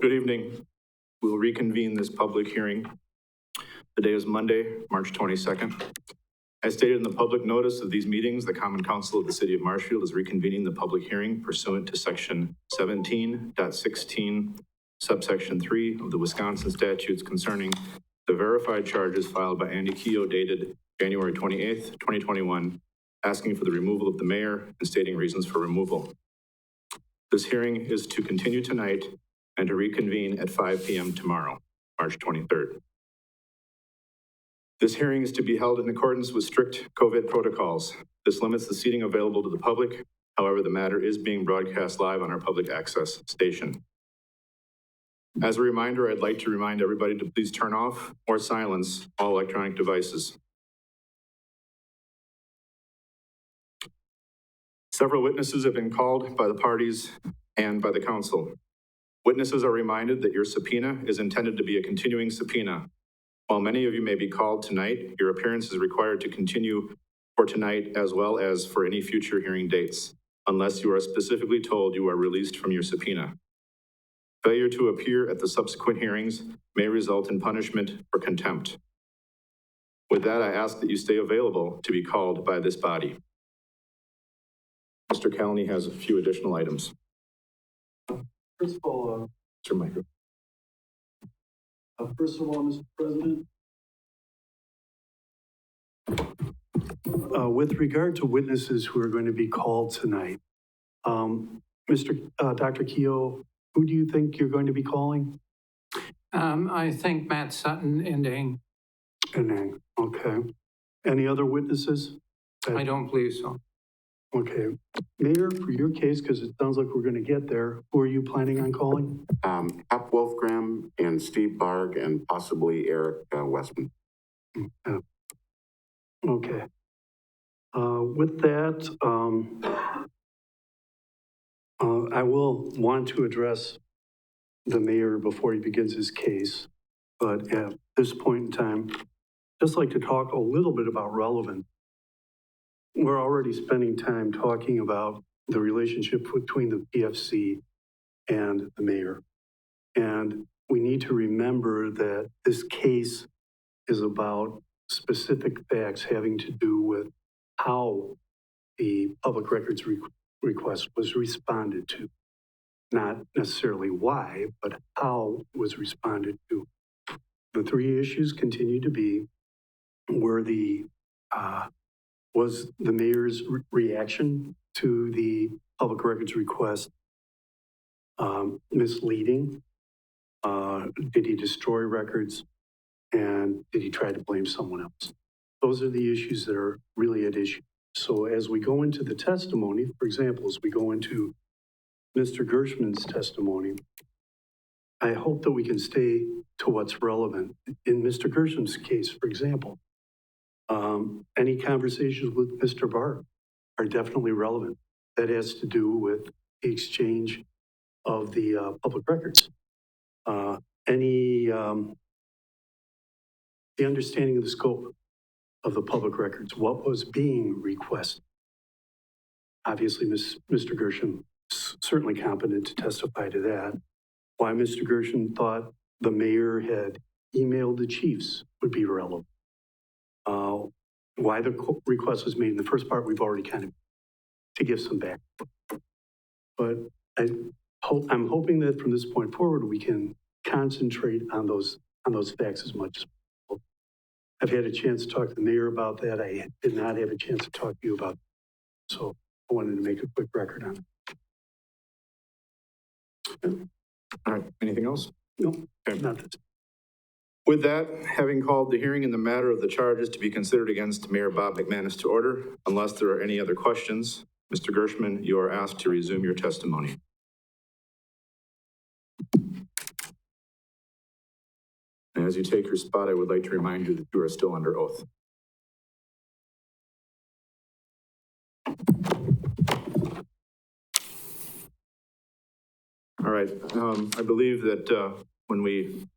Good evening. We will reconvene this public hearing. The day is Monday, March 22nd. As stated in the public notice of these meetings, the Common Council of the City of Marshfield is reconvening the public hearing pursuant to Section 17.16, subsection 3 of the Wisconsin statutes concerning the verified charges filed by Andy Keogh dated January 28th, 2021, asking for the removal of the mayor and stating reasons for removal. This hearing is to continue tonight and to reconvene at 5 p.m. tomorrow, March 23rd. This hearing is to be held in accordance with strict COVID protocols. This limits the seating available to the public. However, the matter is being broadcast live on our public access station. As a reminder, I'd like to remind everybody to please turn off or silence all electronic devices. Several witnesses have been called by the parties and by the council. Witnesses are reminded that your subpoena is intended to be a continuing subpoena. While many of you may be called tonight, your appearance is required to continue for tonight as well as for any future hearing dates, unless you are specifically told you are released from your subpoena. Failure to appear at the subsequent hearings may result in punishment or contempt. With that, I ask that you stay available to be called by this body. Mr. Kalny has a few additional items. First of all, Mr. Micro. Mr. President, with regard to witnesses who are going to be called tonight, Dr. Keogh, who do you think you're going to be calling? I think Matt Sutton and Eng. And Eng, okay. Any other witnesses? I don't believe so. Okay. Mayor, for your case, because it sounds like we're going to get there, who are you planning on calling? Hap Wolfgram and Steve Barg and possibly Eric Westman. Okay. With that, I will want to address the mayor before he begins his case. But at this point in time, just like to talk a little bit about relevance. We're already spending time talking about the relationship between the PFC and the mayor. And we need to remember that this case is about specific facts having to do with how the public records request was responded to. Not necessarily why, but how it was responded to. The three issues continue to be, was the mayor's reaction to the public records request misleading? Did he destroy records? And did he try to blame someone else? Those are the issues that are really at issue. So as we go into the testimony, for example, as we go into Mr. Gershman's testimony, I hope that we can stay to what's relevant. In Mr. Gershman's case, for example, any conversations with Mr. Barr are definitely relevant. That has to do with the exchange of the public records. The understanding of the scope of the public records, what was being requested. Obviously, Mr. Gershman is certainly competent to testify to that. Why Mr. Gershman thought the mayor had emailed the chiefs would be relevant. Why the request was made in the first part, we've already kind of, to give some back. But I'm hoping that from this point forward, we can concentrate on those facts as much as possible. I've had a chance to talk to the mayor about that. I did not have a chance to talk to you about that. So I wanted to make a quick record on it. All right, anything else? No, okay. Not this. With that, having called the hearing in the matter of the charges to be considered against Mayor Bob McManus to order, unless there are any other questions, Mr. Gershman, you are asked to resume your testimony. And as you take your spot, I would like to remind you that you are still under oath. All right, I believe that when we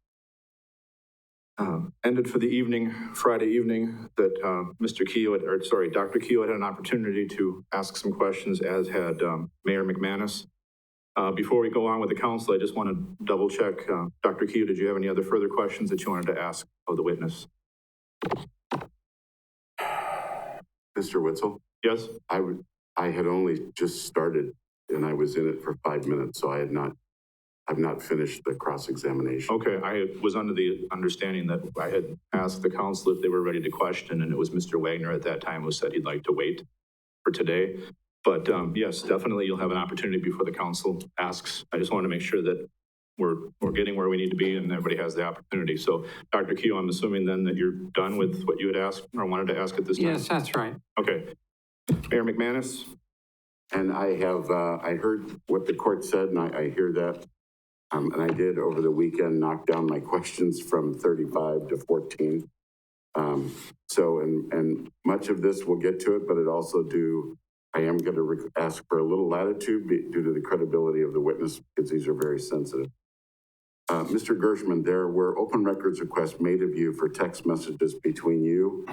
ended for the evening, Friday evening, that Dr. Keogh had an opportunity to ask some questions, as had Mayor McManus. Before we go on with the council, I just want to double check. Dr. Keo, did you have any other further questions that you wanted to ask of the witness? Mr. Witzel, Yes? I had only just started and I was in it for 5 minutes, so I've not finished the cross-examination. Okay, I was under the understanding that I had asked the council if they were ready to question, and it was Mr. Wagner at that time who said he'd like to wait for today. But yes, definitely you'll have an opportunity before the council asks. I just want to make sure that we're getting where we need to be and everybody has the opportunity. So Dr. Keo, I'm assuming then that you're done with what you had asked or wanted to ask at this time? Yes, that's right. Okay. Mayor McManus? And I have, I heard what the court said, and I hear that. And I did over the weekend knock down my questions from 35 to 14. And much of this we'll get to it, but I am going to ask for a little latitude due to the credibility of the witness, because these are very sensitive. Mr. Gershman, there were open records requests made of you for text messages between you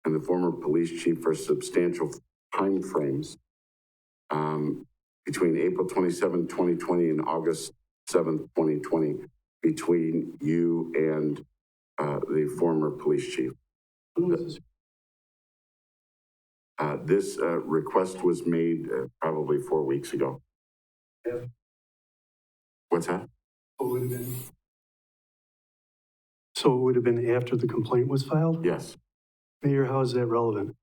and the former police chief for substantial time frames between April 27, 2020 and August 7th, 2020, between you and the former police chief. This request was made probably 4 weeks ago. Yeah. What's that? So it would have been after the complaint was filed? Yes. Mayor, how is that relevant?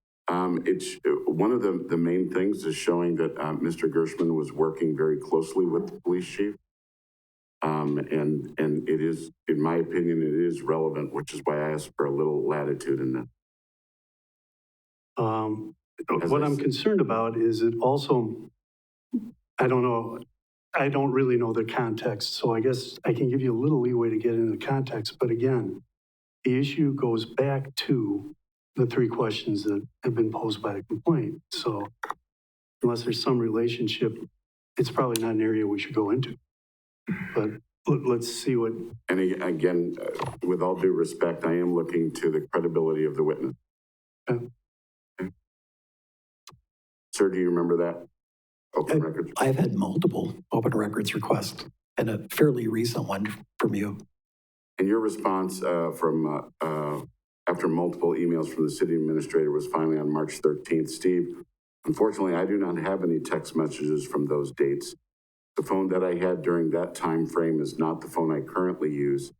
It's one of the main things is showing that Mr. Gershman was working very closely with the police chief. And it is, in my opinion, it is relevant, which is why I asked for a little latitude in that. What I'm concerned about is it also, I don't know, I don't really know the context, so I guess I can give you a little leeway to get into the context. But again, the issue goes back to the 3 questions that have been posed by the complaint. So unless there's some relationship, it's probably not an area we should go into. But let's see what. And again, with all due respect, I am looking to the credibility of the witness. Okay. Sir, do you remember that? Open records? I've had multiple open records requests and a fairly recent one from you. And your response from after multiple emails from the city administrator was finally on March 13th. Steve, unfortunately, I do not have any text messages from those dates. The phone that I had during that time frame is not the phone I currently use,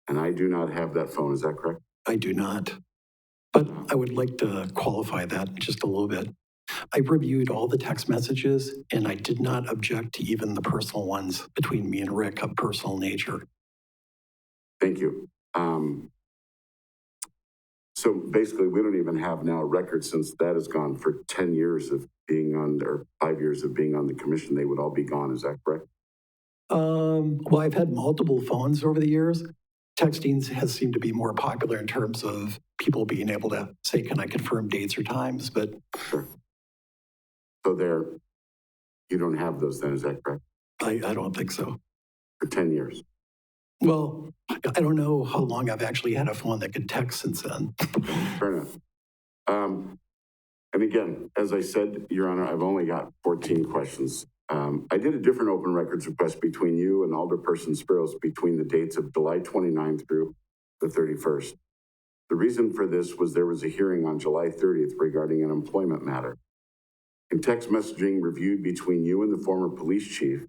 and I do not have that phone. Is that correct? I do not. But I would like to qualify that just a little bit. I reviewed all the text messages, and I did not object to even the personal ones between me and Rick of personal nature. Thank you. So basically, we don't even have now a record, since that is gone for 10 years of being on, or 5 years of being on the commission. They would all be gone. Is that correct? Well, I've had multiple phones over the years. Texting has seemed to be more popular in terms of people being able to say, can I confirm dates or times? But sure. So you don't have those then, is that correct? I don't think so. For 10 years? Well, I don't know how long I've actually had a phone that could text since then. Fair enough. And again, as I said, Your Honor, I've only got 14 questions. I did a different open records request between you and Alderperson Spiros between the dates of July 29th through the 31st. The reason for this was there was a hearing on July 30th regarding an employment matter. In text messaging reviewed between you and the former police chief,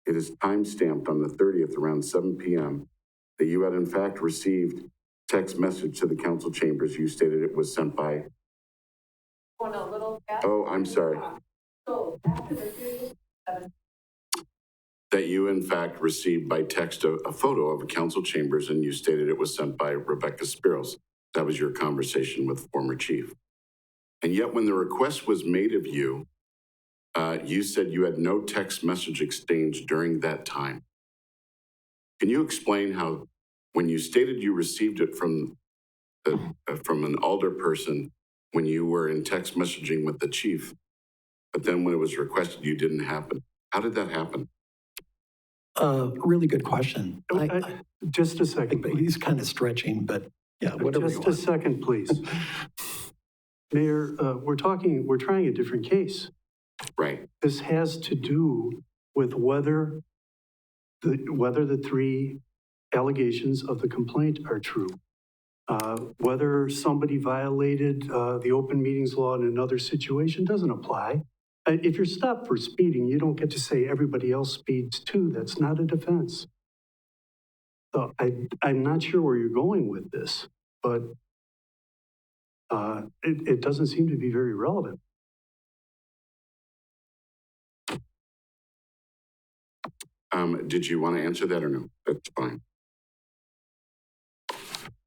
it is time-stamped on the 30th around 7 p.m. that you had in fact received text message to the council chambers. You stated it was sent by... Oh, I'm sorry. That you in fact received by text a photo of a council chambers, and you stated it was sent by Rebecca Spiros. That was your conversation with the former chief. And yet when the request was made of you, you said you had no text message exchange during that time. Can you explain how, when you stated you received it from an alderperson when you were in text messaging with the chief, but then when it was requested, you didn't happen? How did that happen? Really good question. Just a second, please. He's kind of stretching, but yeah, whatever. Just a second, please. Mayor, we're trying a different case. Right. This has to do with whether the three allegations of the complaint are true. Whether somebody violated the open meetings law in another situation doesn't apply. If you're stopped for speeding, you don't get to say everybody else speeds too. That's not a defense. So I'm not sure where you're going with this, but it doesn't seem to be very relevant. Did you want to answer that or no? That's fine.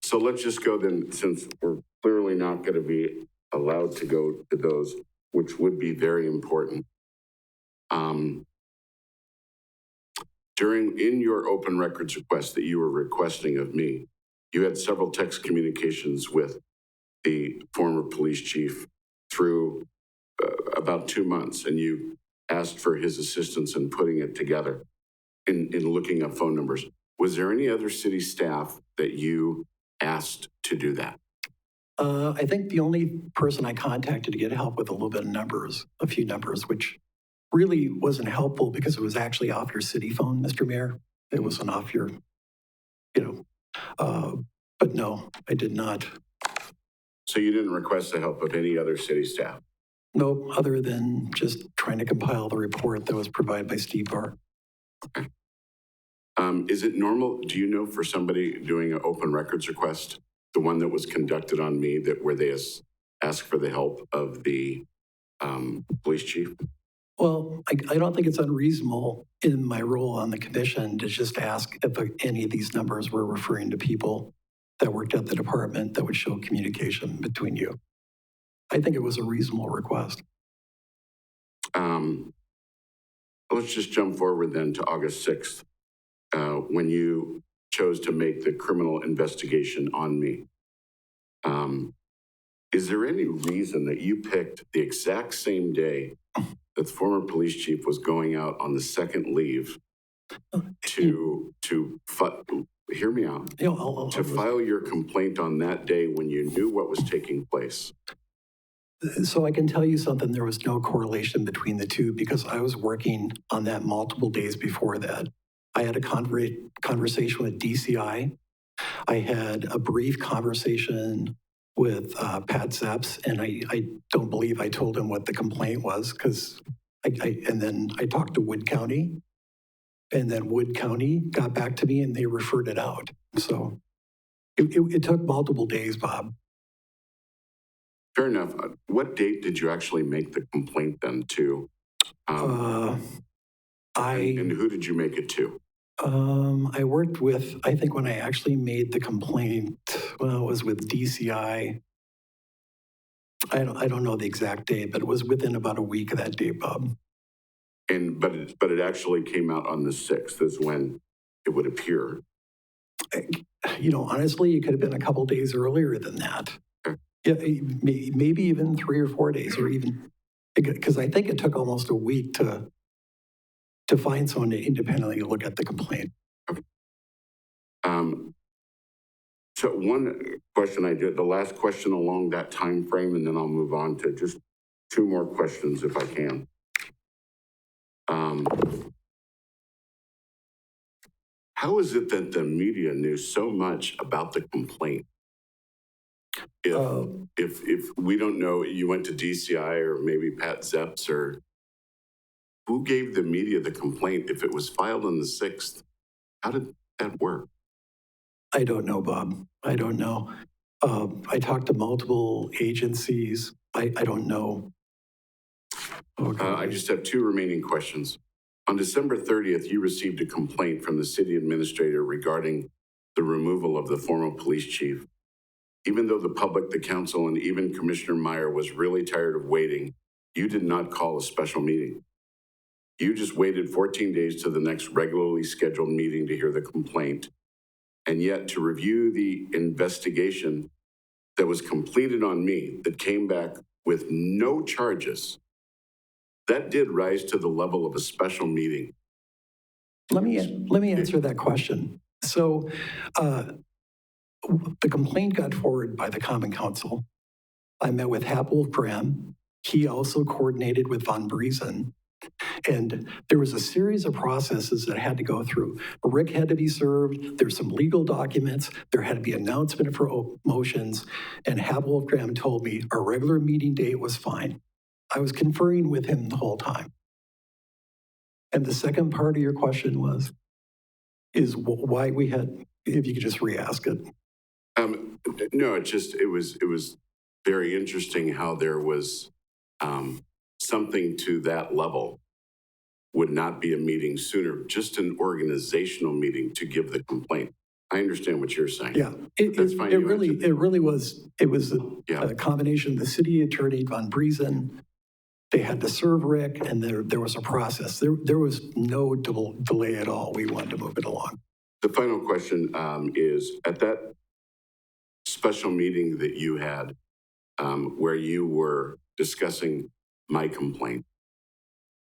So let's just go then, since we're clearly not going to be allowed to go to those, which would be very important. In your open records request that you were requesting of me, you had several text communications with the former police chief through about 2 months, and you asked for his assistance in putting it together, in looking up phone numbers. Was there any other city staff that you asked to do that? I think the only person I contacted to get help with a few numbers, which really wasn't helpful because it was actually off your city phone, Mr. Mayor. It wasn't off your, but no, I did not. So you didn't request the help of any other city staff? No, other than just trying to compile the report that was provided by Steve Barr. Okay. Is it normal, do you know, for somebody doing an open records request, the one that was conducted on me, where they ask for the help of the police chief? Well, I don't think it's unreasonable in my role on the commission to just ask if any of these numbers were referring to people that worked at the department that would show communication between you. I think it was a reasonable request. Let's just jump forward then to August 6th, when you chose to make the criminal investigation on me. Is there any reason that you picked the exact same day that the former police chief was going out on the second leave to hear me out, to file your complaint on that day when you knew what was taking place? So I can tell you something, there was no correlation between the two because I was working on that multiple days before that. I had a conversation with DCI. I had a brief conversation with Pat Zepps, and I don't believe I told him what the complaint was because and then I talked to Wood County, and then Wood County got back to me and they referred it out. So it took multiple days, Bob. Fair enough. What date did you actually make the complaint then to? And who did you make it to? I worked with, I think when I actually made the complaint, well, it was with DCI. I don't know the exact date, but it was within about a week of that date, Bob. But it actually came out on the 6th is when it would appear. Honestly, it could have been a couple days earlier than that. Okay. Yeah, maybe even 3 or 4 days, or even, because I think it took almost a week to find someone to independently look at the complaint. Okay. So one question the last question along that time frame, and then I'll move on to just 2 more questions if I can. How is it that the media knew so much about the complaint? If we don't know, you went to DCI or maybe Pat Zepps, or who gave the media the complaint? If it was filed on the 6th, how did that work? I don't know, Bob. I don't know. I talked to multiple agencies. I don't know. Okay. I just have 2 remaining questions. On December 30th, you received a complaint from the city administrator regarding the removal of the former police chief. Even though the public, the council, and even Commissioner Meyer was really tired of waiting, you did not call a special meeting. You just waited 14 days to the next regularly scheduled meeting to hear the complaint. And yet to review the investigation that was completed on me, that came back with no charges, that did rise to the level of a special meeting. Let me answer that question. So the complaint got forwarded by the Common Council. I met with Hap Wolf Graham. He also coordinated with Von Briesen. And there was a series of processes that had to go through. Rick had to be served, there's some legal documents, there had to be announcement for motions, and Hab Wolfgram told me our regular meeting date was fine. I was conferring with him the whole time. And the second part of your question is why we had, if you could just re-ask it. No, it was very interesting how there was something to that level would not be a meeting sooner, just an organizational meeting to give the complaint. I understand what you're saying. Yeah, That's fine. it really was Yeah. a combination of the city attorney, Von Briesen. They had to serve Rick, and there was a process. There was no delay at all. We wanted to move it along. The final question is, at that special meeting that you had where you were discussing my complaint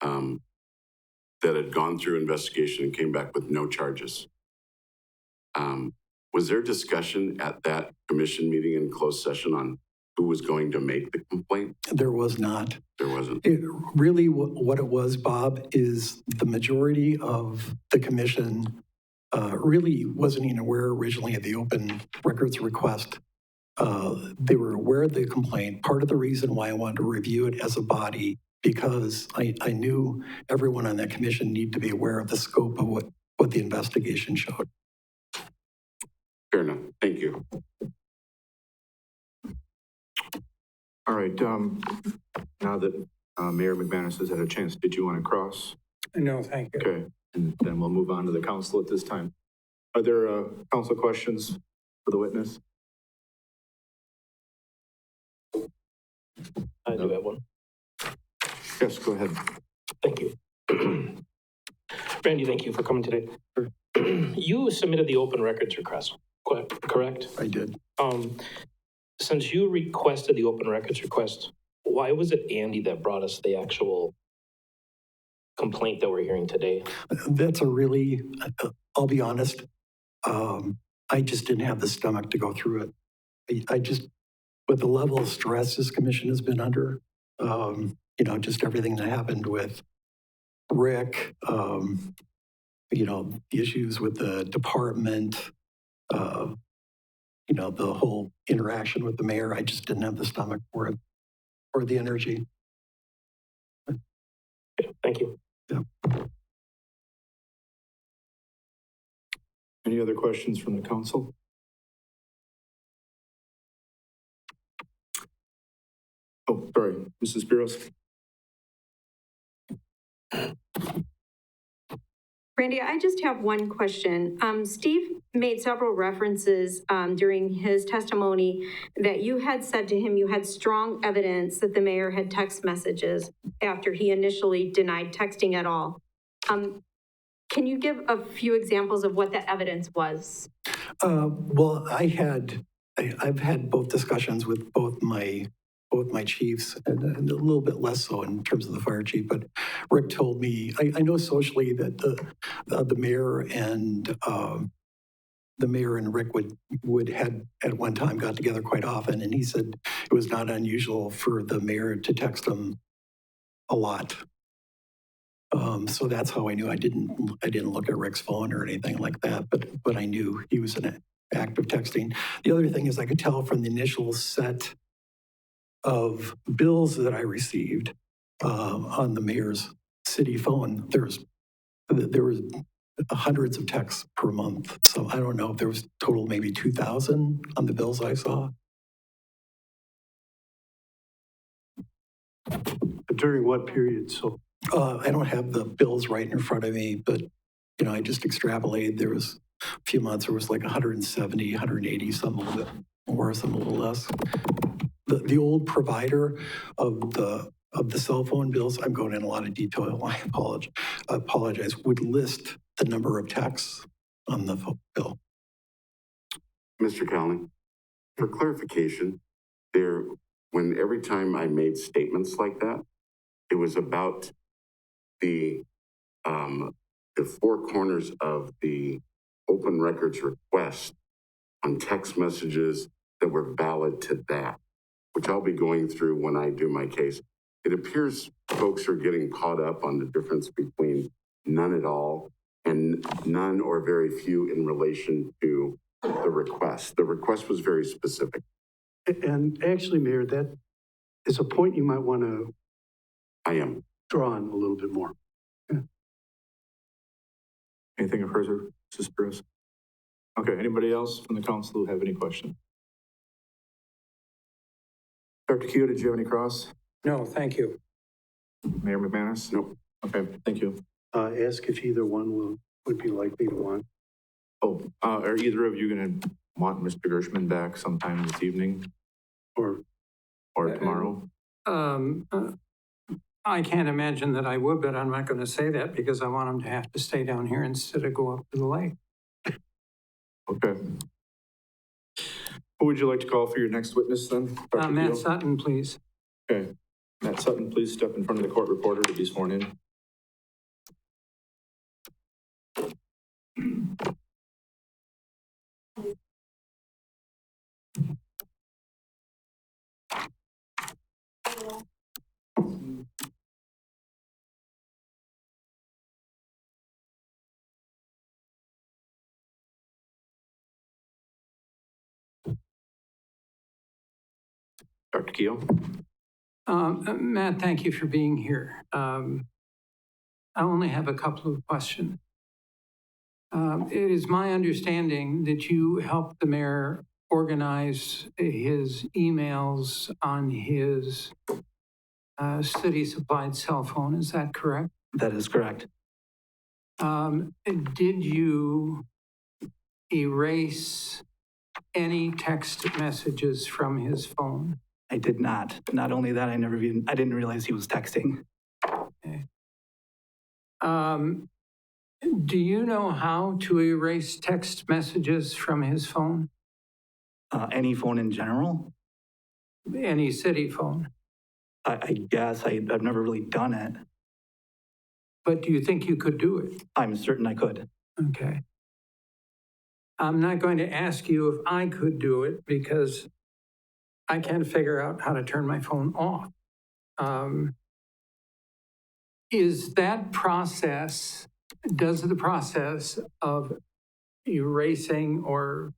that had gone through investigation and came back with no charges, was there discussion at that commission meeting in closed session on who was going to make the complaint? There was not. There wasn't. Really, what it was, Bob, is the majority of the commission really wasn't even aware originally of the open records request. They were aware of the complaint. Part of the reason why I wanted to review it as a body, because I knew everyone on that commission needed to be aware of the scope of what the investigation showed. Fair enough. Thank you. All right, now that Mayor McManus has had a chance, did you want to cross? No, thank you. Okay, and then we'll move on to the council at this time. Are there council questions for the witness? I do have one. Yes, go ahead. Thank you. Randy, thank you for coming today. You submitted the open records request, correct? I did. Since you requested the open records request, why was it Andy that brought us the actual complaint that we're hearing today? That's a really, I'll be honest, I just didn't have the stomach to go through it. I just, with the level of stress this commission has been under, just everything that happened with Rick, the issues with the department, the whole interaction with the mayor, I just didn't have the stomach for it or the energy. Thank you. Yeah. Any other questions from the council? Oh, sorry, Mrs. Spiros. Randy, I just have one question. Steve made several references during his testimony that you had said to him you had strong evidence that the mayor had text messages after he initially denied texting at all. Can you give a few examples of what that evidence was? Well, I've had both discussions with both my chiefs, and a little bit less so in terms of the fire chief, but Rick told me, I know socially that the mayor and Rick would had at one time got together quite often, and he said it was not unusual for the mayor to text him a lot. So that's how I knew. I didn't look at Rick's phone or anything like that, but I knew he was an active texting. The other thing is I could tell from the initial set of bills that I received on the mayor's city phone, there was hundreds of texts per month. So I don't know if there was total maybe 2,000 on the bills I saw. During what period? So I don't have the bills right in front of me, but I just extrapolated. There was a few months where it was like 170, 180, some a little bit more, some a little less. The old provider of the cell phone bills, I'm going in a lot of detail, I apologize, would list the number of texts on the phone bill. Mr. Cowling, for clarification, when every time I made statements like that, it was about the four corners of the open records request on text messages that were valid to that, which I'll be going through when I do my case. it appears folks are getting caught up on the difference between none at all and none or very few in relation to the request. The request was very specific. And actually, Mayor, that is a point you might want to I am. draw on a little bit more. Anything further, Mrs. Spiros? Okay, anybody else from the council who have any questions? Dr. Keo, did you have any cross? No, thank you. Mayor McManus? Nope. Okay, thank you. Ask if either one would be likely to want. Oh, are either of you gonna want Mr. Gershman back sometime this evening Or or tomorrow? I can't imagine that I would, but I'm not going to say that because I want him to have to stay down here instead of go up to the lake. Okay. Who would you like to call for your next witness then? Dr. Matt Keo? Sutton, please. Okay. Matt Sutton, please step in front of the court reporter to be sworn in. Dr. Keo? Matt, thank you for being here. I only have a couple of questions. It is my understanding that you helped the mayor organize his emails on his city-supplied cell phone. Is that correct? That is correct. Did you erase any text messages from his phone? I did not. Not only that, I didn't realize he was texting. Okay. Do you know how to erase text messages from his phone? Any phone in general? Any city phone? I guess I've never really done it. But do you think you could do it? I'm certain I could. Okay. I'm not going to ask you if I could do it because I can't figure out how to turn my phone off. Does the process of erasing or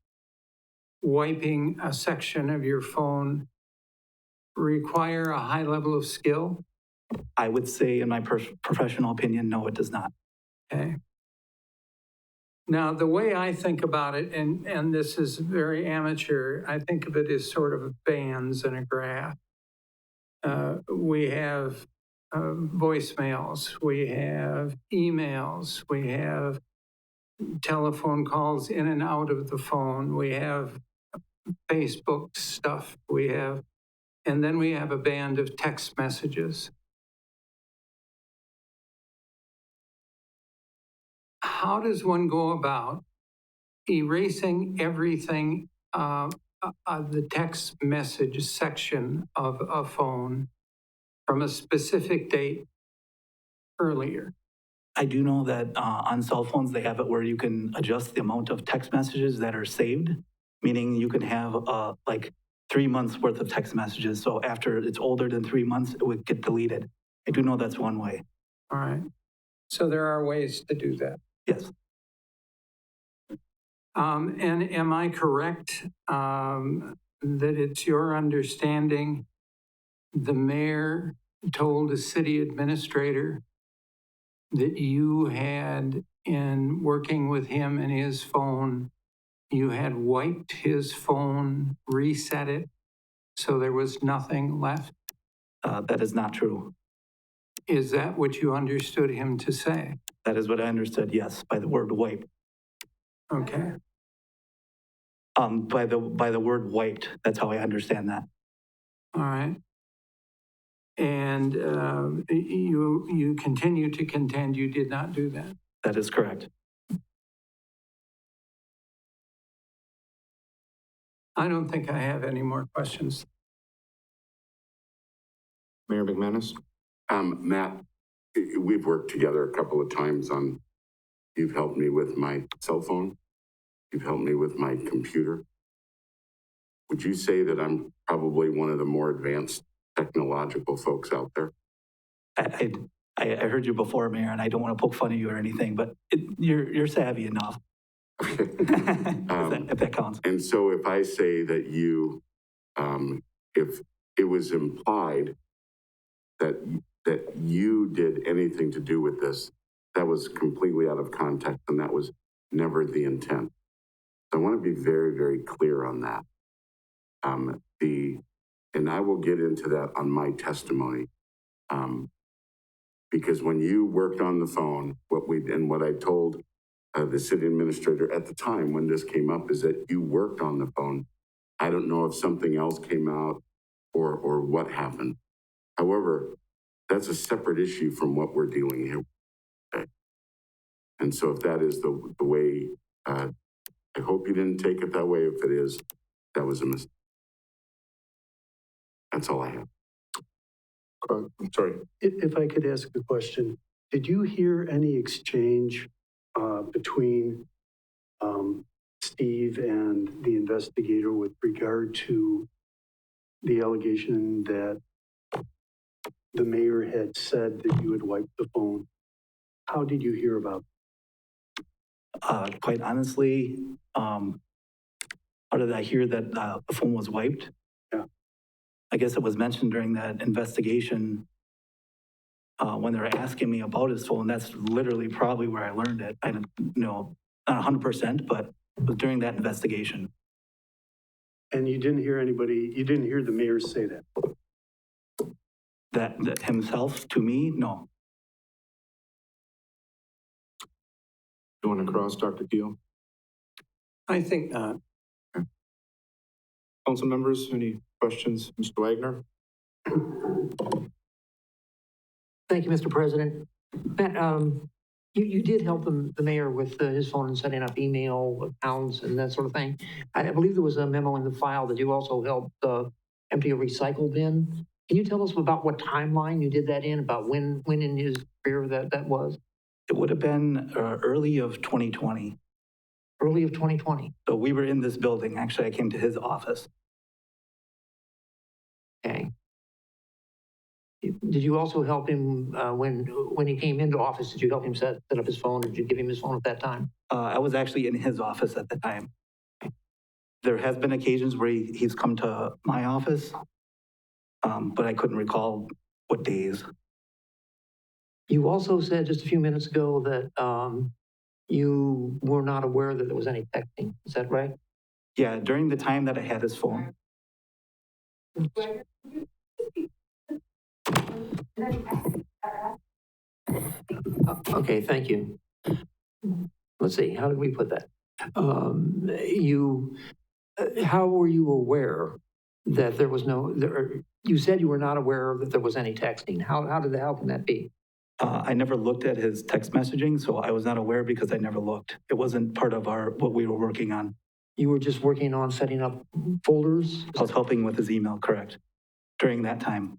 wiping a section of your phone require a high level of skill? I would say, in my professional opinion, no, it does not. Okay. Now, the way I think about it, and this is very amateur, I think of it as sort of bands and a graph. We have voicemails, we have emails, we have telephone calls in and out of the phone, we have Facebook stuff, and then we have a band of text messages. How does one go about erasing everything, the text message section of a phone from a specific date earlier? I do know that on cell phones, they have it where you can adjust the amount of text messages that are saved, meaning you can have like 3 months worth of text messages. So after it's older than 3 months, it would get deleted. I do know that's one way. All right. So there are ways to do that. Yes. And am I correct that it's your understanding the mayor told the city administrator that you had, in working with him and his phone, you had wiped his phone, reset it, so there was nothing left? That is not true. Is that what you understood him to say? That is what I understood, yes, by the word wipe. Okay. By the word wiped, that's how I understand that. All right. And you continue to contend you did not do that? That is correct. I don't think I have any more questions. Mayor McManus? Matt, we've worked together a couple of times on, you've helped me with my cell phone. You've helped me with my computer. Would you say that I'm probably one of the more advanced technological folks out there. I heard you before, Mayor, and I don't want to poke fun at you or anything, but you're savvy enough. If that counts. And so if I say that you, if it was implied that you did anything to do with this, that was completely out of context, and that was never the intent. So I want to be very, very clear on that. And I will get into that on my testimony. Because when you worked on the phone, what I told the city administrator at the time when this came up is that you worked on the phone. I don't know if something else came out or what happened. However, that's a separate issue from what we're dealing here today. And so if that is the way, I hope you didn't take it that way. If it is, that was a mistake. That's all I have. I'm sorry. If I could ask a question, did you hear any exchange between Steve and the investigator with regard to the allegation that the mayor had said that you had wiped the phone? How did you hear about it? Quite honestly, how did I hear that the phone was wiped? Yeah. I guess it was mentioned during that investigation when they were asking me about his phone. That's literally probably where I learned it. I don't know, not 100%, but it was during that investigation. And you didn't hear the mayor say that? That himself to me, no. You want to cross, Dr. Keel? I think not. Council members, any questions? Mr. Wagner? Thank you, Mr. President. Matt, you did help the mayor with his phone and setting up email accounts and that sort of thing. I believe there was a memo in the file that you also helped empty a recycle bin. Can you tell us about what timeline you did that in, about when in his career that was? It would have been early of 2020. Early of 2020. So we were in this building. Actually, I came to his office. Okay. Did you also help him when he came into office? Did you help him set up his phone? Did you give him his phone at that time? I was actually in his office at the time. There has been occasions where he's come to my office, but I couldn't recall what days. You also said just a few minutes ago that you were not aware that there was any texting. Is that right? Yeah, during the time that I had his phone. Okay, thank you. Let's see, how did we put that? How were you aware that there was you said you were not aware that there was any texting. How can that be? I never looked at his text messaging, so I was not aware because I never looked. It wasn't part of what we were working on. You were just working on setting up folders? I was helping with his email, correct, during that time.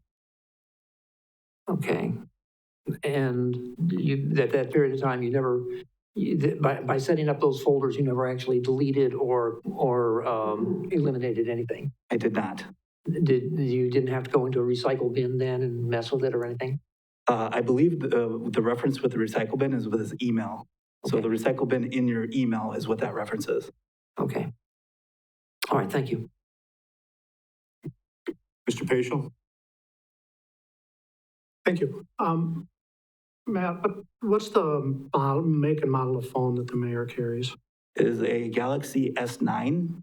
Okay. And that period of time, by setting up those folders, you never actually deleted or eliminated anything? I did not. You didn't have to go into a recycle bin then and mess with it or anything? I believe the reference with the recycle bin is with his email. So the recycle bin in your email is what that reference is. Okay. All right, thank you. Mr. Paschal? Thank you. Matt, what's the make and model of phone that the mayor carries? It is a Galaxy S9.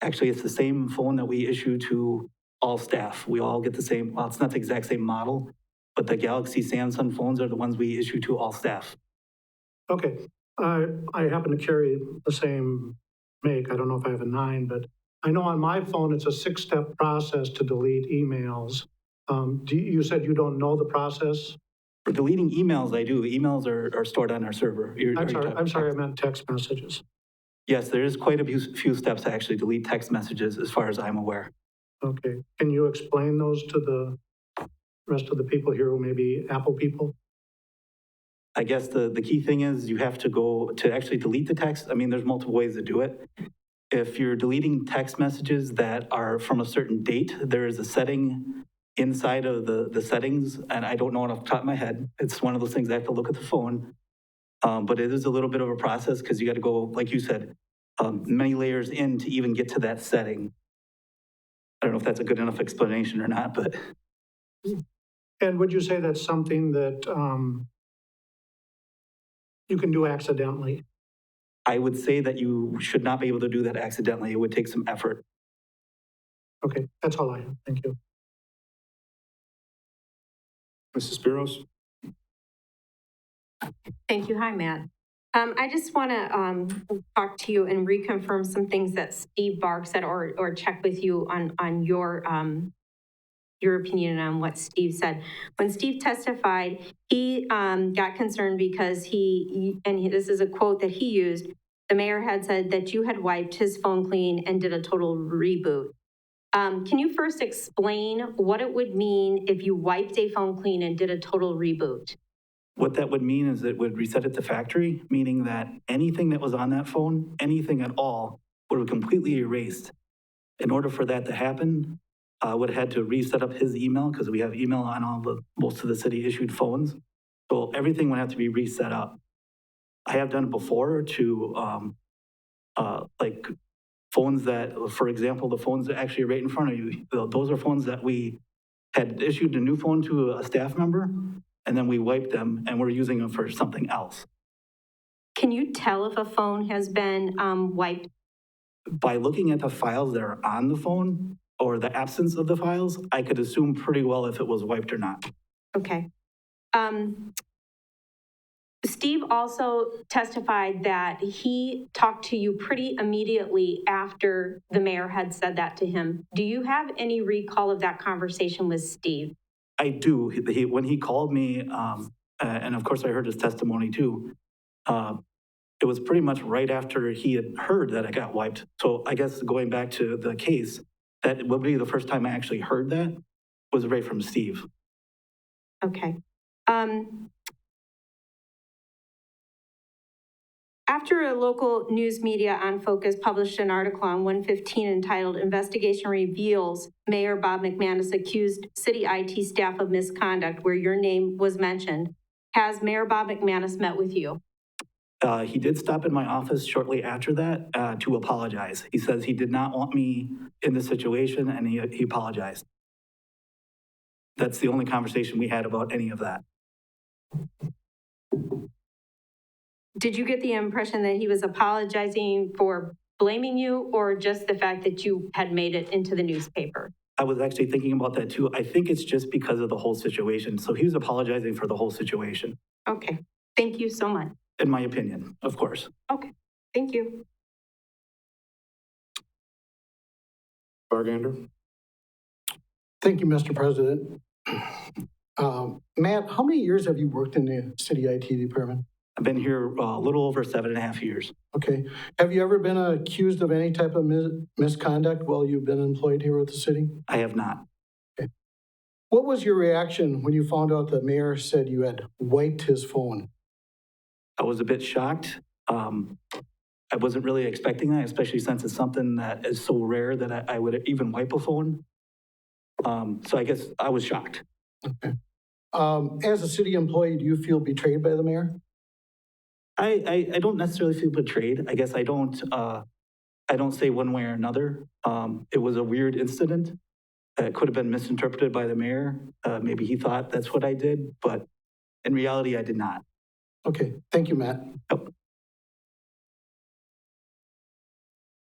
Actually, it's the same phone that we issue to all staff. We all get the same, well, it's not the exact same model, but the Galaxy Samsung phones are the ones we issue to all staff. Okay. I happen to carry the same make. I don't know if I have a 9, but I know on my phone it's a 6-step process to delete emails. You said you don't know the process? For deleting emails, I do. Emails are stored on our server. I'm sorry, I meant text messages. Yes, there is quite a few steps to actually delete text messages as far as I'm aware. Okay. Can you explain those to the rest of the people here who may be Apple people? I guess the key thing is you have to go to actually delete the text. I mean, there's multiple ways to do it. If you're deleting text messages that are from a certain date, there is a setting inside of the settings, and I don't know it off the top of my head. It's one of those things I have to look at the phone. But it is a little bit of a process because you got to go, like you said, many layers in to even get to that setting. I don't know if that's a good enough explanation or not, but. And would you say that's something that you can do accidentally? I would say that you should not be able to do that accidentally. It would take some effort. Okay, that's all I have. Thank you. Mrs. Spiros? Thank you. Hi, Matt. I just want to talk to you and reconfirm some things that Steve Bark said, or check with you on your opinion on what Steve said. When Steve testified, he got concerned because this is a quote that he used, the mayor had said that you had wiped his phone clean and did a total reboot. Can you first explain what it would mean if you wiped a phone clean and did a total reboot? What that would mean is it would reset it to factory, meaning that anything that was on that phone, anything at all, would have completely erased. In order for that to happen, I would have had to reset up his email because we have email on most of the city issued phones. So everything would have to be reset up. I have done it before to like phones that, for example, the phones that actually are right in front of you, those are phones that we had issued a new phone to a staff member, and then we wiped them and we're using them for something else. Can you tell if a phone has been wiped? By looking at the files that are on the phone or the absence of the files, I could assume pretty well if it was wiped or not. Okay. Steve also testified that he talked to you pretty immediately after the mayor had said that to him. Do you have any recall of that conversation with Steve? I do. When he called me, and of course I heard his testimony too, it was pretty much right after he had heard that I got wiped. So I guess going back to the case, that would be the first time I actually heard that was right from Steve. Okay. After a local news media on Focus published an article on 115 entitled Investigation Reveals Mayor Bob McManus Accused City IT Staff of Misconduct, where your name was mentioned, has Mayor Bob McManus met with you? He did stop in my office shortly after that to apologize. He says he did not want me in this situation, and he apologized. That's the only conversation we had about any of that. Did you get the impression that he was apologizing for blaming you, or just the fact that you had made it into the newspaper? I was actually thinking about that too. I think it's just because of the whole situation. So he was apologizing for the whole situation. Okay, thank you so much. In my opinion, of course. Okay, thank you. Bargander? Thank you, Mr. President. Matt, how many years have you worked in the city IT department? I've been here a little over 7.5 years. Okay. Have you ever been accused of any type of misconduct while you've been employed here with the city? I have not. Okay. What was your reaction when you found out the mayor said you had wiped his phone? I was a bit shocked. I wasn't really expecting that, especially since it's something that is so rare that I would even wipe a phone. So I guess I was shocked. Okay. As a city employee, do you feel betrayed by the mayor? I don't necessarily feel betrayed. I guess I don't say one way or another. It was a weird incident. It could have been misinterpreted by the mayor. Maybe he thought that's what I did, but in reality, I did not. Okay, thank you, Matt. Yep.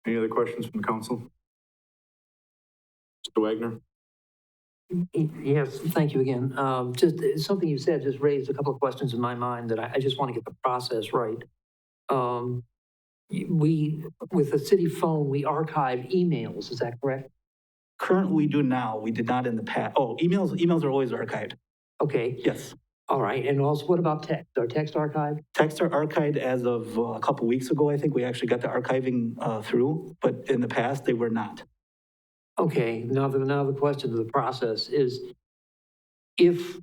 Any other questions from the council? Mr. Wagner? Yes, thank you again. Just something you said just raised a couple of questions in my mind that I just want to get the process right. With the city phone, we archive emails, is that correct? Currently, we do now. We did not in the past. Oh, emails are always archived. Okay. Yes. All right. And also, what about text? Are text archived? Texts are archived as of a couple weeks ago. I think we actually got the archiving through, but in the past, they were not. Okay. Now the question to the process is, if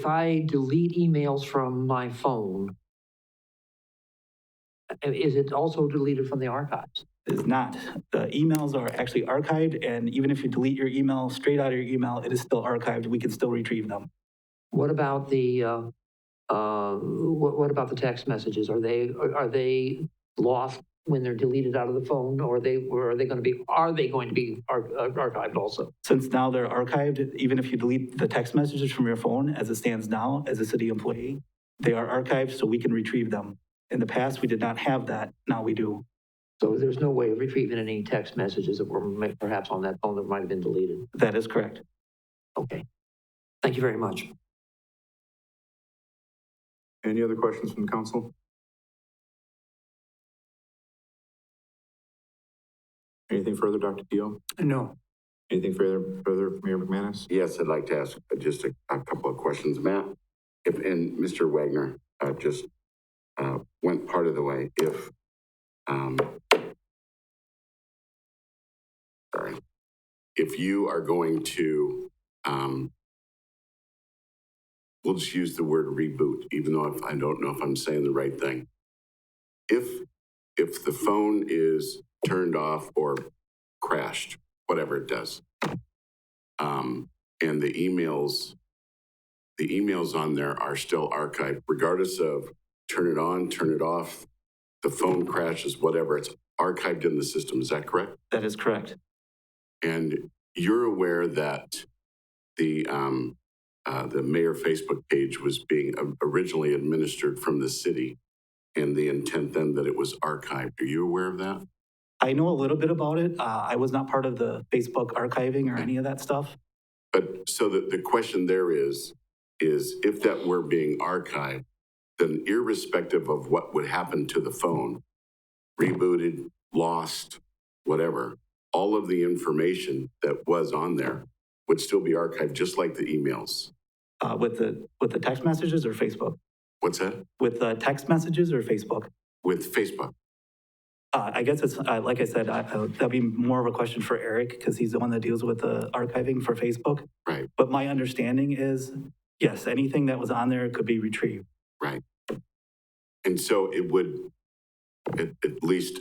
I delete emails from my phone, is it also deleted from the archives? It is not. The emails are actually archived, and even if you delete your email straight out of your email, it is still archived. We can still retrieve them. What about what about the text messages? Are they lost when they're deleted out of the phone, or are they going to be archived also? Since now they're archived, even if you delete the text messages from your phone as it stands now as a city employee, they are archived so we can retrieve them. In the past, we did not have that. Now we do. So there's no way of retrieving any text messages that were perhaps on that phone that might have been deleted. That is correct. Okay. Thank you very much. Any other questions from the council? Anything further, Dr. Keo? No. Anything further, Mayor McManus? Yes, I'd like to ask just a couple of questions, Matt. And Mr. Wagner just went part of the way. If you are going to, we'll just use the word reboot, even though I don't know if I'm saying the right thing. If the phone is turned off or crashed, whatever it does, and the emails on there are still archived, regardless of turn it on, turn it off, the phone crashes, whatever, it's archived in the system. Is that correct? That is correct. And you're aware that the mayor Facebook page was being originally administered from the city, and the intent then that it was archived. Are you aware of that? I know a little bit about it. I was not part of the Facebook archiving or any of that stuff. But so the question there is if that were being archived, then irrespective of what would happen to the phone, rebooted, lost, whatever, all of the information that was on there would still be archived, just like the emails. With the text messages or Facebook? What's that? With the text messages or Facebook? With Facebook. I guess it's, like I said, that'd be more of a question for Eric, because he's the one that deals with the archiving for Facebook. Right. But my understanding is, yes, anything that was on there could be retrieved. Right. And so it would, at least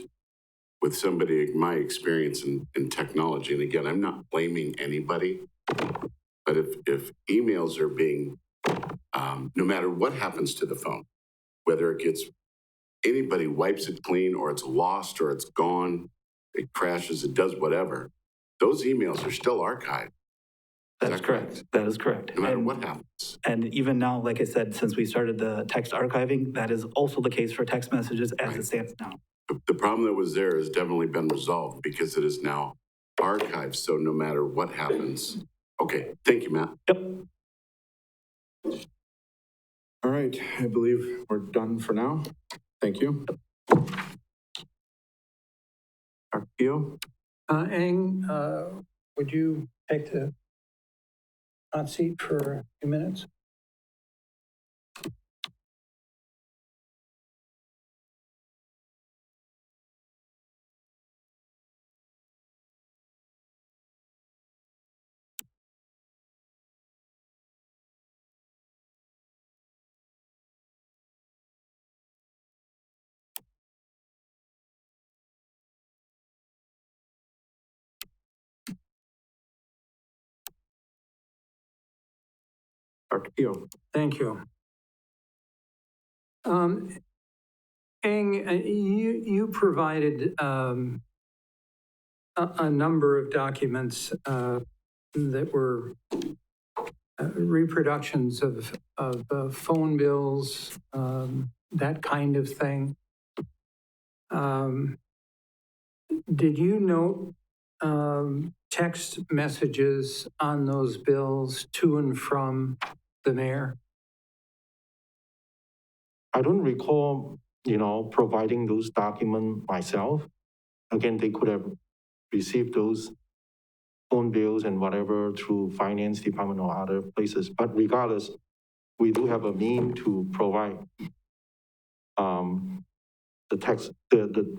with somebody, my experience in technology, and again, I'm not blaming anybody, but if emails are being, no matter what happens to the phone, whether it gets, anybody wipes it clean or it's lost or it's gone, it crashes, it does whatever, those emails are still archived. That is correct. That is correct. No matter what happens. And even now, like I said, since we started the text archiving, that is also the case for text messages as it stands now. The problem that was there has definitely been resolved because it is now archived. So no matter what happens. Okay. Thank you, Matt. Yep. All right, I believe we're done for now. Thank you. Dr. Keo? Eng, would you take the hot seat for a few minutes? Dr. Keo? Thank you. Eng, you provided a number of documents that were reproductions of phone bills, that kind of thing. Did you note text messages on those bills to and from the mayor? I don't recall, providing those documents myself. Again, they could have received those phone bills and whatever through finance department or other places. But regardless, we do have a mean to provide the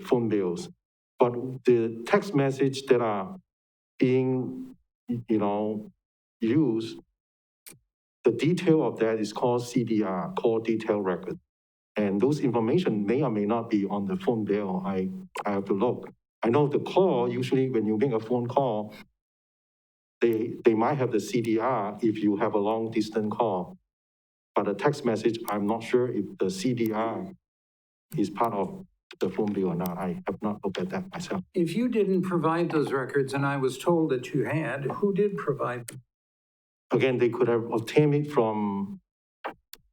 phone bills. But the text message that are being, used, the detail of that is called CDR, call detail record. And those information may or may not be on the phone bill. I have to look. I know the call, usually when you make a phone call, they might have the CDR if you have a long distance call. But a text message, I'm not sure if the CDR is part of the phone bill or not. I have not looked at that myself. If you didn't provide those records and I was told that you had, who did provide them? Again, they could have obtained it from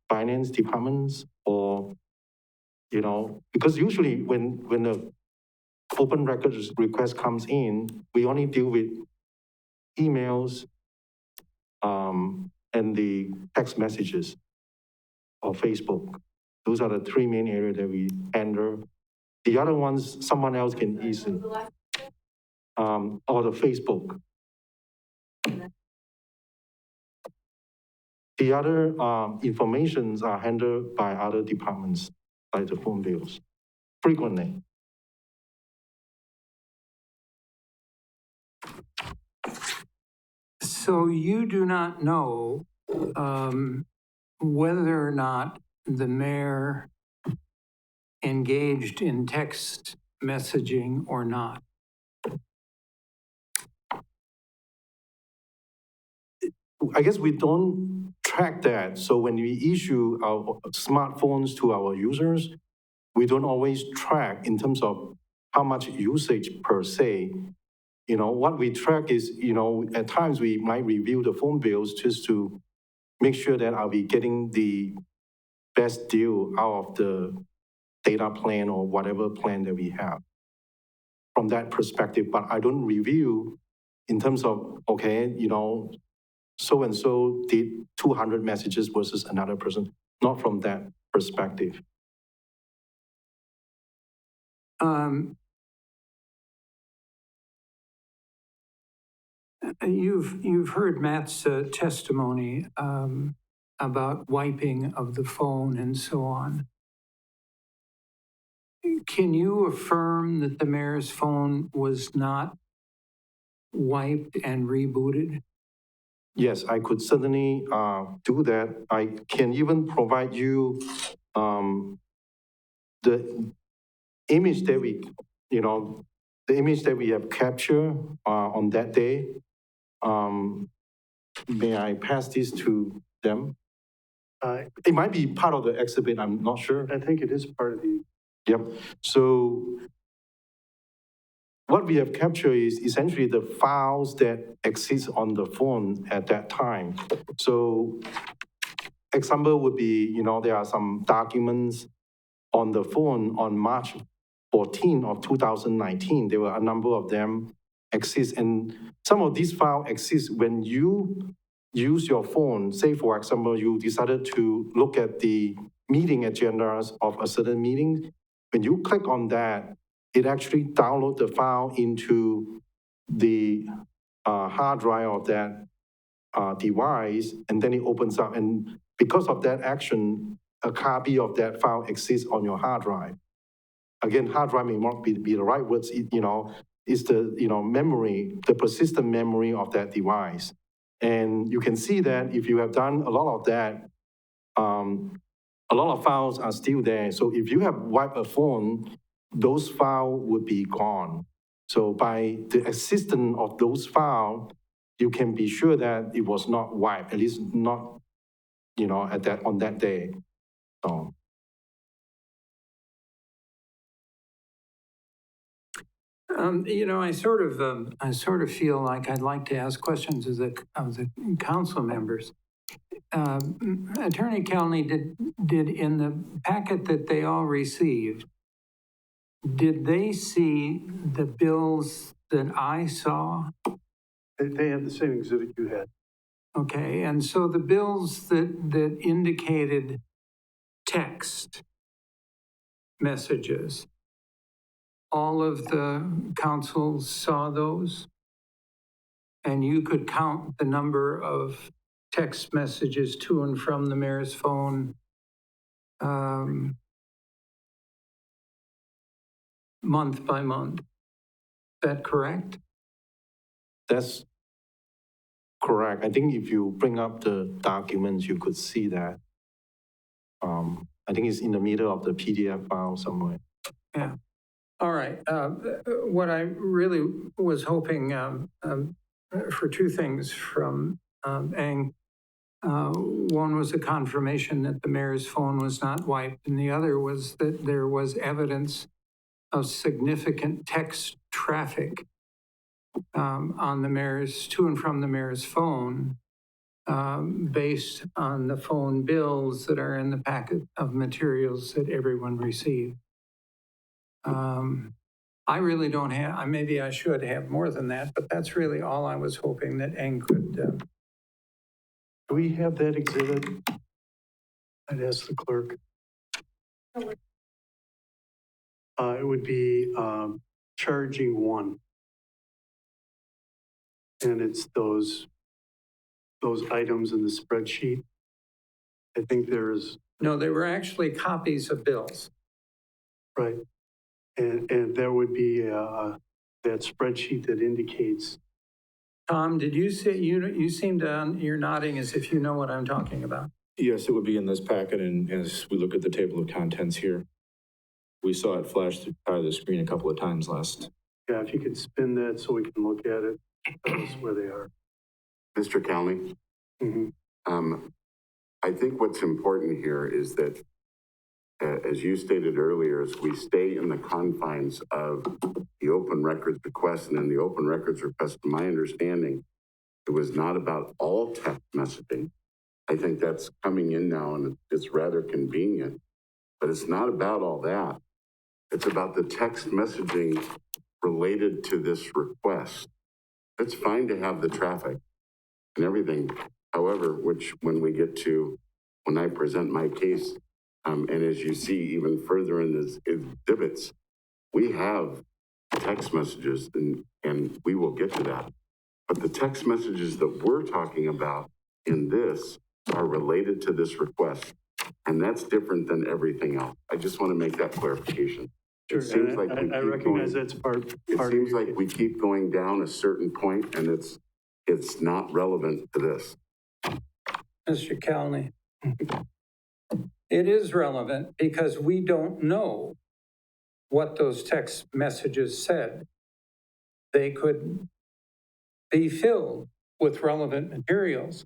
finance departments or, because usually when the open records request comes in, we only deal with emails and the text messages or Facebook. Those are the three main areas that we handle. The other ones, someone else can easily. Or the Facebook. The other informations are handled by other departments, like the phone bills, frequently. So you do not know whether or not the mayor engaged in text messaging or not? I guess we don't track that. So when we issue our smartphones to our users, we don't always track in terms of how much usage per se. What we track is, at times we might review the phone bills just to make sure that I'll be getting the best deal out of the data plan or whatever plan that we have from that perspective. But I don't review in terms of, okay, so-and-so did 200 messages versus another person, not from that perspective. You've heard Matt's testimony about wiping of the phone and so on. Can you affirm that the mayor's phone was not wiped and rebooted? Yes, I could certainly do that. I can even provide you the image that we have captured on that day. May I pass this to them? It might be part of the exhibit, I'm not sure. I think it is part of the. Yep. So what we have captured is essentially the files that exist on the phone at that time. So example would be, there are some documents on the phone on March 14 of 2019. There were a number of them exist. And some of these files exist when you use your phone. Say, for example, you decided to look at the meeting agendas of a certain meeting. When you click on that, it actually downloads the file into the hard drive of that device, and then it opens up. And because of that action, a copy of that file exists on your hard drive. Again, hard drive may not be the right words, it's the memory, the persistent memory of that device. And you can see that if you have done a lot of that, a lot of files are still there. So if you have wiped a phone, those files would be gone. So by the existence of those files, you can be sure that it was not wiped, at least not, on that day. So. I sort of feel like I'd like to ask questions of the council members. Attorney Kelly, did in the packet that they all received, did they see the bills that I saw? They had the same exhibit you had. Okay, and so the bills that indicated text messages, all of the councils saw those? And you could count the number of text messages to and from the mayor's phone month by month. Is that correct? That's correct. I think if you bring up the documents, you could see that. I think it's in the middle of the PDF file somewhere. Yeah. All right, what I really was hoping for two things from Eng. One was a confirmation that the mayor's phone was not wiped, and the other was that there was evidence of significant text traffic on the mayor's, to and from the mayor's phone, based on the phone bills that are in the packet of materials that everyone received. I really don't have, maybe I should have more than that, but that's really all I was hoping that Eng could. Do we have that exhibit? I'd ask the clerk. It would be charging 1. And it's those items in the spreadsheet. I think there's. No, they were actually copies of bills. Right. And there would be that spreadsheet that indicates. Tom, did you say, you seem to, you're nodding as if you know what I'm talking about. Yes, it would be in this packet, and as we look at the table of contents here, we saw it flash through the screen a couple of times last. Yeah, if you could spin that so we can look at it, tell us where they are. Mr. Cowley, I think what's important here is that, as you stated earlier, is we stay in the confines of the open records request, and in the open records request, to my understanding, it was not about all text messaging. I think that's coming in now, and it's rather convenient, but it's not about all that. It's about the text messaging related to this request. It's fine to have the traffic and everything. However, when I present my case, and as you see even further in this exhibits, we have text messages, and we will get to that. But the text messages that we're talking about in this are related to this request, and that's different than everything else. I just want to make that clarification. Sure, it seems like I recognize that's part. It seems like we keep going down a certain point, and it's not relevant to this. Mr. Cowley, it is relevant because we don't know what those text messages said. They could be filled with relevant materials,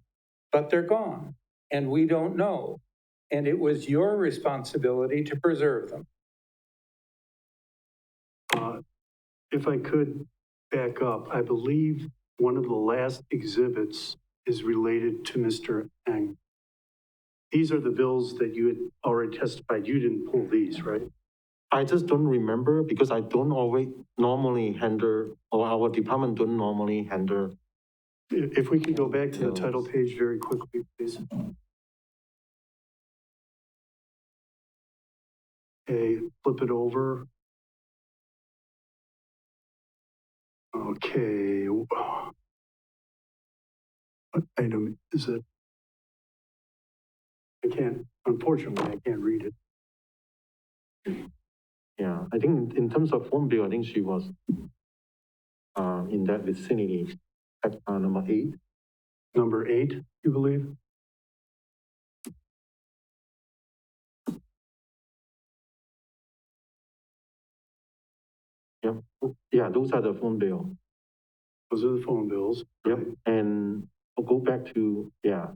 but they're gone, and we don't know. And it was your responsibility to preserve them. If I could back up, I believe one of the last exhibits is related to Mr. Eng. These are the bills that you had already testified. You didn't pull these, right? I just don't remember because I don't always normally handle, or our department don't normally handle. If we could go back to the title page very quickly, please. Okay, flip it over. Okay. What item is it? Unfortunately, I can't read it. Yeah, I think in terms of phone bill, I think she was in that vicinity at number 8. Number 8, you believe? Yep. Yeah, those are the phone bill. Those are the phone bills. Yep. And I'll go back to, yeah.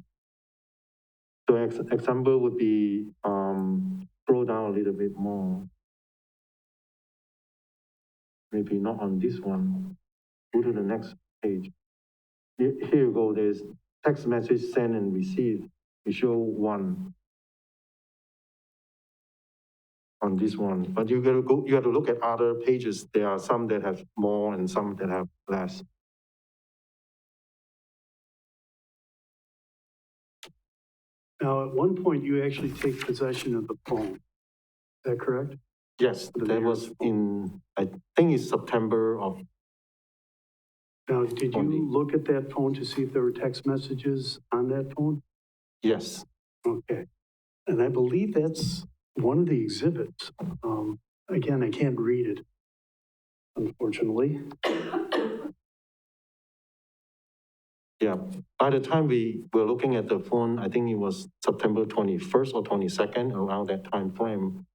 So example would be, scroll down a little bit more. Maybe not on this one. Go to the next page. Here you go, there's text message sent and received. We show 1 on this one, but you got to look at other pages. There are some that have more and some that have less. Now, at one point, you actually take possession of the phone. Is that correct? Yes, that was in, I think it's September of. Now, did you look at that phone to see if there were text messages on that phone? Yes. Okay. And I believe that's one of the exhibits. Again, I can't read it, unfortunately. Yeah, by the time we were looking at the phone, I think it was September 21st or 22nd, around that time frame.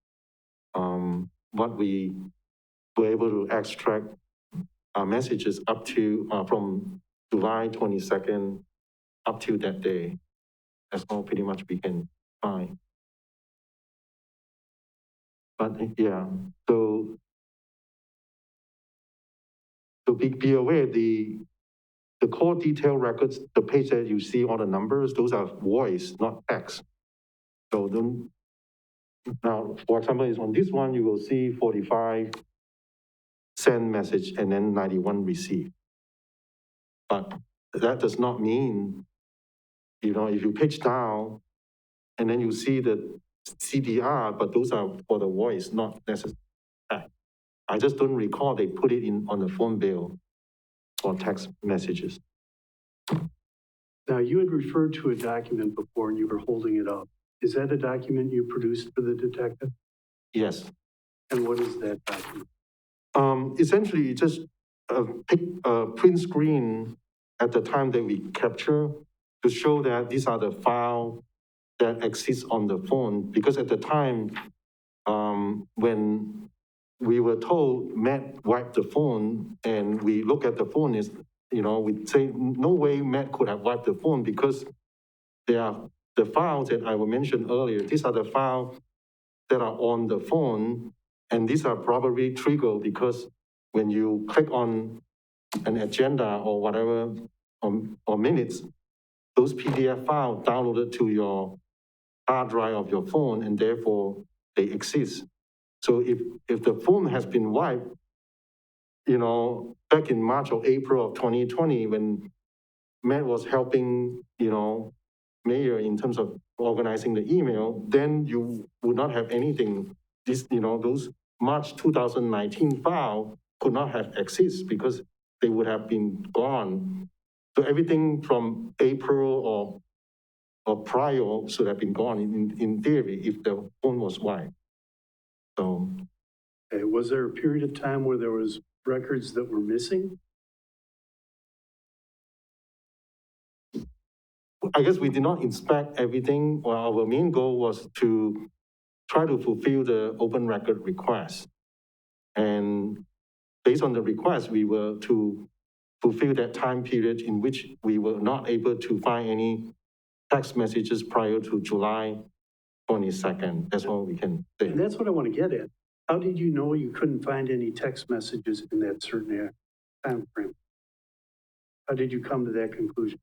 What we were able to extract messages up to, from July 22nd up to that day. That's all pretty much we can find. But yeah, so be aware, the core detail records, the page that you see all the numbers, those are voice, not text. So don't, now, for example, is on this one, you will see 45 send message and then 91 receive. But that does not mean, you know, if you pitch down and then you see the CDR, but those are for the voice, not necessarily. I just don't recall they put it in on the phone bill or text messages. Now, you had referred to a document before and you were holding it up. Is that a document you produced for the detective? Yes. And what is that document? Essentially, just a print screen at the time that we capture to show that these are the files that exist on the phone. Because at the time, when we were told Matt wiped the phone, and we look at the phone, is, you know, we say no way Matt could have wiped the phone because they are the files that I mentioned earlier. These are the files that are on the phone, and these are probably triggered because when you click on an agenda or whatever, or minutes, those PDF files downloaded to your hard drive of your phone, and therefore they exist. So if the phone has been wiped, you know, back in March or April of 2020, when Matt was helping, you know, Mayor in terms of organizing the email, then you would not have anything. This, you know, those March 2019 file could not have existed because they would have been gone. So everything from April or prior should have been gone in theory if the phone was wiped. So. Okay, was there a period of time where there was records that were missing? I guess we did not inspect everything. Well, our main goal was to try to fulfill the open record request. And based on the request, we were to fulfill that time period in which we were not able to find any text messages prior to July 22nd. That's all we can say. And that's what I want to get at. How did you know you couldn't find any text messages in that certain time frame? How did you come to that conclusion?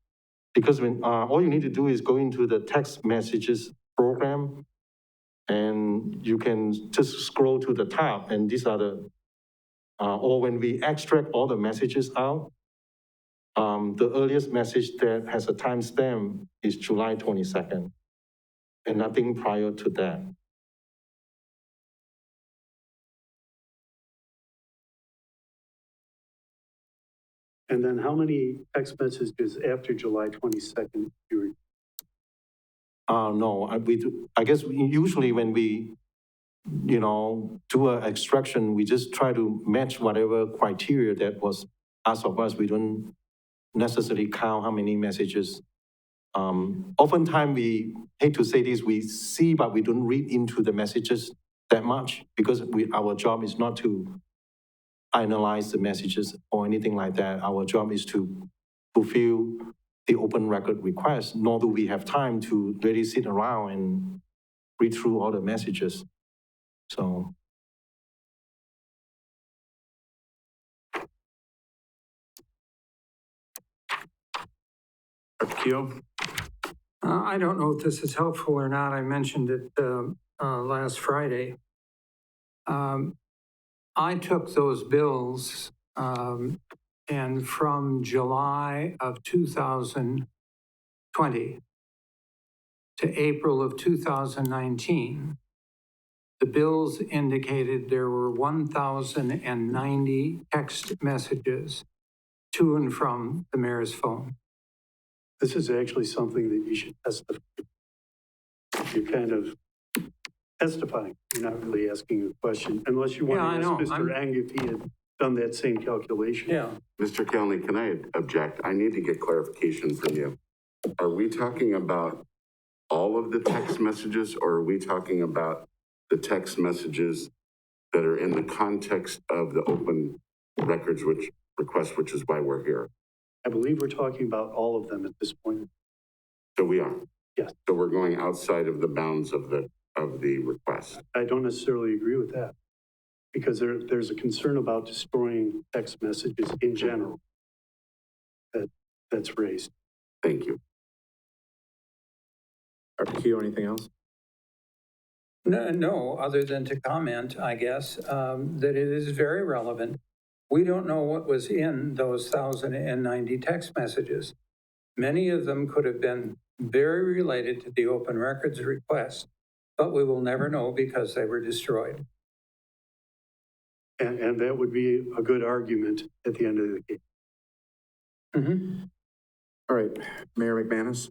Because when all you need to do is go into the text messages program, and you can just scroll to the top, and these are the, or when we extract all the messages out, the earliest message that has a timestamp is July 22nd, and nothing prior to that. And then how many text messages after July 22nd you were? No, I guess usually when we, you know, do an extraction, we just try to match whatever criteria that was asked of us. We don't necessarily count how many messages. Oftentimes we hate to say this, we see, but we don't read into the messages that much because our job is not to analyze the messages or anything like that. Our job is to fulfill the open record request, nor do we have time to really sit around and read through all the messages. So. Keo? I don't know if this is helpful or not. I mentioned it last Friday. I took those bills and from July of 2020 to April of 2019, the bills indicated there were 1,090 text messages to and from the mayor's phone. This is actually something that you should testify. You're kind of testifying. You're not really asking a question, unless you want to ask Mr. Ang if he had done that same calculation. Yeah. Mr. Kelly, can I object? I need to get clarification from you. Are we talking about all of the text messages, or are we talking about the text messages that are in the context of the open records request, which is why we're here. I believe we're talking about all of them at this point. So we are. Yes. So we're going outside of the bounds of the request. I don't necessarily agree with that, because there's a concern about destroying text messages in general that's raised. Thank you. Dr. Keough, anything else? No, other than to comment, I guess, that it is very relevant. We don't know what was in those 1,090 text messages. Many of them could have been very related to the open records request, but we will never know because they were destroyed. And that would be a good argument at the end of the case. Mm-hmm. All right, Mayor McManus?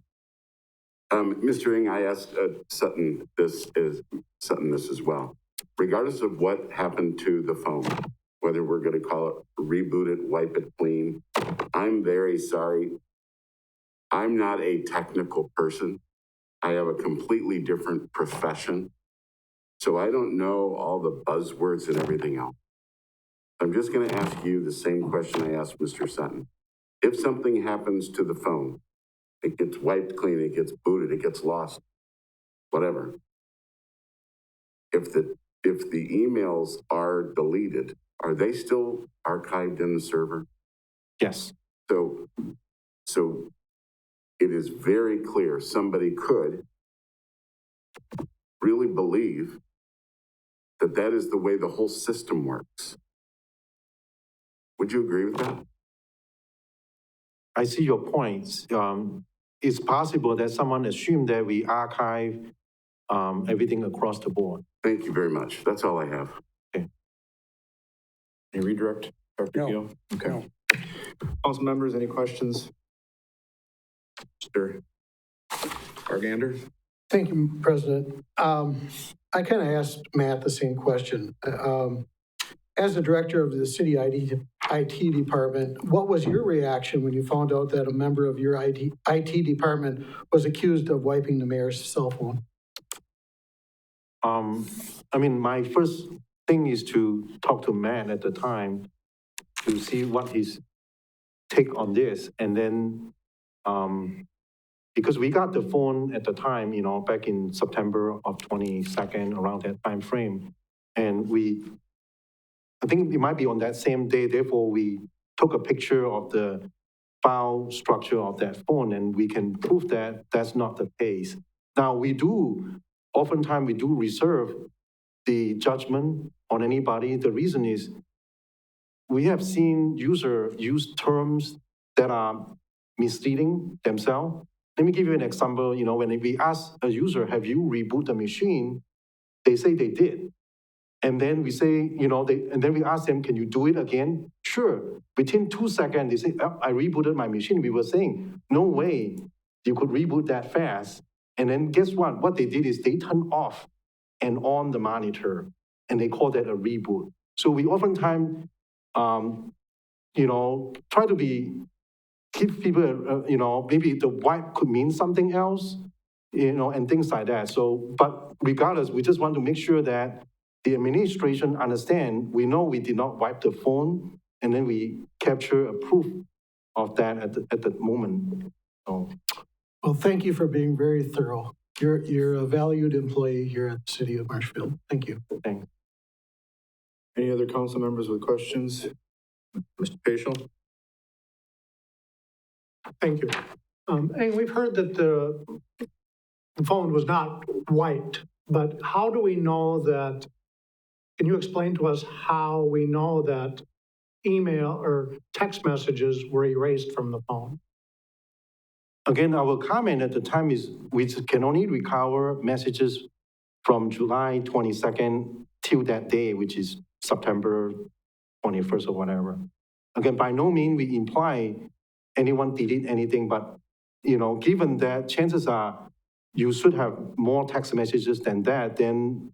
Mr. Ng, I asked Sutton this as well. Regardless of what happened to the phone, whether we're going to call it reboot it, wipe it clean, I'm very sorry. I'm not a technical person. I have a completely different profession. So I don't know all the buzzwords and everything else. I'm just going to ask you the same question I asked Mr. Sutton. If something happens to the phone, it gets wiped clean, it gets booted, it gets lost, whatever. If the emails are deleted, are they still archived in the server? Yes. So it is very clear somebody could really believe that that is the way the whole system works. Would you agree with that? I see your points. It's possible that someone assumed that we archive everything across the board. Thank you very much. That's all I have. Any redirect, Dr. No. Keough? Okay. No. Council members, any questions? Mr. Argander? Thank you, President. I kind of asked Matt the same question. As the director of the city IT department, what was your reaction when you found out that a member of your IT department was accused of wiping the mayor's cell phone? I mean, my first thing is to talk to Matt at the time to see what his take on this. And then, because we got the phone at the time, back in September of 22nd, around that time frame. And I think it might be on that same day, therefore we took a picture of the file structure of that phone, and we can prove that that's not the case. Now, oftentimes we do reserve the judgment on anybody. The reason is we have seen users use terms that are misleading themselves. Let me give you an example. When we ask a user, have you rebooted the machine? They say they did. And then we say, and then we ask them, can you do it again? Sure. Within 2 seconds, they say, oh, I rebooted my machine. We were saying, no way you could reboot that fast. And then guess what? What they did is they turned off and on the monitor, and they call that a reboot. So we oftentimes, try to keep people, maybe the wipe could mean something else, and things like that. So, but regardless, we just want to make sure that the administration understand, we know we did not wipe the phone, and then we capture a proof of that at the moment. So. Well, thank you for being very thorough. You're a valued employee here at the city of Marshfield. Thank you. Thanks. Any other council members with questions? Mr. Paschal? Thank you. And we've heard that the phone was not wiped, but how do we know that? Can you explain to us how we know that email or text messages were erased from the phone? Again, our comment at the time is we can only recover messages from July 22nd till that day, which is September 21st or whatever. Again, by no means we imply anyone delete anything, but given that chances are you should have more text messages than that, then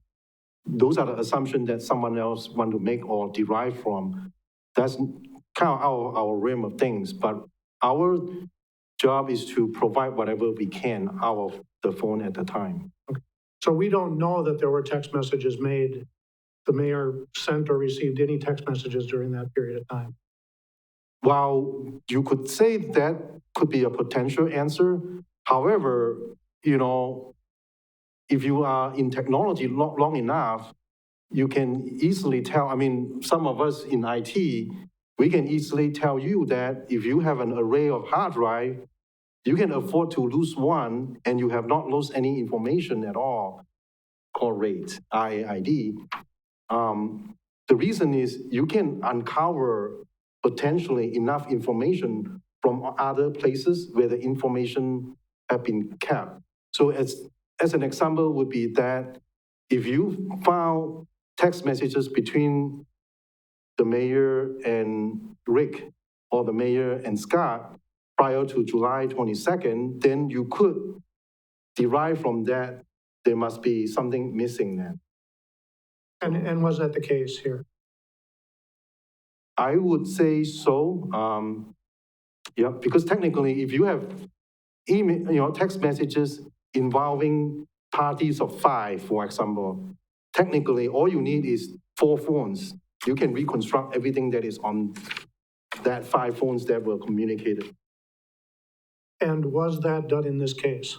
those are the assumptions that someone else want to make or derive from. That's kind of our realm of things, but our job is to provide whatever we can out of the phone at the time. Okay. So we don't know that there were text messages made the mayor sent or received any text messages during that period of time. While you could say that could be a potential answer, however, if you are in technology long enough, you can easily tell, I mean, some of us in IT, we can easily tell you that if you have an array of hard drive, you can afford to lose one and you have not lost any information at all, called RAID, RAID. The reason is you can uncover potentially enough information from other places where the information have been kept. So as an example would be that if you found text messages between the mayor and Rick or the mayor and Scott prior to July 22nd, then you could derive from that there must be something missing then. And was that the case here? I would say so. Yeah, because technically, if you have email, text messages involving parties of 5, for example, technically all you need is 4 phones. You can reconstruct everything that is on that 5 phones that were communicated. And was that done in this case?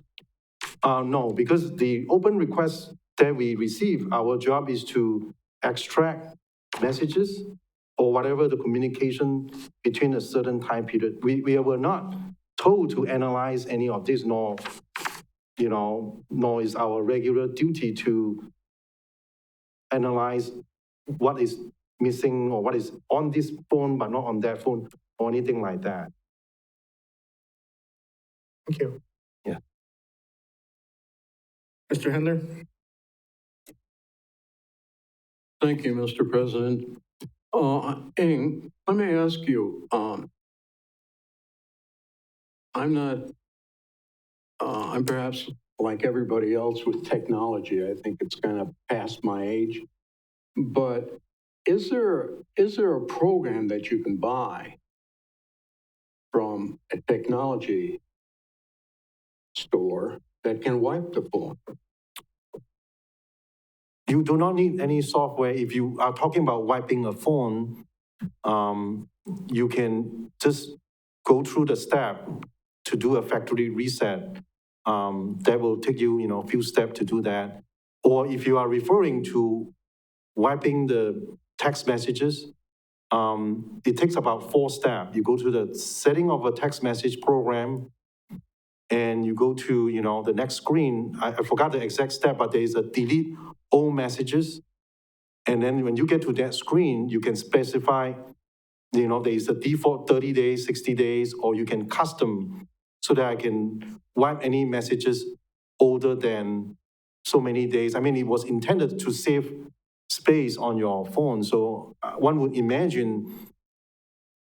No, because the open requests that we receive, our job is to extract messages or whatever the communication between a certain time period. We were not told to analyze any of this, nor is our regular duty to analyze what is missing or what is on this phone but not on that phone or anything like that. Thank you. Yeah. Mr. Hendler? Thank you, Mr. President. Ing, let me ask you, I'm perhaps like everybody else with technology. I think it's kind of past my age. But is there a program that you can buy from a technology store that can wipe the phone? You do not need any software. If you are talking about wiping a phone, you can just go through the step to do a factory reset. That will take you, a few steps to do that. Or if you are referring to wiping the text messages, it takes about 4 steps. You go to the setting of a text message program, and you go to, the next screen. I forgot the exact step, but there is a delete all messages. And then when you get to that screen, you can specify, there is a default 30 days, 60 days, or you can custom so that I can wipe any messages older than so many days. I mean, it was intended to save space on your phone. So one would imagine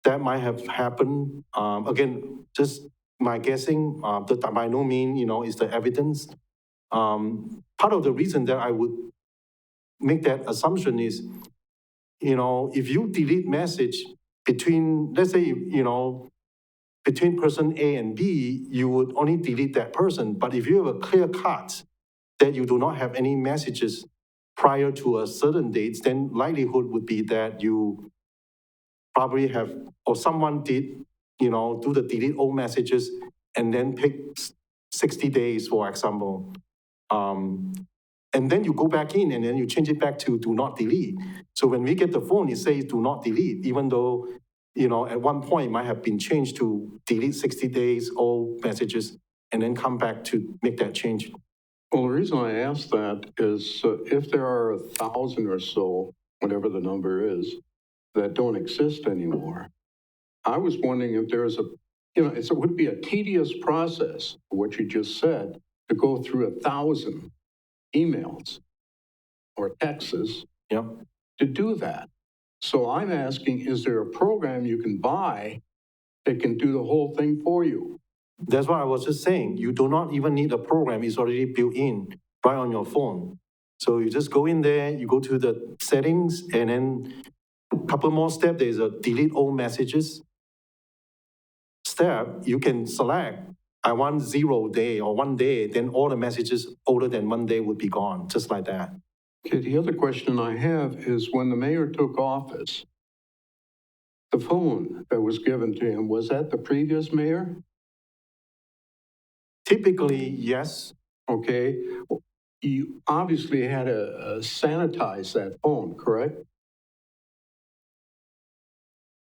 that might have happened. Again, just my guessing, that by no means, is the evidence. Part of the reason that I would make that assumption is, if you delete message between, let's say, between person A and B, you would only delete that person. But if you have a clear cut that you do not have any messages prior to a certain date, then likelihood would be that you probably have, or someone did, do the delete all messages and then pick 60 days, for example. And then you go back in and then you change it back to do not delete. So when we get the phone, it says do not delete, even though, at one point it might have been changed to delete 60 days all messages and then come back to make that change. Well, the reason I ask that is if there are 1,000 or so, whatever the number is, that don't exist anymore, I was wondering if there is it would be a tedious process, what you just said, to go through 1,000 emails or texts to do that. So I'm asking, is there a program you can buy that can do the whole thing for you? That's what I was just saying. You do not even need a program. It's already built in right on your phone. So you just go in there, you go to the settings, and then a couple more steps, there's a delete all messages step. You can select, I want 0 day or 1 day, then all the messages older than 1 day would be gone, just like that. Okay, the other question I have is when the mayor took office, the phone that was given to him, was that the previous mayor? Typically, yes. Okay, you obviously had to sanitize that phone, correct?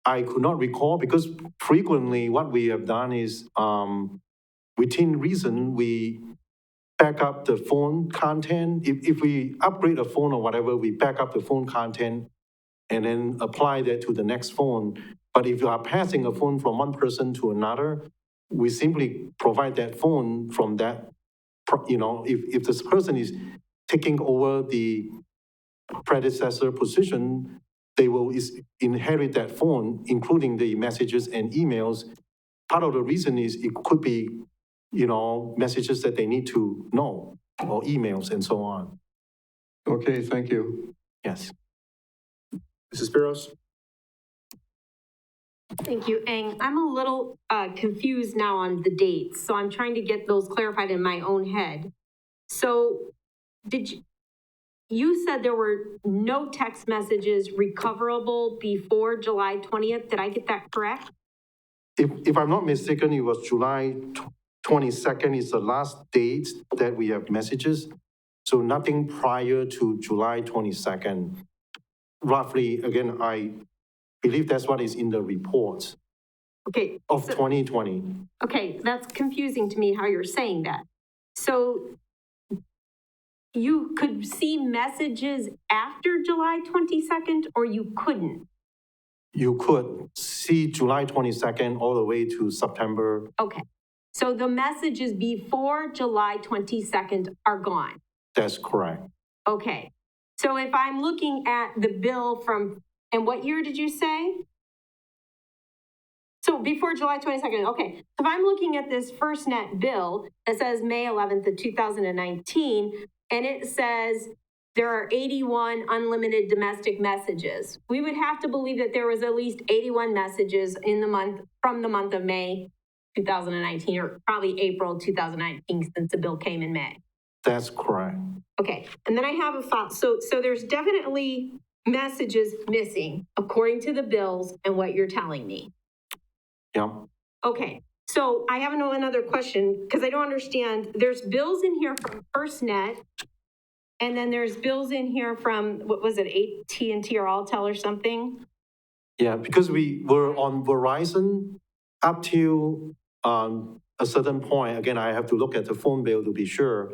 I could not recall because frequently what we have done is, within reason, we back up the phone content. If we upgrade a phone or whatever, we back up the phone content and then apply that to the next phone. But if you are passing a phone from one person to another, we simply provide that phone from that, if this person is taking over the predecessor position, they will inherit that phone, including the messages and emails. Part of the reason is it could be, messages that they need to know, or emails and so on. Okay, thank you. Yes. Mrs. Spiros? Thank you, Eng. I'm a little confused now on the dates, so I'm trying to get those clarified in my own head. So you said there were no text messages recoverable before July 20th. Did I get that correct? If I'm not mistaken, it was July 22nd is the last date that we have messages. So nothing prior to July 22nd. Roughly, again, I believe that's what is in the report Okay. of 2020. Okay, that's confusing to me how you're saying that. So you could see messages after July 22nd, or you couldn't? You could see July 22nd all the way to September. Okay, so the messages before July 22nd are gone? That's correct. Okay, so if I'm looking at the bill from, and what year did you say? So before July 22nd, okay. So if I'm looking at this FirstNet bill that says May 11th of 2019, and it says there are 81 unlimited domestic messages, we would have to believe that there was at least 81 messages in the month, from the month of May 2019, or probably April 2019, since the bill came in May. That's correct. Okay, and then I have a thought. So there's definitely messages missing according to the bills and what you're telling me. Yeah. Okay, so I have another question because I don't understand. There's bills in here from FirstNet, and then there's bills in here from, what was it, AT&T or Alltel or something? Yeah, because we were on Verizon up to a certain point. Again, I have to look at the phone bill to be sure.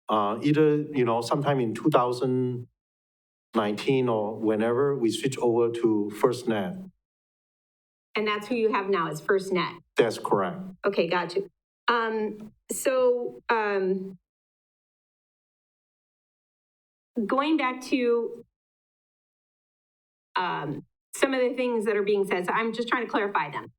Either, sometime in 2019 or whenever we switch over to FirstNet. And that's who you have now, is FirstNet? That's correct. Okay, got you. Going back to some of the things that are being said, so I'm just trying to clarify them.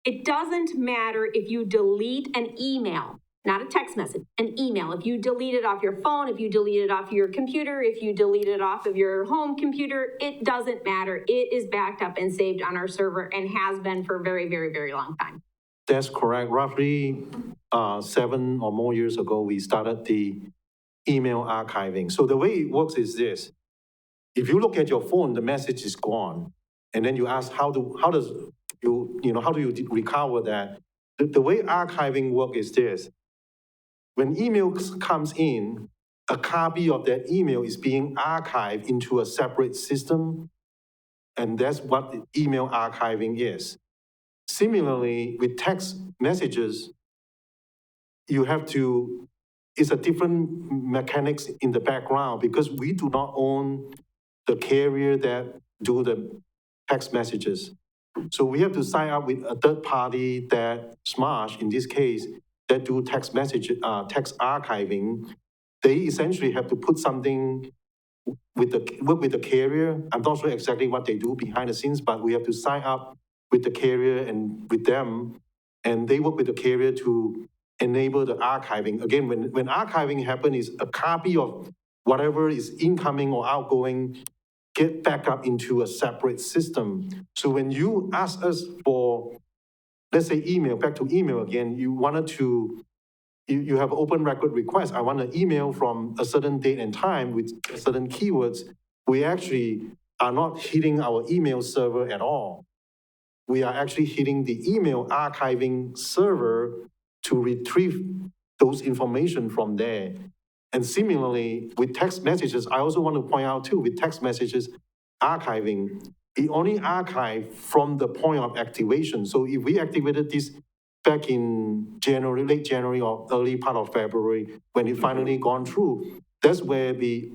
It doesn't matter if you delete an email, not a text message, an email. If you delete it off your phone, if you delete it off your computer, if you delete it off of your home computer, it doesn't matter. It is backed up and saved on our server and has been for a very, very, very long time. That's correct. Roughly 7 or more years ago, we started the email archiving. So the way it works is this. If you look at your phone, the message is gone. And then you ask, how do you recover that? The way archiving works is this. When email comes in, a copy of that email is being archived into a separate system. And that's what email archiving is. Similarly, with text messages, it's a different mechanics in the background because we do not own the carrier that do the text messages. So we have to sign up with a third party that Smash, in this case, that do text archiving. They essentially have to put something work with the carrier. I'm not sure exactly what they do behind the scenes, but we have to sign up with the carrier and with them, and they work with the carrier to enable the archiving. Again, when archiving happens, is a copy of whatever is incoming or outgoing get back up into a separate system. So when you ask us for, let's say, email, back to email again, you wanted to you have open record request, I want an email from a certain date and time with certain keywords, we actually are not hitting our email server at all. We are actually hitting the email archiving server to retrieve those information from there. And similarly, with text messages, I also want to point out too, with text messages archiving, it only archive from the point of activation. So if we activated this back in January, late January or early part of February, when it finally gone through, that's where the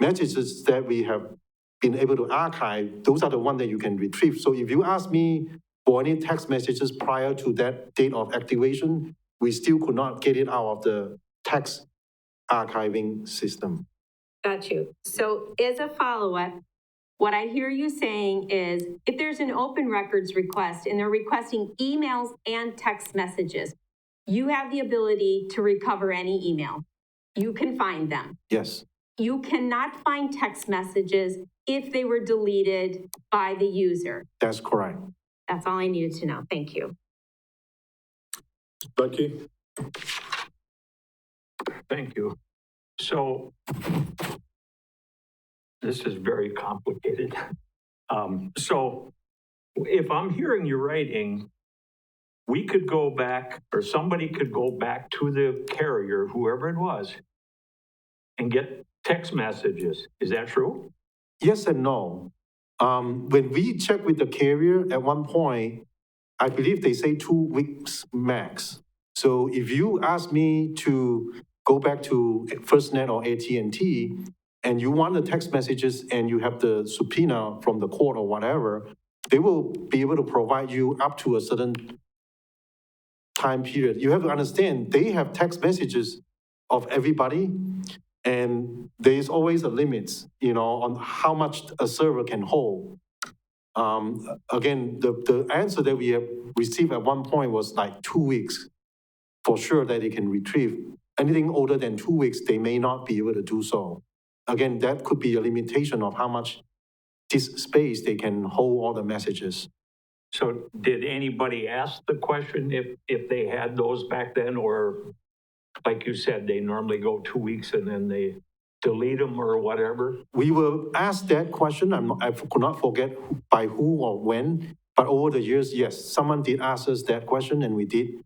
messages that we have been able to archive, those are the ones that you can retrieve. So if you ask me for any text messages prior to that date of activation, we still could not get it out of the text archiving system. Got you. So as a follow-up, what I hear you saying is if there's an open records request and they're requesting emails and text messages, you have the ability to recover any email. You can find them. Yes. You cannot find text messages if they were deleted by the user. That's correct. That's all I needed to know. Thank you. Bucky? Thank you. So this is very complicated. So if I'm hearing you writing, we could go back, or somebody could go back to the carrier, whoever it was, and get text messages. Is that true? Yes and no. When we check with the carrier at one point, I believe they say 2 weeks max. So if you ask me to go back to FirstNet or AT&T, and you want the text messages and you have the subpoena from the court or whatever, they will be able to provide you up to a certain time period. You have to understand, they have text messages of everybody, and there's always a limit, on how much a server can hold. Again, the answer that we have received at one point was like 2 weeks for sure that they can retrieve. Anything older than 2 weeks, they may not be able to do so. Again, that could be a limitation of how much disk space they can hold all the messages. So did anybody ask the question if they had those back then, or like you said, they normally go 2 weeks and then they delete them or whatever? We were asked that question. I could not forget by who or when, but over the years, yes, someone did ask us that question, and we did,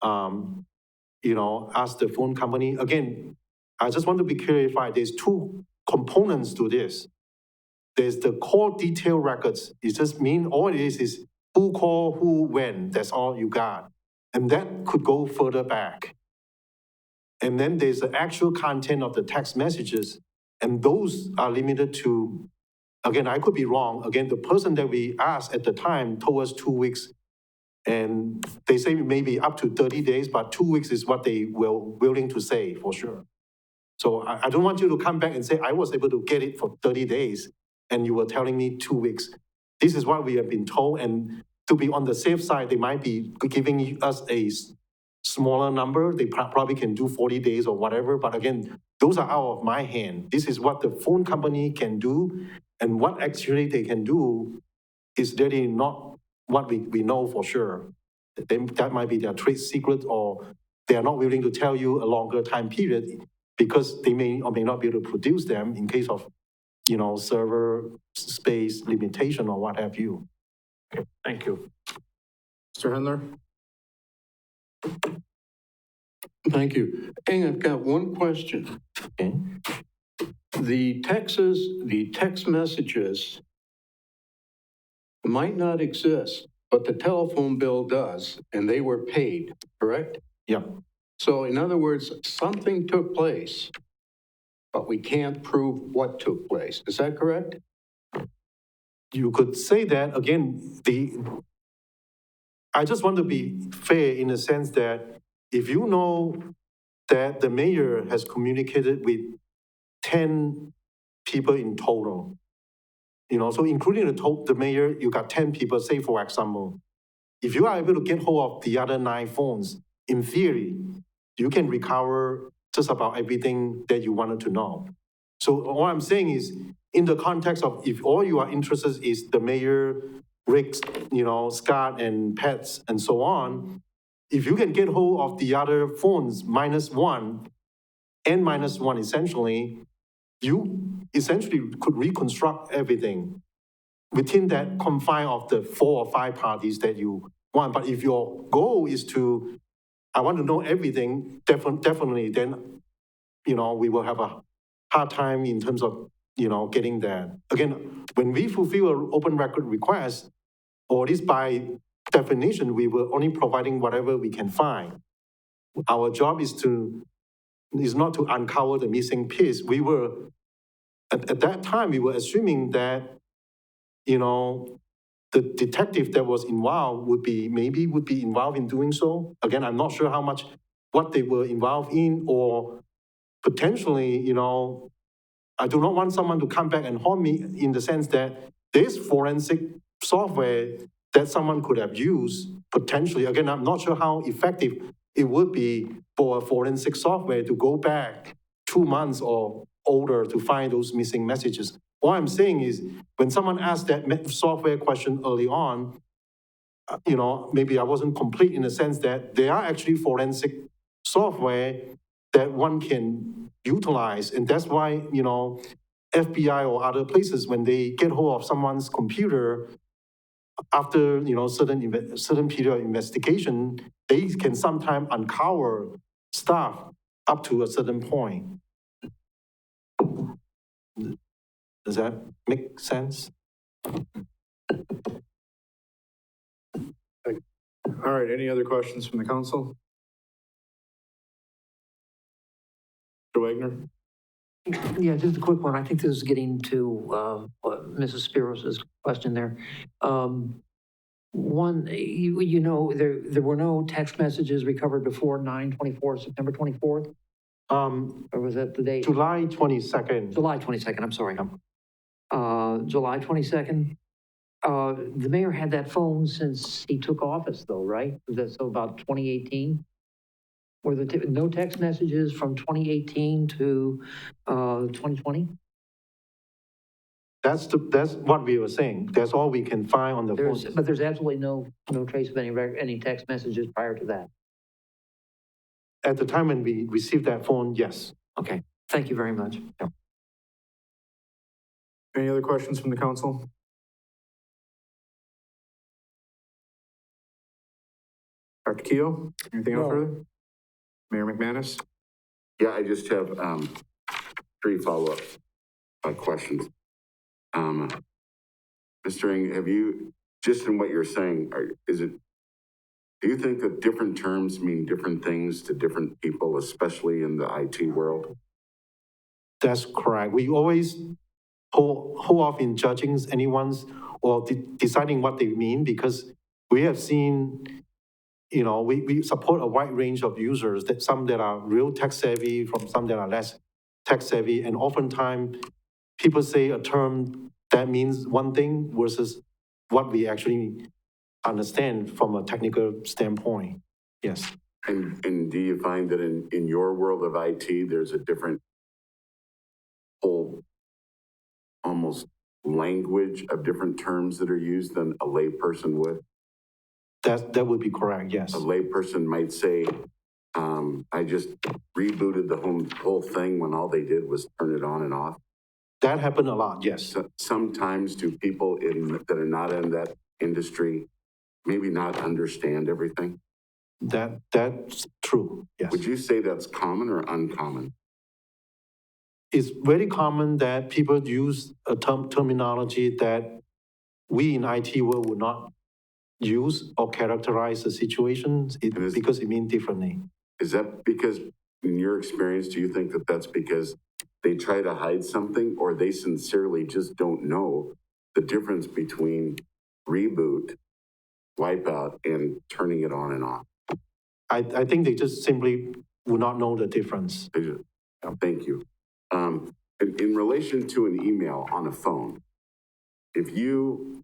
ask the phone company. Again, I just want to be clarified. There's two components to this. There's the call detail records. It just means all it is who called, who, when. That's all you got. And that could go further back. And then there's the actual content of the text messages. And those are limited to, again, I could be wrong. Again, the person that we asked at the time told us 2 weeks. And they say maybe up to 30 days, but 2 weeks is what they were willing to say for sure. So I don't want you to come back and say, I was able to get it for 30 days, and you were telling me 2 weeks. This is what we have been told, and to be on the safe side, they might be giving us a smaller number. They probably can do 40 days or whatever, but again, those are out of my hand. This is what the phone company can do, and what actually they can do is really not what we know for sure. That might be their trade secret, or they are not willing to tell you a longer time period because they may or may not be able to produce them in case of, server space limitation or what have you. Okay, thank you. Mr. Hendler? Thank you. And I've got one question. Okay. The text messages might not exist, but the telephone bill does, and they were paid, correct? Yeah. So in other words, something took place, but we can't prove what took place. Is that correct? You could say that. Again, I just want to be fair in the sense that if you know that the mayor has communicated with 10 people in total, so including the mayor, you got 10 people, say for example, if you are able to get hold of the other 9 phones, in theory, you can recover just about everything that you wanted to know. So all I'm saying is, in the context of if all you are interested is the mayor, Rick, Scott, and Pets, and so on, if you can get hold of the other phones -1, N-1 essentially, you essentially could reconstruct everything within that confine of the 4 or 5 parties that you want. But if your goal is to, I want to know everything, definitely, then, we will have a hard time in terms of, getting that. Again, when we fulfill an open record request, or at least by definition, we were only providing whatever we can find. Our job is not to uncover the missing piece. We were, at that time, we were assuming that, the detective that was involved would be involved in doing so. Again, I'm not sure what they were involved in, or potentially, I do not want someone to come back and haunt me in the sense that there's forensic software that someone could have used potentially. Again, I'm not sure how effective it would be for a forensic software to go back 2 months or older to find those missing messages. All I'm saying is, when someone asked that software question early on, maybe I wasn't complete in the sense that there are actually forensic software that one can utilize. And that's why, FBI or other places, when they get hold of someone's computer, after, certain period of investigation, they can sometimes uncover stuff up to a certain point. Does that make sense? All right, any other questions from the council? Mr. Wagner? Yeah, just a quick one. I think this is getting to Mrs. Spiros' question there. One, there were no text messages recovered before 9/24, September 24th? Or was that the date? July 22nd. July 22nd, I'm sorry. July 22nd. The mayor had that phone since he took office though, right? So about 2018? Were there no text messages from 2018 to 2020? That's what we were saying. That's all we can find on the phone. But there's absolutely no trace of any text messages prior to that? At the time when we received that phone, yes. Okay, thank you very much. Yeah. Any other questions from the council? Dr. Keough, anything else further? Mayor McManus? Yeah, I just have 3 follow-up questions. Mr. Ng, have you, just in what you're saying, do you think that different terms mean different things to different people, especially in the IT world? That's correct. We always hold off in judging anyone's or deciding what they mean, because we have seen, we support a wide range of users, that some that are real tech savvy, from some that are less tech savvy, and oftentimes people say a term that means one thing versus what we actually understand from a technical standpoint. Yes. And do you find that in your world of IT, there's a different whole almost language of different terms that are used than a layperson would? That would be correct, yes. A layperson might say, I just rebooted the whole thing when all they did was turn it on and off. That happened a lot, yes. So sometimes do people that are not in that industry maybe not understand everything? That's true, yes. Would you say that's common or uncommon? It's very common that people use a terminology that we in IT world would not use or characterize the situations because it means differently. Is that because, in your experience, do you think that that's because they try to hide something, or they sincerely just don't know the difference between reboot, wipeout, and turning it on and off? I think they just simply would not know the difference. Thank you. In relation to an email on a phone, if you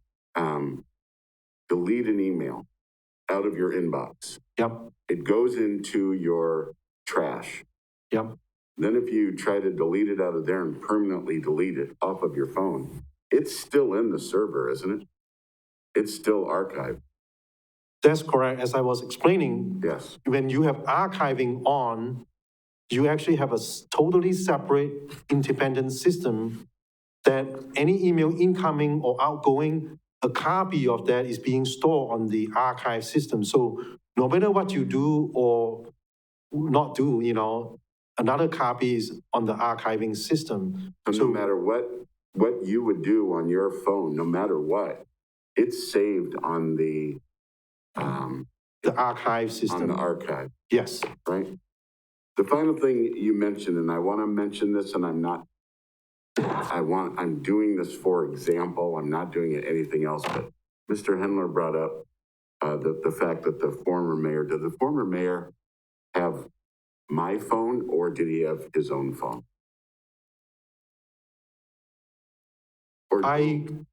delete an email out of your inbox, yep, it goes into your trash. Yep. Then if you try to delete it out of there and permanently delete it off of your phone, it's still in the server, isn't it? It's still archived. That's correct. As I was explaining, Yes. when you have archiving on, you actually have a totally separate independent system that any email incoming or outgoing, a copy of that is being stored on the archive system. So no matter what you do or not do, another copy is on the archiving system. So no matter what you would do on your phone, no matter what, it's saved on the archive system. On the archive. Yes. Right? The final thing you mentioned, and I want to mention this, and I'm doing this for example, I'm not doing it anything else, but Mr. Hendler brought up the fact that did the former mayor have my phone or did he have his own phone? Or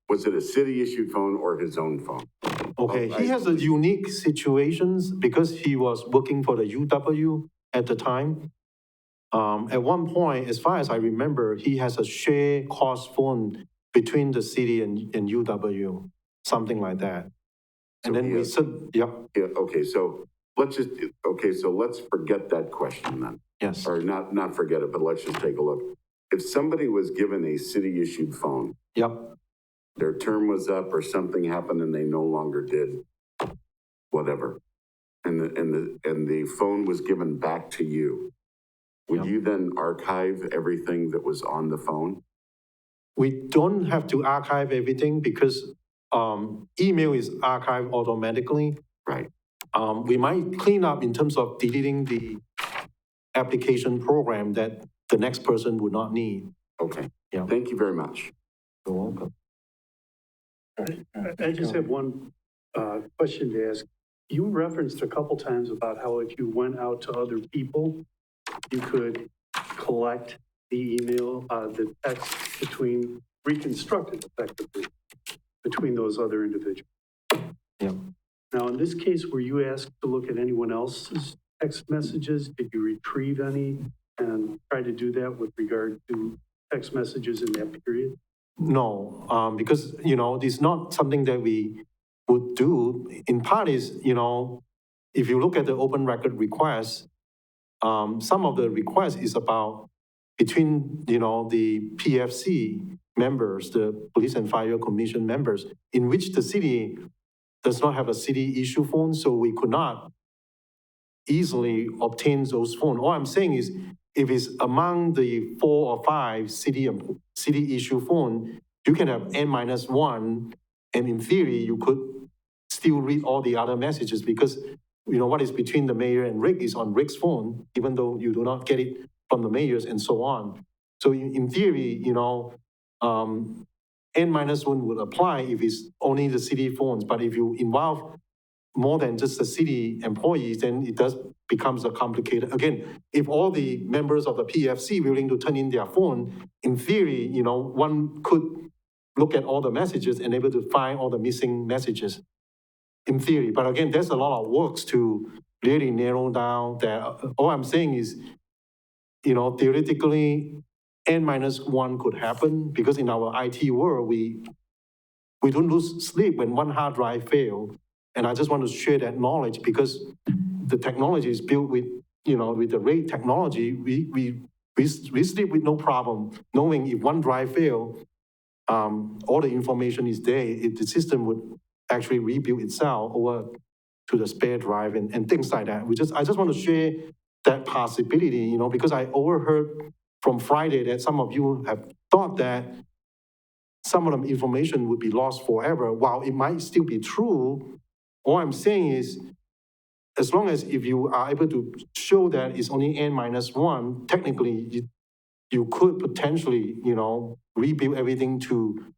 was it a city issued phone or his own phone? Okay, he has a unique situations because he was working for the UW at the time. At one point, as far as I remember, he has a share cost phone between the city and UW, something like that. And then we said, yeah. Yeah, okay, so let's forget that question then. Yes. Or not forget it, but let's just take a look. If somebody was given a city issued phone. Yep. Their term was up or something happened and they no longer did whatever. And the phone was given back to you. Would you then archive everything that was on the phone? We don't have to archive everything because email is archived automatically. Right. We might clean up in terms of deleting the application program that the next person would not need. Okay. Yeah. Thank you very much. You're welcome. I just have one question to ask. You referenced a couple times about how if you went out to other people, you could collect the email, the text reconstructed effectively between those other individuals. Yeah. Now, in this case, were you asked to look at anyone else's text messages? Did you retrieve any and try to do that with regard to text messages in that period? No, because, it's not something that we would do. In part is, if you look at the open record requests, some of the requests is about between, the PFC members, the Police and Fire Commission members, in which the city does not have a city issue phone, so we could not easily obtain those phones. All I'm saying is, if it's among the 4 or 5 city issue phone, you can have N-1, and in theory, you could still read all the other messages because, what is between the mayor and Rick is on Rick's phone, even though you do not get it from the mayors and so on. So in theory, N-1 would apply if it's only the city phones, but if you involve more than just the city employees, then it does becomes a complicated. Again, if all the members of the PFC willing to turn in their phone, in theory, one could look at all the messages and able to find all the missing messages. In theory, but again, there's a lot of works to really narrow down that. All I'm saying is, theoretically, N-1 could happen because in our IT world, we don't lose sleep when one hard drive fails. And I just want to share that knowledge because the technology is built with, with the RAID technology, we sleep with no problem, knowing if one drive fails, all the information is there, the system would actually rebuild itself over to the spare drive and things like that. I just want to share that possibility, because I overheard from Friday that some of you have thought that some of the information would be lost forever. While it might still be true, all I'm saying is, as long as if you are able to show that it's only N-1, technically you could potentially, rebuild everything to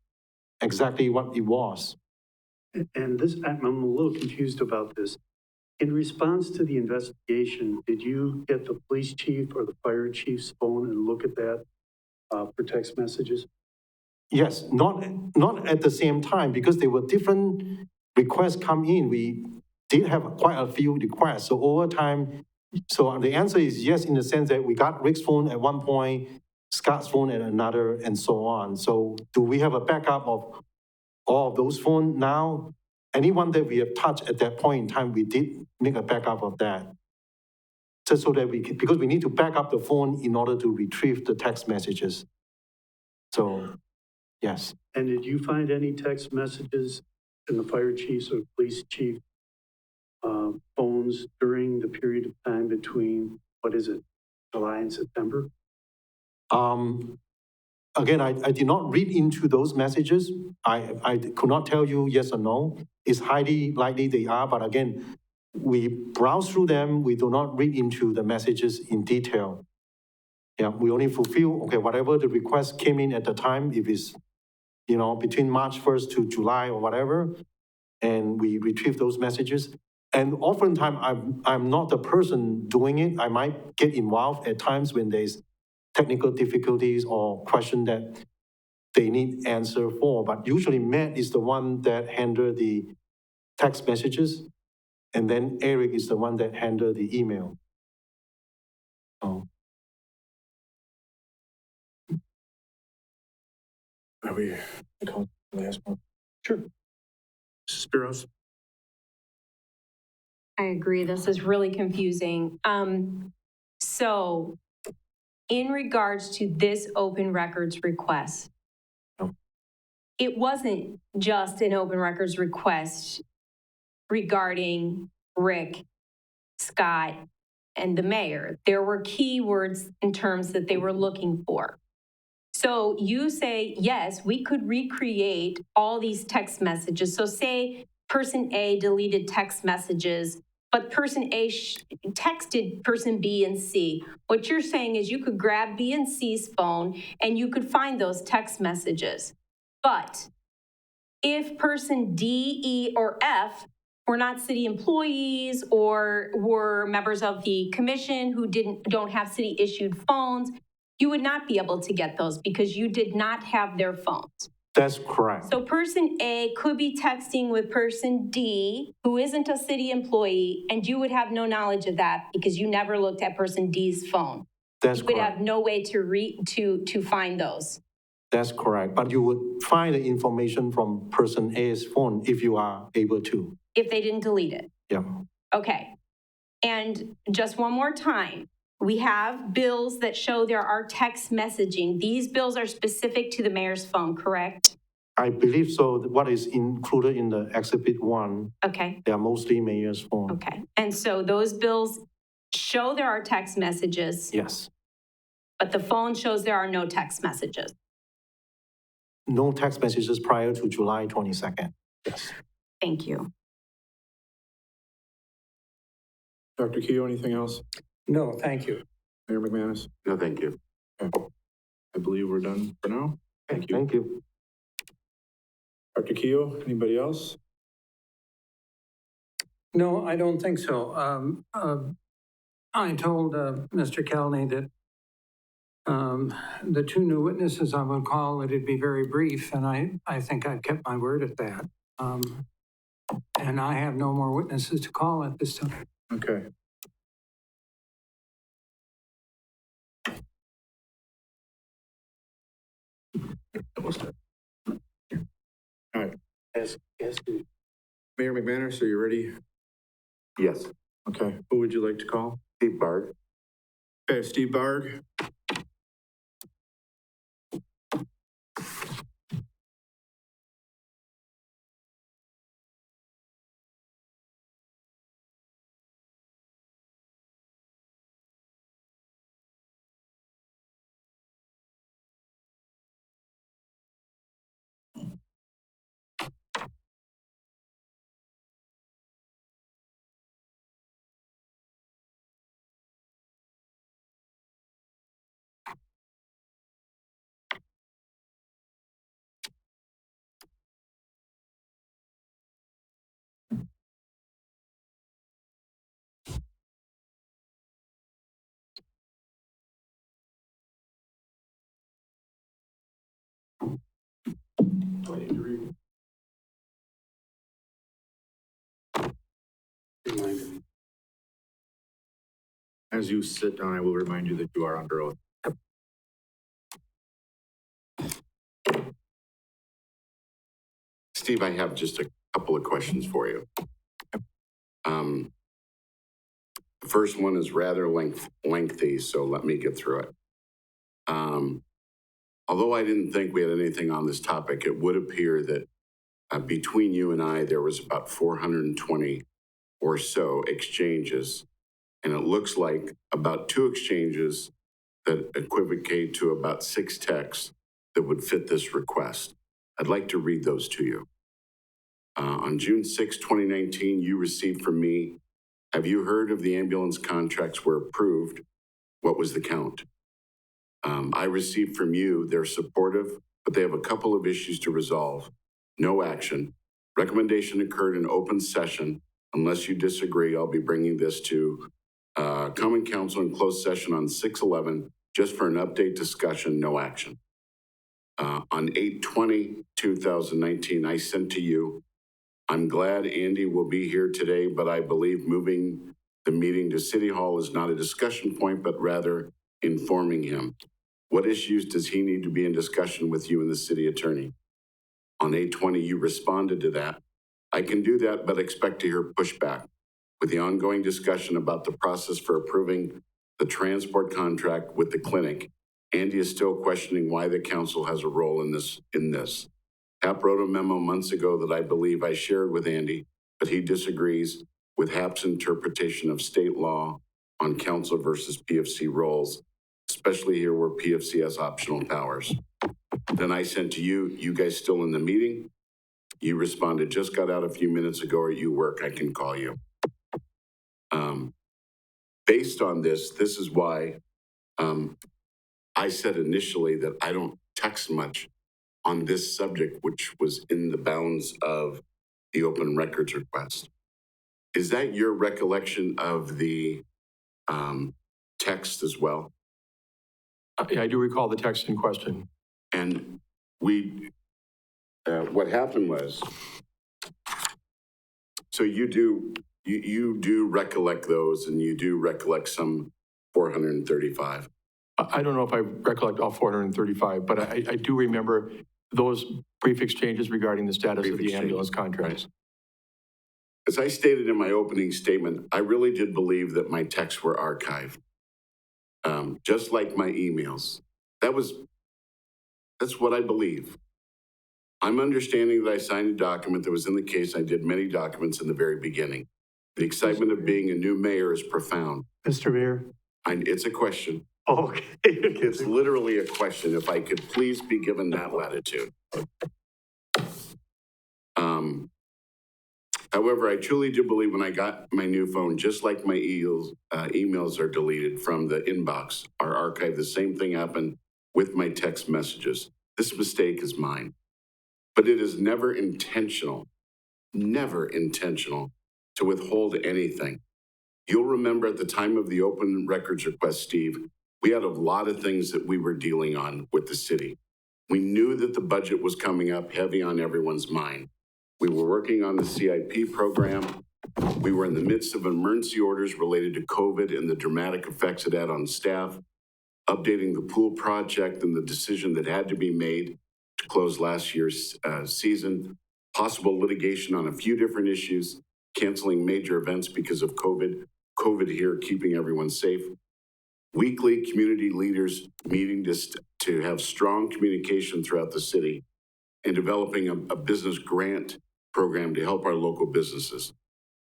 exactly what it was. And this, I'm a little confused about this. In response to the investigation, did you get the police chief or the fire chief's phone and look at that for text messages? Yes, not at the same time because there were different requests come in. We did have quite a few requests. So over time, so the answer is yes, in the sense that we got Rick's phone at one point, Scott's phone at another, and so on. So do we have a backup of all of those phones now? anyone that we have touched at that point in time, we did make a backup of that. Just so that because we need to back up the phone in order to retrieve the text messages. So, yes. And did you find any text messages in the fire chief's or police chief phones during the period of time between, what is it, July and September? Again, I did not read into those messages. I could not tell you yes or no. It's highly likely they are, but again, we browse through them. We do not read into the messages in detail. Yeah, we only fulfill, okay, whatever the request came in at the time, if it's, between March 1st to July or whatever, and we retrieve those messages. And oftentimes, I'm not the person doing it. I might get involved at times when there's technical difficulties or question that they need answer for. But usually Matt is the one that handle the text messages, and then Eric is the one that handle the email. Oh. Are we, last one? Sure. Spiros? I agree, this is really confusing. So in regards to this open records request, it wasn't just an open records request regarding Rick, Scott, and the mayor. There were keywords in terms that they were looking for. So you say, yes, we could recreate all these text messages. So say person A deleted text messages, but person A texted person B and C. What you're saying is you could grab B and C's phone and you could find those text messages. But if person D, E, or F were not city employees or were members of the commission who don't have city issued phones, you would not be able to get those because you did not have their phones. That's correct. So person A could be texting with person D, who isn't a city employee, and you would have no knowledge of that because you never looked at person D's phone. That's you would correct. have no way to find those. That's correct. But you would find the information from person A's phone if you are able to. If they didn't delete it. Yeah. Okay. And just one more time. We have bills that show there are text messaging. These bills are specific to the mayor's phone, correct? I believe so. What is included in the Exhibit 1, okay, they are mostly mayor's phone. Okay. And so those bills show there are text messages. Yes. But the phone shows there are no text messages. No text messages prior to July 22nd. Yes. Thank you. Dr. Keough, anything else? No, thank you. Mayor McManus? No, thank you. Okay. I believe we're done for now. Thank you. Thank you. Dr. Keough, anybody else? No, I don't think so. I told Mr. Kelly that the two new witnesses I would call, it'd be very brief, and I think I kept my word at that. And I have no more witnesses to call at this time. Okay. All right. Yes. Mayor McManus, are you ready? Yes. Okay. Who would you like to call? Steve Barg. Okay, Steve Barg. Do I need to read? Reminded me. As you sit down, I will remind you that you are under oath. Steve, I have just a couple of questions for you. The first one is rather lengthy, so let me get through it. Although I didn't think we had anything on this topic, it would appear that between you and I, there was about 420 or so exchanges. And it looks like about 2 exchanges that equivocate to about 6 texts that would fit this request. I'd like to read those to you. On June 6, 2019, you received from me, have you heard of the ambulance contracts were approved? What was the count? I received from you, they're supportive, but they have a couple of issues to resolve. No action. Recommendation occurred in open session. Unless you disagree, I'll be bringing this to Common Council in closed session on 6/11, just for an update discussion, no action. On 8/20/2019, I sent to you, I'm glad Andy will be here today, but I believe moving the meeting to City Hall is not a discussion point, but rather informing him. What issues does he need to be in discussion with you and the city attorney? On 8/20, you responded to that. I can do that, but expect to hear pushback. With the ongoing discussion about the process for approving the transport contract with the clinic, Andy is still questioning why the council has a role in this. Hap wrote a memo months ago that I believe I shared with Andy, but he disagrees with Hap's interpretation of state law on council versus PFC roles, especially here where PFC has optional powers. Then I sent to you, you guys still in the meeting? You responded, just got out a few minutes ago, or you work, I can call you. Based on this is why I said initially that I don't text much on this subject, which was in the bounds of the open records request. Is that your recollection of the text as well? I do recall the text in question. And what happened was, so you do recollect those, and you do recollect some 435. I don't know if I recollect all 435, but I do remember those brief exchanges regarding the status of the ambulance contracts. As I stated in my opening statement, I really did believe that my texts were archived, just like my emails. That's what I believe. I'm understanding that I signed a document that was in the case. I did many documents in the very beginning. The excitement of being a new mayor is profound. Mr. Mayor? It's a question. Oh, okay. It's literally a question. If I could please be given that latitude. However, I truly do believe when I got my new phone, just like my emails are deleted from the inbox, are archived, the same thing happened with my text messages. This mistake is mine. But it is never intentional to withhold anything. You'll remember at the time of the open records request, Steve, we had a lot of things that we were dealing on with the city. We knew that the budget was coming up heavy on everyone's mind. We were working on the CIP program. We were in the midst of emergency orders related to COVID and the dramatic effects it had on staff, updating the pool project and the decision that had to be made to close last year's season, possible litigation on a few different issues, canceling major events because of COVID here, keeping everyone safe. Weekly community leaders meeting to have strong communication throughout the city, and developing a business grant program to help our local businesses.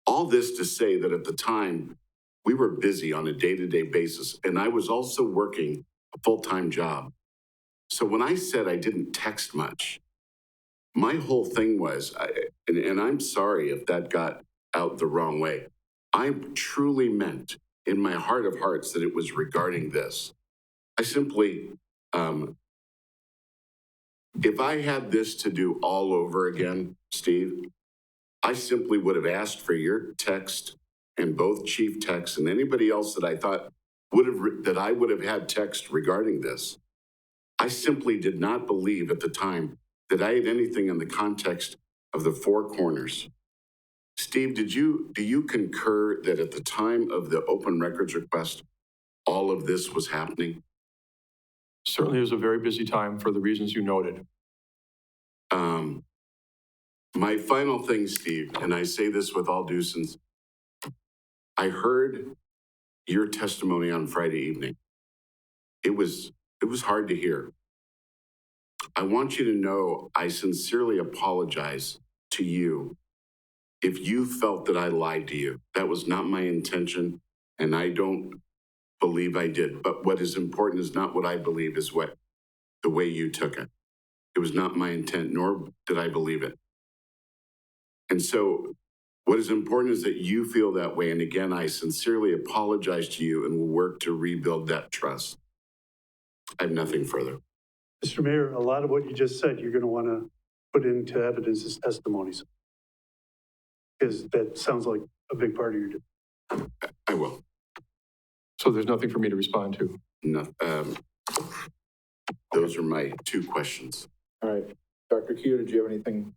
All this to say that at the time, we were busy on a day-to-day basis, and I was also working a full-time job. So when I said I didn't text much, my whole thing was, and I'm sorry if that got out the wrong way, I truly meant in my heart of hearts that it was regarding this. I simply, if I had this to do all over again, Steve, I simply would have asked for your text and both chief texts and anybody else that I thought that I would have had text regarding this. I simply did not believe at the time that I had anything in the context of the four corners. Steve, do you concur that at the time of the open records request, all of this was happening? Certainly, it was a very busy time for the reasons you noted. My final thing, Steve, and I say this with all due sincerity, I heard your testimony on Friday evening. It was hard to hear. I want you to know I sincerely apologize to you if you felt that I lied to you. That was not my intention, and I don't believe I did. But what is important is not what I believe, is what the way you took it. It was not my intent, nor did I believe it. And so what is important is that you feel that way. And again, I sincerely apologize to you and will work to rebuild that trust. I have nothing further. Mr. Mayor, a lot of what you just said, you're going to want to put into evidence as testimonies. Because that sounds like a big part of your job. I will. So there's nothing for me to respond to. No, those are my two questions. All right. Dr. Keo, did you have anything?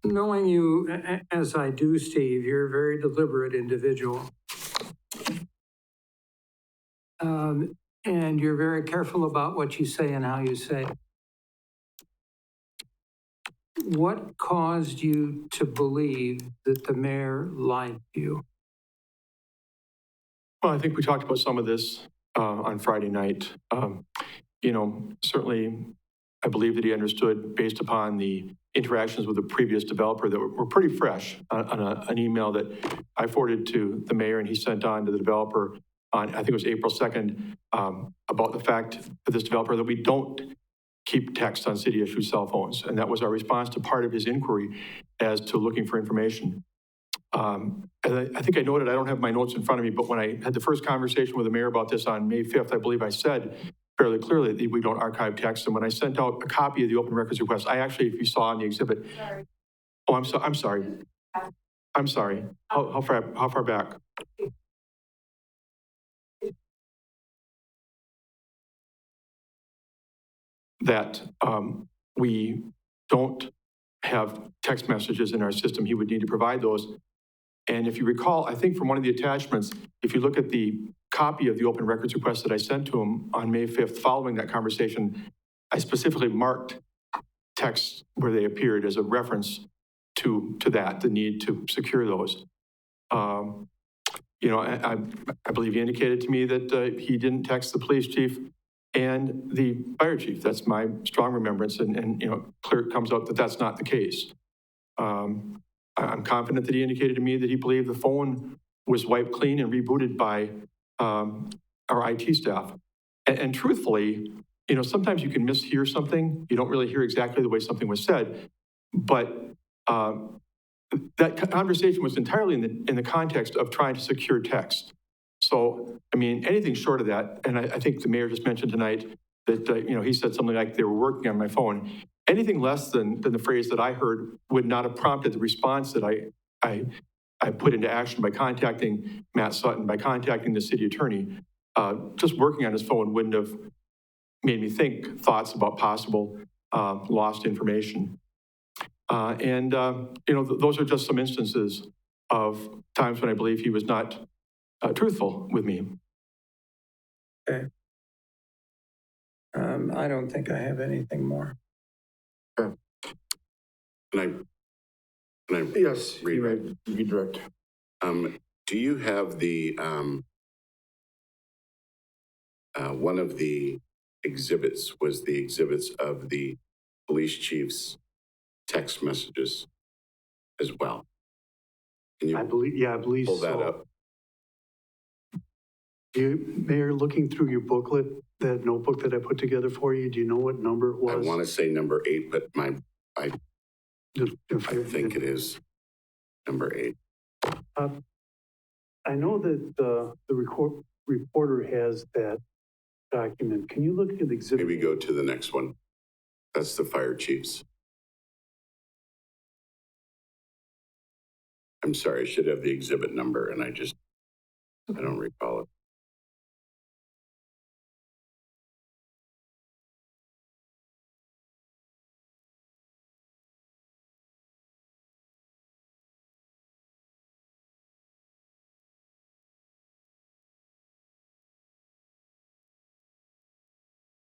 Knowing you as I do, Steve, you're a very deliberate individual. And you're very careful about what you say and how you say it. What caused you to believe that the mayor lied to you? Well, I think we talked about some of this on Friday night. Certainly, I believe that he understood, based upon the interactions with the previous developer that were pretty fresh, on an email that I forwarded to the mayor and he sent on to the developer on, I think it was April 2nd, about the fact that this developer, that we don't keep text on city-issued cell phones. And that was our response to part of his inquiry as to looking for information. And I think I noted, I don't have my notes in front of me, but when I had the first conversation with the mayor about this on May 5th, I believe I said fairly clearly that we don't archive text. And when I sent out a copy of the open records request, I actually, if you saw on the exhibit, sorry. Oh, I'm sorry. I'm sorry. How far back? That we don't have text messages in our system. He would need to provide those. And if you recall, I think from one of the attachments, if you look at the copy of the open records request that I sent to him on May 5th, following that conversation, I specifically marked texts where they appeared as a reference to that, the need to secure those. I believe he indicated to me that he didn't text the police chief and the fire chief. That's my strong remembrance, and clear it comes out that that's not the case. I'm confident that he indicated to me that he believed the phone was wiped clean and rebooted by our IT staff. And truthfully, sometimes you can mishear something. You don't really hear exactly the way something was said, but that conversation was entirely in the context of trying to secure text. So, anything short of that, and I think the mayor just mentioned tonight that, he said something like they were working on my phone. Anything less than the phrase that I heard would not have prompted the response that I put into action by contacting Matt Sutton, by contacting the city attorney. Just working on his phone wouldn't have made me think thoughts about possible lost information. Those are just some instances of times when I believe he was not truthful with me. Okay. I don't think I have anything more. Can I yes, redirect. Do you have the, one of the exhibits was the exhibits of the police chief's text messages as well? Can you I believe pull so. that up? Mayor, looking through your booklet, that notebook that I put together for you, do you know what number it was? I want to say number 8, but I think it is number 8. I know that the reporter has that document. Can you look at the exhibit? Maybe go to the next one. That's the fire chief's. I'm sorry, I should have the exhibit number, and I don't recall it.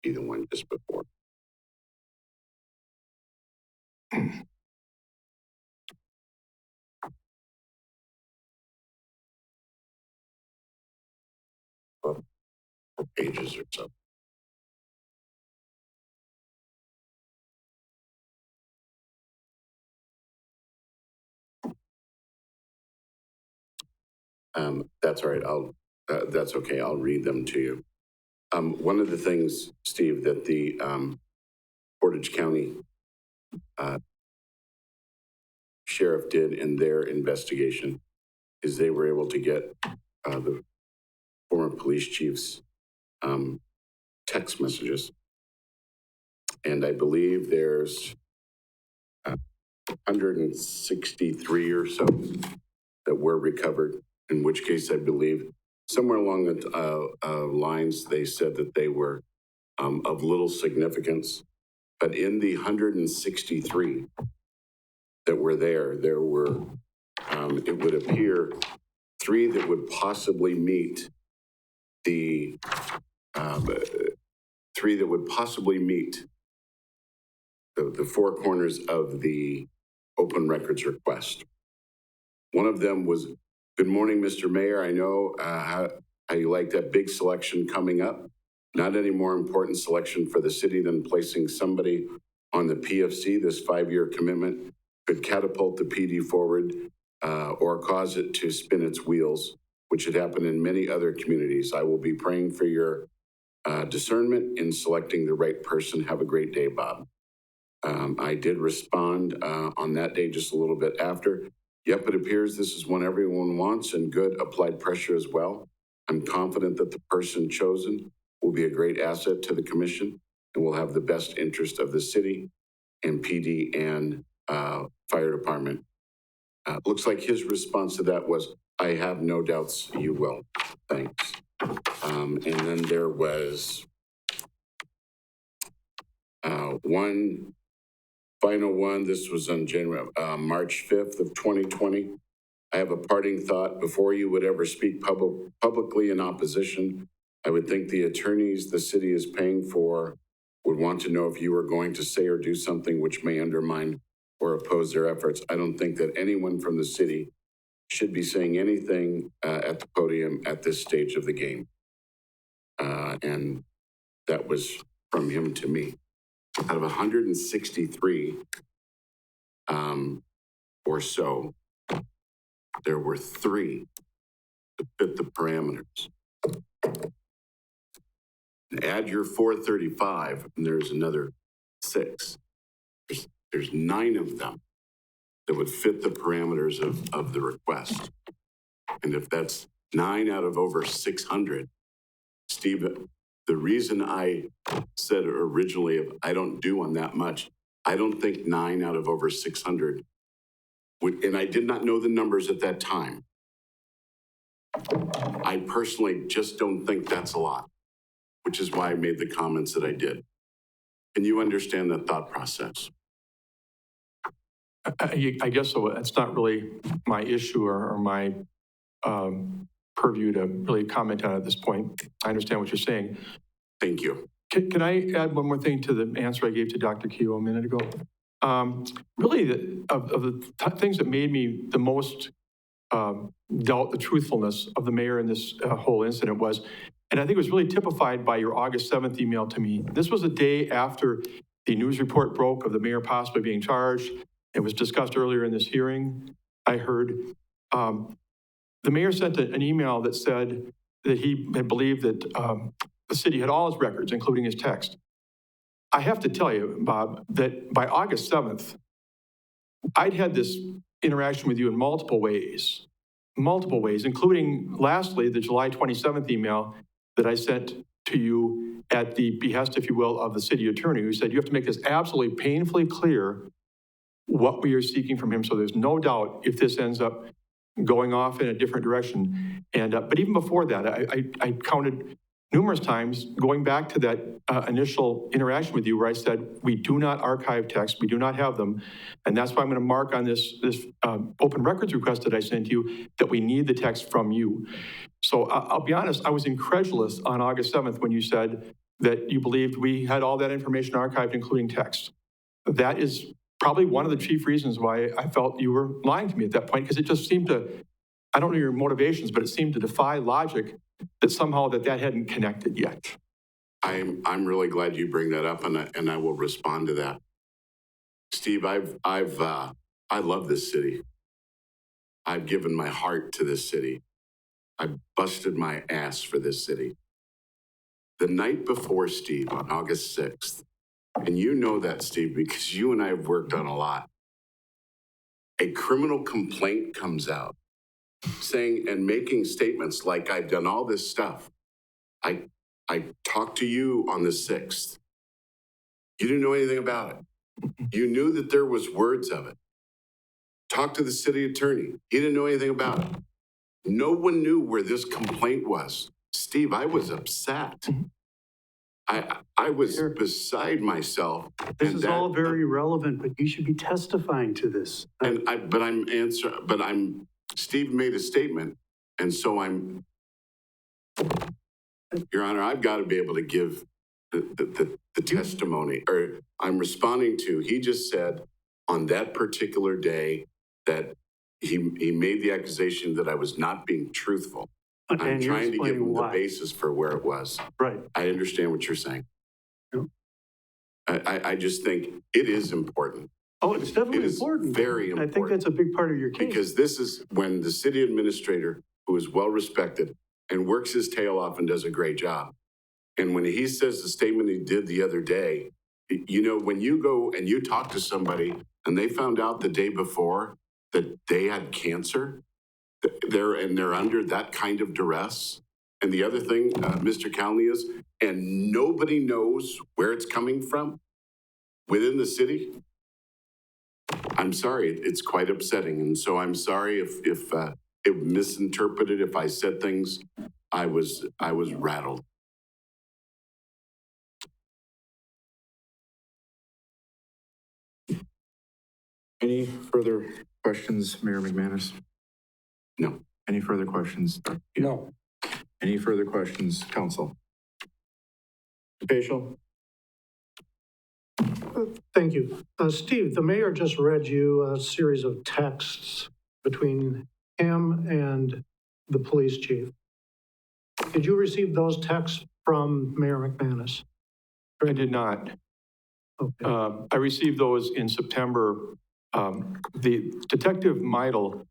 Be the one just before. Pages or so. That's all right. That's okay. I'll read them to you. One of the things, Steve, that the Portage County Sheriff did in their investigation is they were able to get the former police chief's text messages. And I believe there's 163 or so that were recovered, in which case I believe somewhere along the lines, they said that they were of little significance. But in the 163 that were there were, it would appear, 3 that would possibly meet the, 3 that would possibly meet the 4 corners of the open records request. One of them was, "Good morning, Mr. Mayor. I know how you like that big selection coming up. Not any more important selection for the city than placing somebody on the PFC. This 5-year commitment could catapult the PD forward or cause it to spin its wheels, which had happened in many other communities. I will be praying for your discernment in selecting the right person. Have a great day, Bob." I did respond on that day just a little bit after. "Yep, it appears this is one everyone wants and good applied pressure as well. I'm confident that the person chosen will be a great asset to the commission and will have the best interest of the city and PD and fire department." Looks like his response to that was, "I have no doubts you will. Thanks." And then there was one final one. This was on March 5th of 2020. "I have a parting thought. Before you would ever speak publicly in opposition, I would think the attorneys the city is paying for would want to know if you are going to say or do something which may undermine or oppose their efforts. I don't think that anyone from the city should be saying anything at the podium at this stage of the game." And that was from him to me. Out of 163 or so, there were 3 that fit the parameters. Add your 435, and there's another 6. There's 9 of them that would fit the parameters of the request. And if that's 9 out of over 600, Steve, the reason I said originally, I don't do on that much, I don't think 9 out of over 600 would, and I did not know the numbers at that time. I personally just don't think that's a lot, which is why I made the comments that I did. Can you understand that thought process? I guess so. It's not really my issue or my purview to really comment on at this point. I understand what you're saying. Thank you. Can I add one more thing to the answer I gave to Dr. Keogh a minute ago? Really, of the things that made me the most doubt the truthfulness of the mayor in this whole incident was, and I think it was really typified by your August 7th email to me. This was a day after the news report broke of the mayor possibly being charged. It was discussed earlier in this hearing, I heard. The mayor sent an email that said that he had believed that the city had all his records, including his text. I have to tell you, Bob, that by August 7th, I'd had this interaction with you in multiple ways, including, lastly, the July 27th email that I sent to you at the behest, if you will, of the city attorney, who said, you have to make this absolutely painfully clear what we are seeking from him, so there's no doubt if this ends up going off in a different direction. And but even before that, I counted numerous times going back to that initial interaction with you where I said, we do not archive texts, we do not have them. And that's why I'm going to mark on this open records request that I sent you that we need the text from you. So I'll be honest, I was incredulous on August 7th when you said that you believed we had all that information archived, including text. That is probably one of the chief reasons why I felt you were lying to me at that point, because it just seemed to, I don't know your motivations, but it seemed to defy logic that somehow that hadn't connected yet. I'm really glad you bring that up, and I will respond to that. Steve, I love this city. I've given my heart to this city. I busted my ass for this city. The night before, Steve, on August 6th, and you know that, Steve, because you and I have worked on a lot, a criminal complaint comes out saying and making statements like, I've done all this stuff. I talked to you on the 6th. You didn't know anything about it. You knew that there was words of it. Talked to the city attorney. He didn't know anything about it. No one knew where this complaint was. Steve, I was upset. I was beside myself. This is all very relevant, but you should be testifying to this. Steve made a statement, and so Your Honor, I've got to be able to give the testimony, or I'm responding to, he just said on that particular day that he made the accusation that I was not being truthful. Okay, I'm trying to give him why. the basis for where it was. Right. I understand what you're saying. Yep. I just think it is important. Oh, it's definitely It is important. very important. I think that's a big part of your case. Because this is when the city administrator, who is well-respected and works his tail off and does a great job, and when he says the statement he did the other day, you know, when you go and you talk to somebody and they found out the day before that they had cancer, they're under that kind of duress. And the other thing, Mr. Calney, is, and nobody knows where it's coming from within the city. I'm sorry, it's quite upsetting. And so I'm sorry if it misinterpreted, if I said things, I was rattled. Any further questions, Mayor McManus? No. Any further questions? No. Any further questions, council? Facial? Thank you. Steve, the mayor just read you a series of texts between him and the police chief. Did you receive those texts from Mayor McManus? I did not. Okay. I received those in September. The Detective Meidel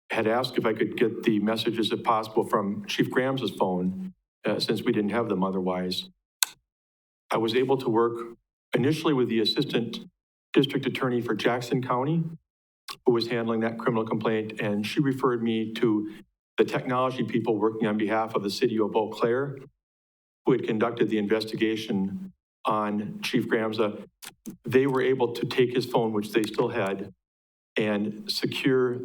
had asked if I could get the messages, if possible, from Chief Graham's phone, since we didn't have them otherwise. I was able to work initially with the Assistant District Attorney for Jackson County, who was handling that criminal complaint, and she referred me to the technology people working on behalf of the city of Eau Claire, who had conducted the investigation on Chief Graham's. They were able to take his phone, which they still had, and secure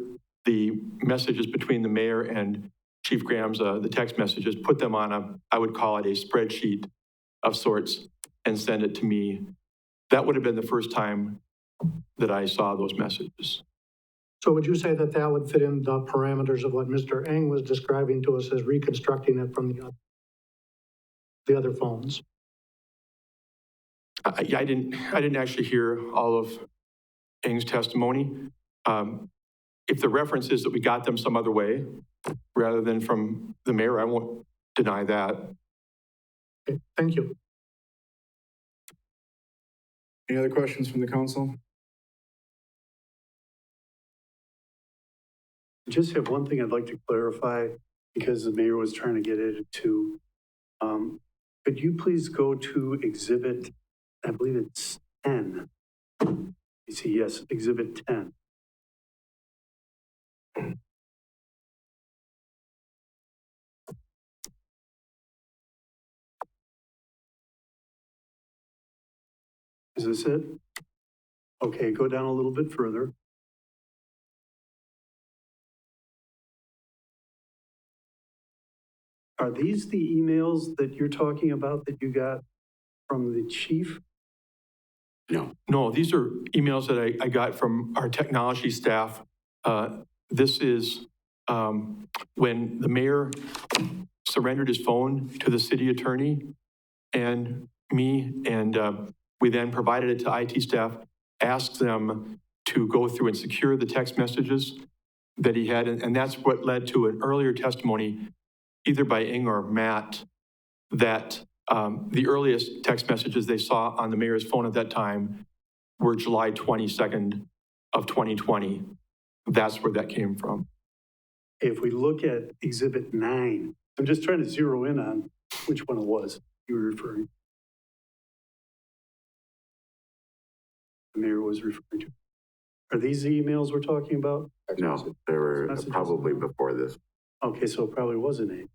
the messages between the mayor and Chief Graham's, the text messages, put them on I would call it a spreadsheet of sorts, and send it to me. That would have been the first time that I saw those messages. So would you say that that would fit in the parameters of what Mr. Eng was describing to us as reconstructing it from the other phones? I didn't actually hear all of Eng's testimony. If the reference is that we got them some other way, rather than from the mayor, I won't deny that. Okay, thank you. Any other questions from the council? I just have one thing I'd like to clarify, because the mayor was trying to get it to. Could you please go to exhibit, I believe it's 10. You see, yes, exhibit 10. Is this it? Okay, go down a little bit further. Are these the emails that you're talking about that you got from the chief? No, these are emails that I got from our technology staff. This is when the mayor surrendered his phone to the city attorney and me, and we then provided it to IT staff. asked them to go through and secure the text messages that he had. And that's what led to an earlier testimony, either by Ing or Matt, that the earliest text messages they saw on the mayor's phone at that time were July 22nd of 2020. That's where that came from. If we look at Exhibit 9, I'm just trying to zero in on which one it was you were referring. The mayor was referring to. Are these the emails we're talking about? No, they were Messages? probably before this. Okay, so it probably wasn't a.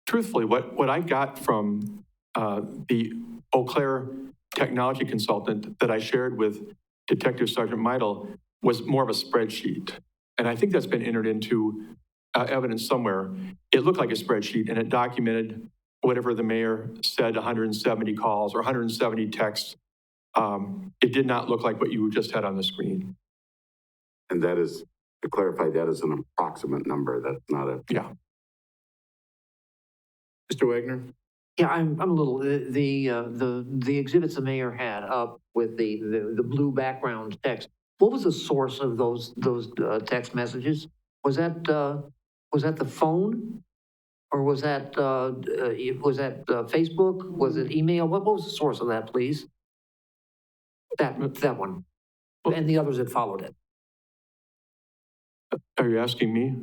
Truthfully, what I got from the Eau Claire technology consultant that I shared with Detective Sergeant Meidel was more of a spreadsheet. And I think that's been entered into evidence somewhere. It looked like a spreadsheet and it documented whatever the mayor said, 170 calls or 170 texts. It did not look like what you just had on the screen. And that is, to clarify, that is an approximate number. That's not a. Yeah. Mr. Wagner? Yeah, I'm a little, the exhibits the mayor had up with the blue background text. What was the source of those text messages? Was that the phone? Or was that Facebook? Was it email? What was the source of that, please? That one. And the others that followed it. Are you asking me?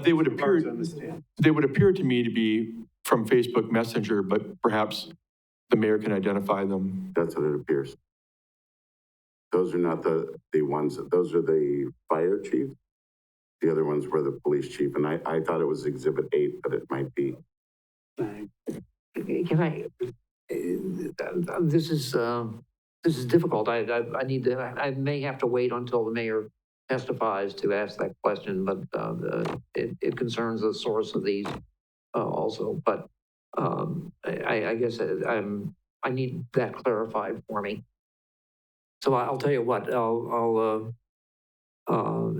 They would appear to me to be from Facebook Messenger, but perhaps the mayor can identify them. That's what it appears. Those are not the ones, those are the fire chief. The other ones were the police chief, and I thought it was Exhibit 8, but it might be. Can I, this is difficult. I need to, I may have to wait until the mayor testifies to ask that question, but it concerns the source of these also. But I guess I need that clarified for me. So I'll tell you what, I'll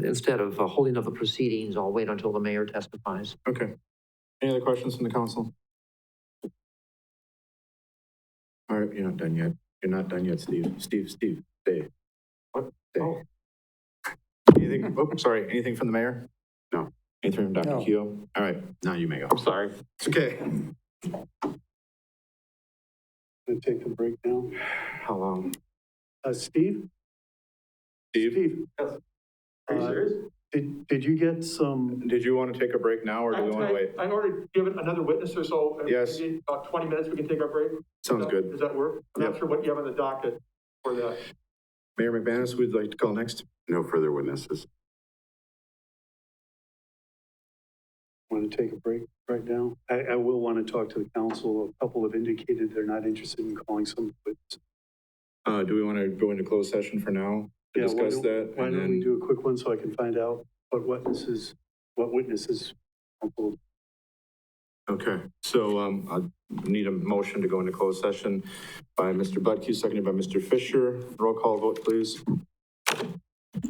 instead of holding up the proceedings, I'll wait until the mayor testifies. Okay. Any other questions from the council? All right, you're not done yet. You're not done yet, Steve. Steve, stay. What? Stay. Oh. Anything, sorry, anything from the mayor? No. Anything from Dr. No. Keough? All right, now you may go. I'm sorry. It's okay. Gonna take a break now. How long? Steve? Steve? Yes. Are you serious? Did you get some? Did you want to take a break now or do we want to wait? I already given another witness or so. Yes. Maybe about 20 minutes, we can take our break. Sounds good. Does that work? I'm not sure what you have on the docket for that. Mayor McManus, would like to call next? No further witnesses. Want to take a break right now? I will want to talk to the council. A couple have indicated they're not interested in calling some witnesses. Do we want to go into closed session for now to discuss that? Why don't we do a quick one so I can find out what witnesses. Okay, so I need a motion to go into closed session by Mr. Budke, seconded by Mr. Fisher. Roll call vote, please.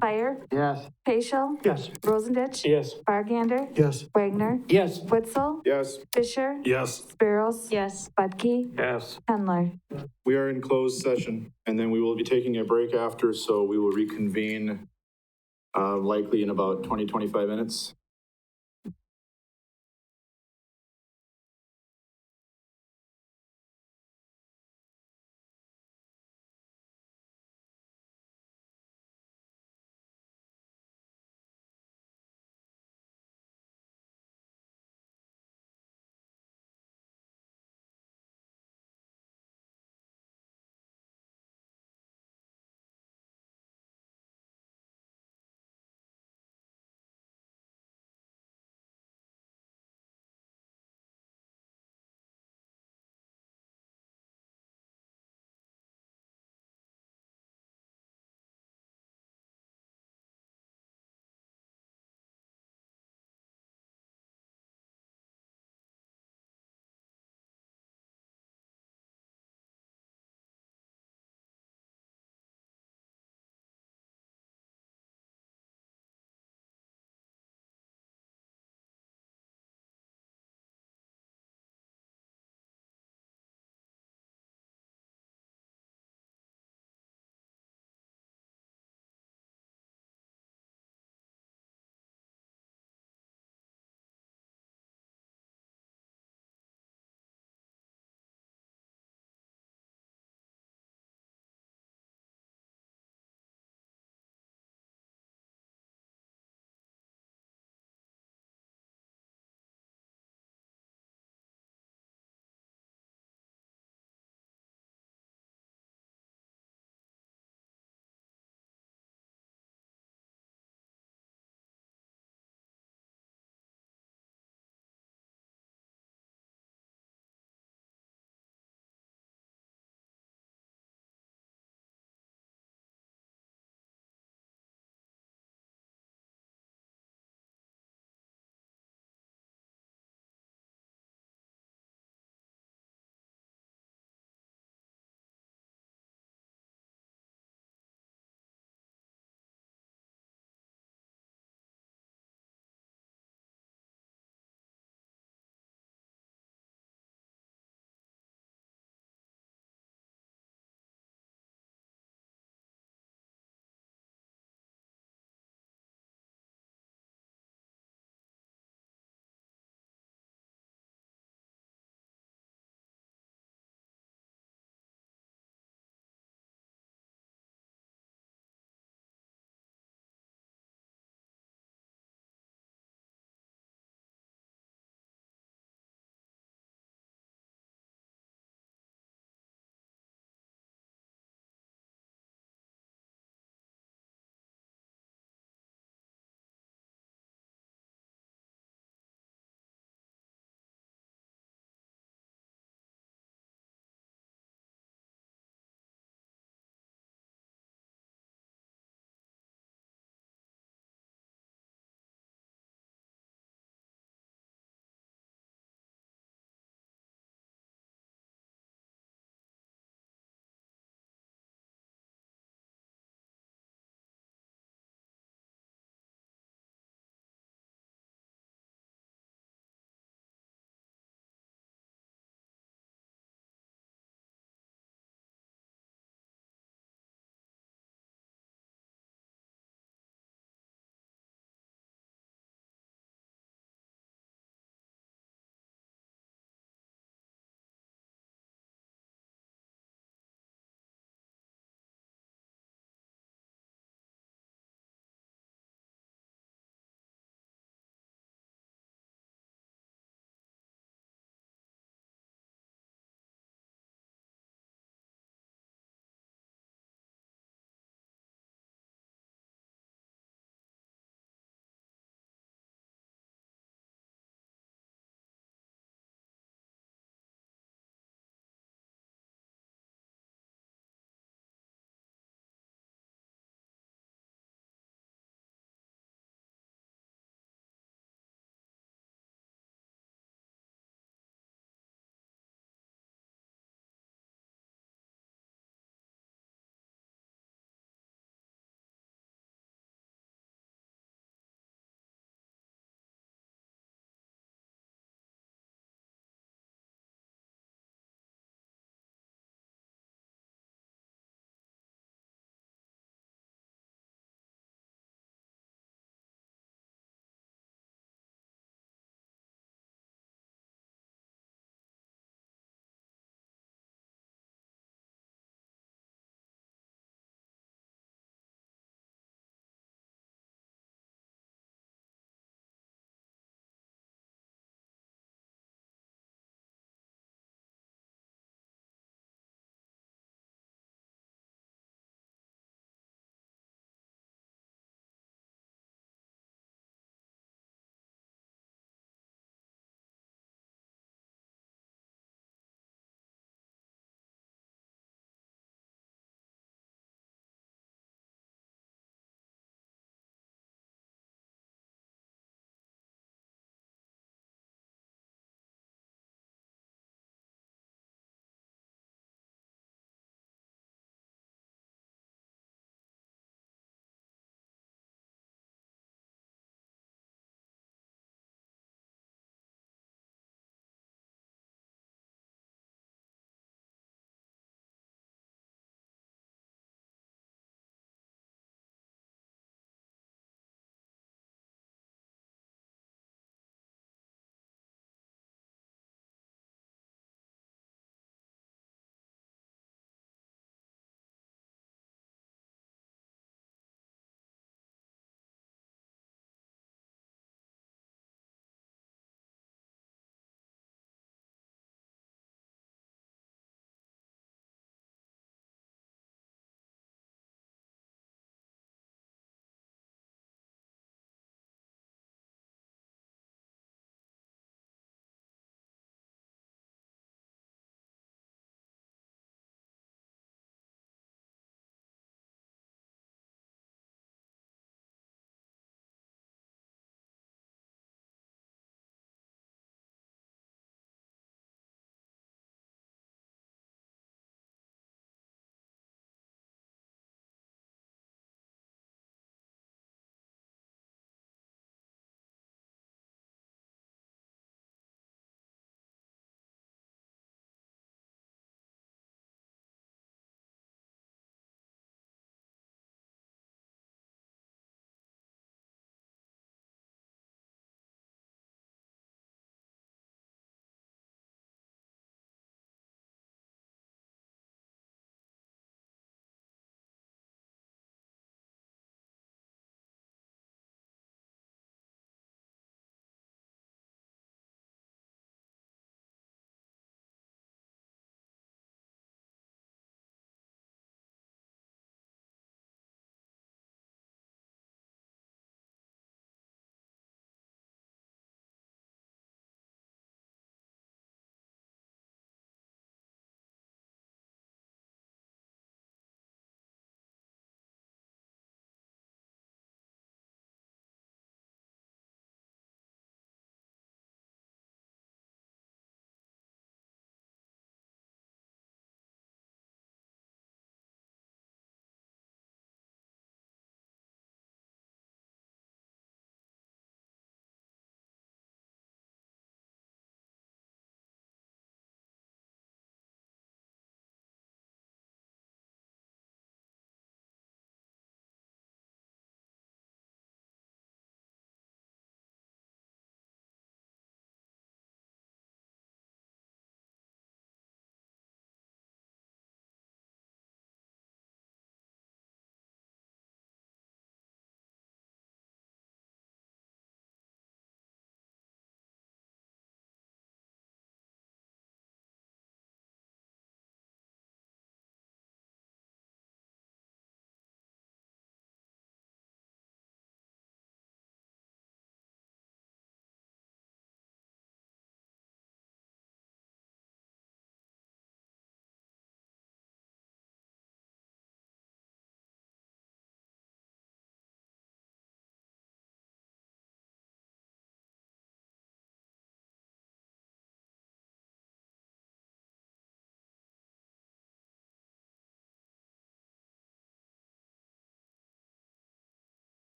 Fire, Yes. Paschal, Yes. Rosendich, Yes. Bargander, Yes. Wagner, Yes. Witzel, Yes, Fisher, Yes. Sparrows, Yes. Budke, Yes. Hendler. we are in closed session, and then we will be taking a break after, so we will reconvene likely in about 20, 25 minutes.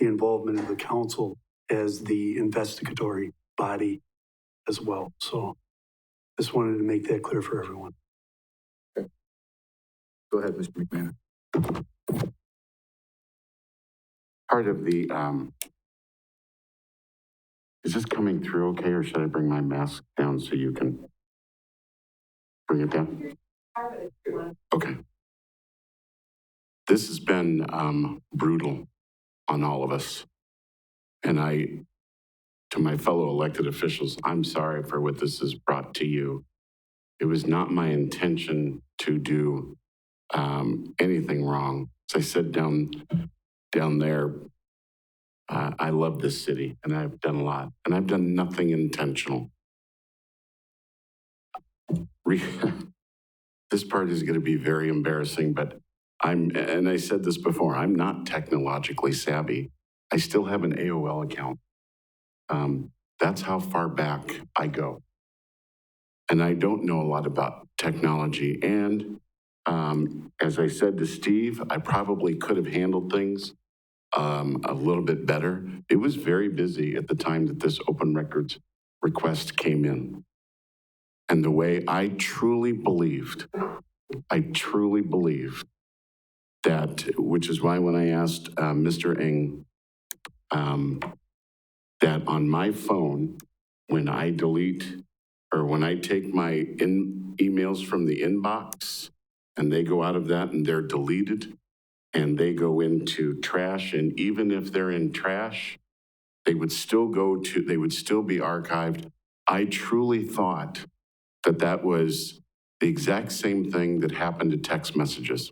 the involvement of the council as the investigatory body as well. So just wanted to make that clear for everyone. Go ahead, Mr. McMahon. Part of the, is this coming through okay, or should I bring my mask down so you can bring it down? Okay. This has been brutal on all of us. And to my fellow elected officials, I'm sorry for what this has brought to you. It was not my intention to do anything wrong. As I said down there, I love this city, and I've done a lot, and I've done nothing intentional. This part is going to be very embarrassing, but and I said this before, I'm not technologically savvy. I still have an AOL account. That's how far back I go. And I don't know a lot about technology. And as I said to Steve, I probably could have handled things a little bit better. It was very busy at the time that this open records request came in. And the way I truly believed that, which is why when I asked Mr. Ng, that on my phone, when I delete or when I take my emails from the inbox and they go out of that and they're deleted and they go into trash, and even if they're in trash, they would still be archived. I truly thought that was the exact same thing that happened to text messages.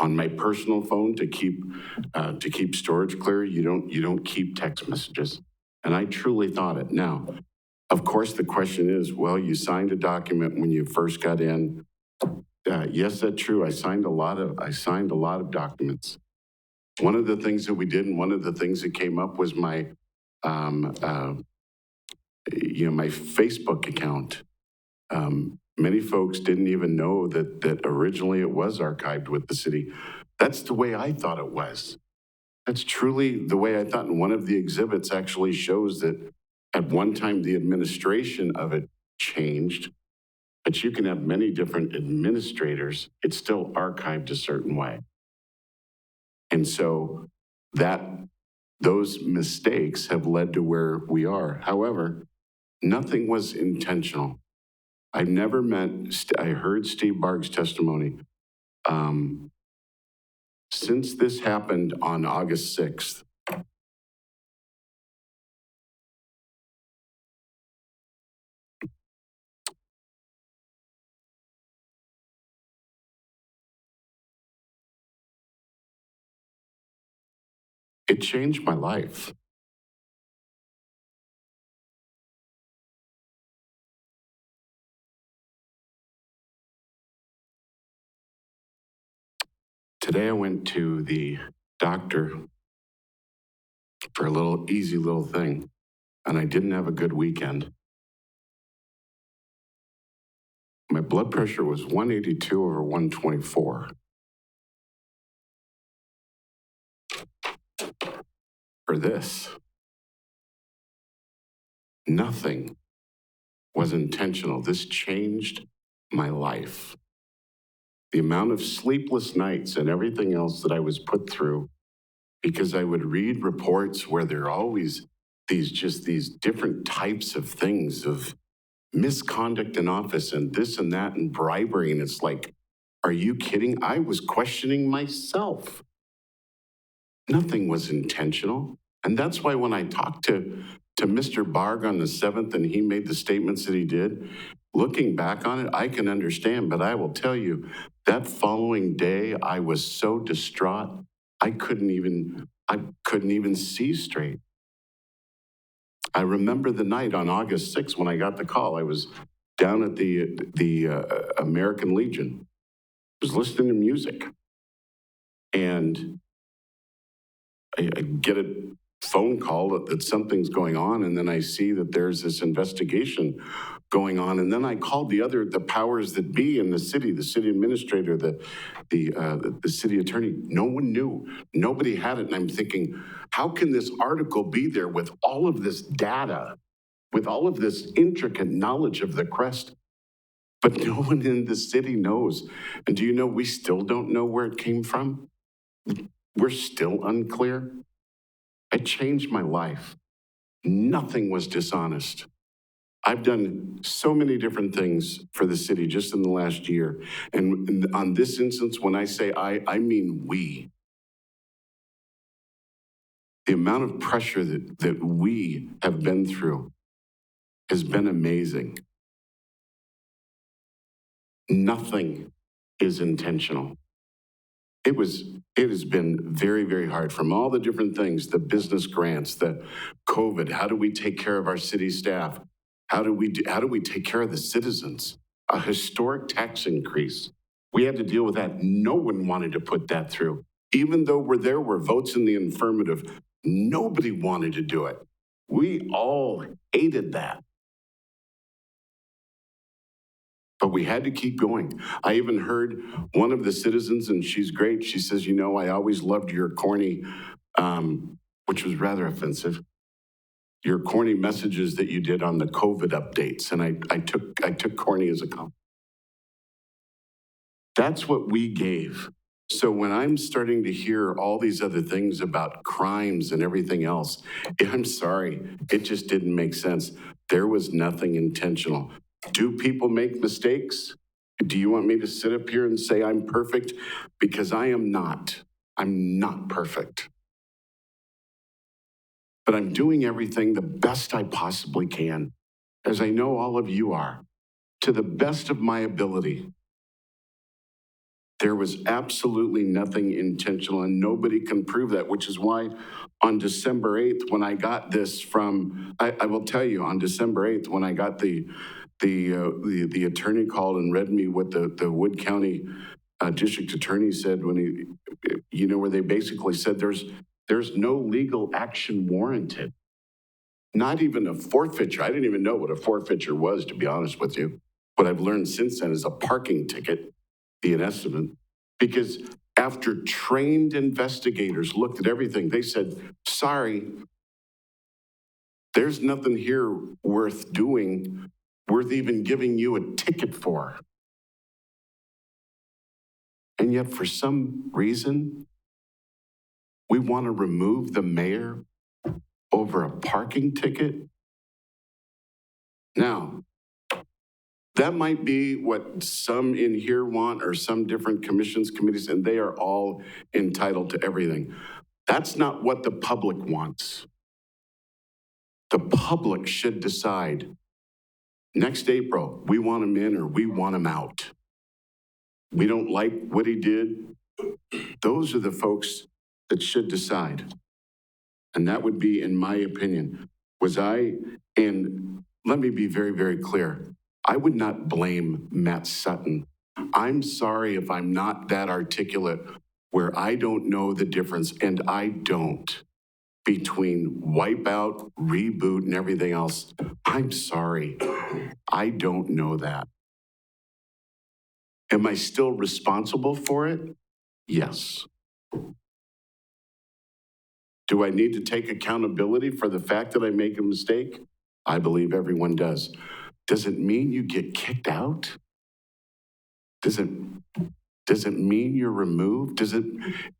On my personal phone, to keep storage clear, you don't keep text messages. And I truly thought it. Now, of course, the question is, well, you signed a document when you first got in. Yes, that's true. I signed a lot of documents. One of the things that we did, and one of the things that came up was my my Facebook account. Many folks didn't even know that originally it was archived with the city. That's the way I thought it was. That's truly the way I thought. And one of the exhibits actually shows that at one time the administration of it changed, but you can have many different administrators. It's still archived a certain way. And so those mistakes have led to where we are. However, nothing was intentional. I heard Steve Barg's testimony. Since this happened on August 6th, it changed my life. Today I went to the doctor for a easy little thing, and I didn't have a good weekend. My blood pressure was 182 over 124. For this, nothing was intentional. This changed my life. The amount of sleepless nights and everything else that I was put through, because I would read reports where there are always these different types of things of misconduct in office and this and that and bribery. And it's like, are you kidding? I was questioning myself. Nothing was intentional. And that's why when I talked to Mr. Barg on the 7th and he made the statements that he did, looking back on it, I can understand. But I will tell you, that following day, I was so distraught, I couldn't even see straight. I remember the night on August 6th when I got the call. I was down at the American Legion. I was listening to music. And I get a phone call that something's going on, and then I see that there's this investigation going on, and then I called the powers that be in the city administrator, the city attorney. No one knew. Nobody had it, and I'm thinking, how can this article be there with all of this data, with all of this intricate knowledge of the crest, but no one in the city knows? And do you know, we still don't know where it came from? We're still unclear. It changed my life. Nothing was dishonest. I've done so many different things for the city just in the last year. And on this instance, when I say I mean we. The amount of pressure that we have been through has been amazing. Nothing is intentional. It has been very, very hard from all the different things, the business grants, the COVID, how do we take care of our city staff? How do we take care of the citizens? A historic tax increase. We had to deal with that. No one wanted to put that through. Even though there were votes in the affirmative, nobody wanted to do it. We all hated that. But we had to keep going. I even heard one of the citizens, and she's great, she says, you know, I always loved your corny, which was rather offensive, your corny messages that you did on the COVID updates. And I took corny as a compliment. That's what we gave. So when I'm starting to hear all these other things about crimes and everything else, I'm sorry, it just didn't make sense. There was nothing intentional. Do people make mistakes? Do you want me to sit up here and say I'm perfect? Because I am not. I'm not perfect. But I'm doing everything the best I possibly can, as I know all of you are, to the best of my ability. There was absolutely nothing intentional, and nobody can prove that, which is why on December 8th, when I got this from, I will tell you, on December 8th, when I got the attorney called and read me what the Wood County district attorney said when where they basically said there's no legal action warranted. Not even a forfeiture. I didn't even know what a forfeiture was, to be honest with you. What I've learned since then is a parking ticket, be an estimate, because after trained investigators looked at everything, they said, sorry, there's nothing here worth doing, worth even giving you a ticket for. And yet, for some reason, we want to remove the mayor over a parking ticket. Now, that might be what some in here want, or some different commissions, committees, and they are all entitled to everything. That's not what the public wants. The public should decide, next April, we want him in or we want him out. We don't like what he did. Those are the folks that should decide. And that would be, in my opinion, and let me be very, very clear. I would not blame Matt Sutton. I'm sorry if I'm not that articulate where I don't know the difference, and I don't, between wipeout, reboot, and everything else. I'm sorry. I don't know that. Am I still responsible for it? Yes. Do I need to take accountability for the fact that I make a mistake? I believe everyone does. Does it mean you get kicked out? Does it mean you're removed? Does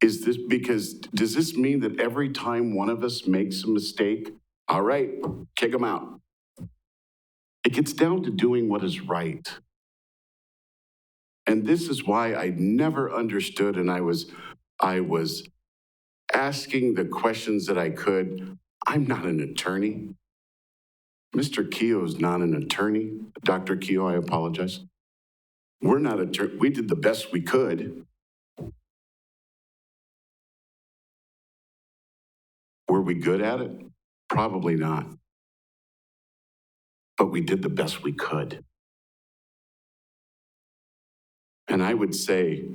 this mean that every time one of us makes a mistake, all right, kick them out? It gets down to doing what is right. And this is why I never understood, and I was asking the questions that I could. I'm not an attorney. Mr. Keogh is not an attorney. Dr. Keogh, I apologize. We're not attorney. We did the best we could. Were we good at it? Probably not. But we did the best we could. And I would say,